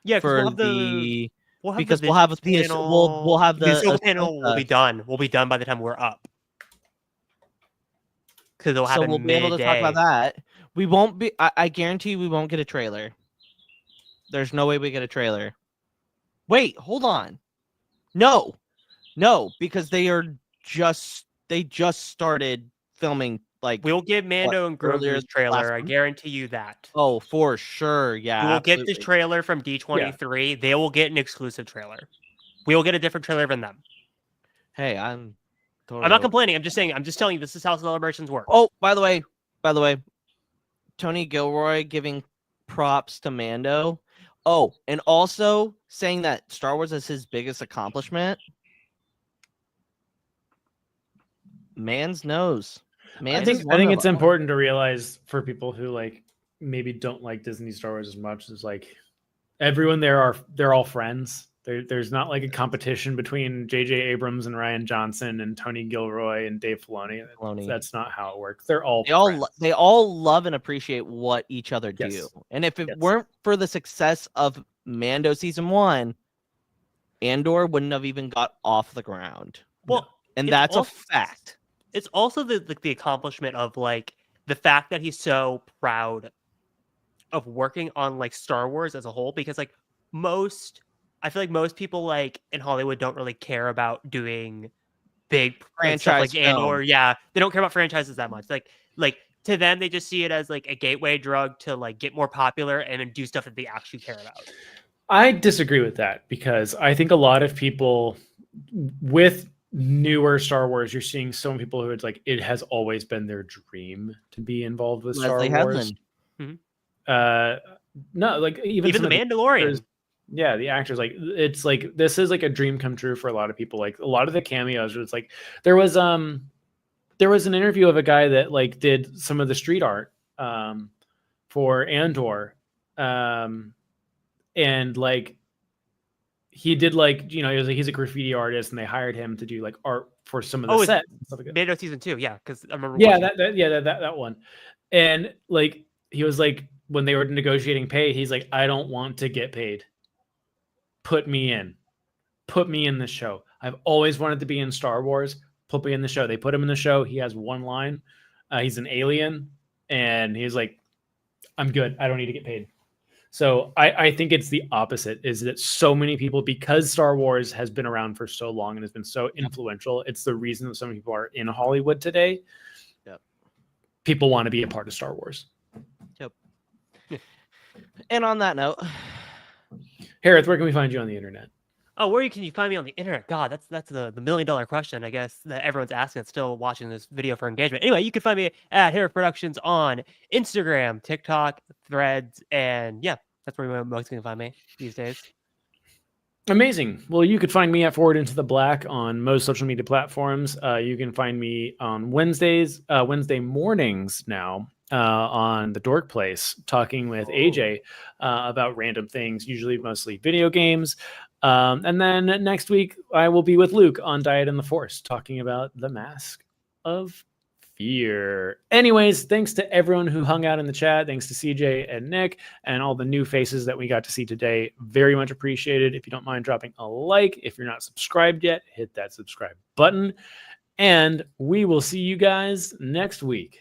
[SPEAKER 3] Yeah,
[SPEAKER 4] for
[SPEAKER 3] we'll have the
[SPEAKER 4] because we'll have the we'll have the
[SPEAKER 3] Ahsoka panel will be done. We'll be done by the time we're up. Because it'll
[SPEAKER 4] so
[SPEAKER 3] happen
[SPEAKER 4] we'll be able to talk about
[SPEAKER 3] midday.
[SPEAKER 4] that. We won't be. I guarantee we won't get a trailer. There's no way we get a trailer. Wait, hold on. No, because they just started filming. Like
[SPEAKER 3] We'll get Mando and
[SPEAKER 4] earlier
[SPEAKER 3] Grogu's trailer.
[SPEAKER 4] last
[SPEAKER 3] I
[SPEAKER 4] month?
[SPEAKER 3] guarantee you that.
[SPEAKER 4] Oh, for sure. Yeah,
[SPEAKER 3] We will get this
[SPEAKER 4] absolutely.
[SPEAKER 3] trailer from D23. They will get an exclusive trailer. We will get a different trailer than them.
[SPEAKER 4] Hey, I'm
[SPEAKER 3] not complaining. I'm just saying. I'm just telling you this is how celebrations work.
[SPEAKER 4] Oh, by the way, Tony Gilroy giving props to Mando. Oh, and also saying that Star Wars is his biggest accomplishment. Man's nose.
[SPEAKER 2] I think it's important to realize for people who like maybe don't like Disney Star Wars as much is like everyone they're all friends. There's not like a competition between J.J. Abrams and Rian Johnson and Tony Gilroy and Dave Filoni. That's not how it works. They
[SPEAKER 4] all love and appreciate what each other do.
[SPEAKER 2] Yes.
[SPEAKER 4] And if it weren't for the success of Mando season 1, Andor wouldn't have even got off the ground.
[SPEAKER 3] Well,
[SPEAKER 4] and that's a fact.
[SPEAKER 3] It's also the accomplishment of like the fact that he's so proud of working on like Star Wars as a whole, because like I feel like most people like in Hollywood don't really care about doing big
[SPEAKER 4] franchise
[SPEAKER 3] stuff like
[SPEAKER 4] film.
[SPEAKER 3] Andor. Yeah, they don't care about franchises that much. Like to them, they just see it as like a gateway drug to like get more popular and then do stuff that they actually care about.
[SPEAKER 2] I disagree with that because I think a lot of people with newer Star Wars, you're seeing so many people who it's like it has always been their dream to be involved with Star Wars. No, like even
[SPEAKER 3] the Mandalorian.
[SPEAKER 2] Yeah, the actors, like it's like this is like a dream come true for a lot of people. Like a lot of the cameos, it's like there was an interview of a guy that like did some of the street art for Andor, and like he did like he's a graffiti artist and they hired him to do like art for some of the sets and stuff like that.
[SPEAKER 3] Mando season 2, yeah, because I remember.
[SPEAKER 2] Yeah, that one, and like he was like when they were negotiating pay, he's like, I don't want to get paid. Put me in the show. I've always wanted to be in Star Wars. Put me in the show. They put him in the show. He has one line. He's an alien. And he's like, I'm good. I don't need to get paid. So I think it's the opposite, is that so many people, because Star Wars has been around for so long and has been so influential, it's the reason that so many people are in Hollywood today.
[SPEAKER 4] Yep.
[SPEAKER 2] People want to be a part of Star Wars.
[SPEAKER 4] Yep. And on that note,
[SPEAKER 2] Hereth, where can we find you on the internet?
[SPEAKER 3] Oh, where can you find me on the internet? God, that's the $1 million question, I guess, that everyone's asking that's still watching this video for engagement. Anyway, you can find me at Hereth Productions on Instagram, TikTok, Threads, and yeah, that's where you're most going to find me these days.
[SPEAKER 2] Amazing. Well, you could find me at Forward Into the Black on most social media platforms. You can find me on Wednesday mornings now on the Dork Place, talking with AJ about random things, usually mostly video games. And then next week, I will be with Luke on Diet and the Force, talking about the Mask of Fear. Anyways, thanks to everyone who hung out in the chat. Thanks to CJ and Nick and all the new faces that we got to see today. Very much appreciated. If you don't mind dropping a like, if you're not subscribed yet, hit that subscribe button. And we will see you guys next week.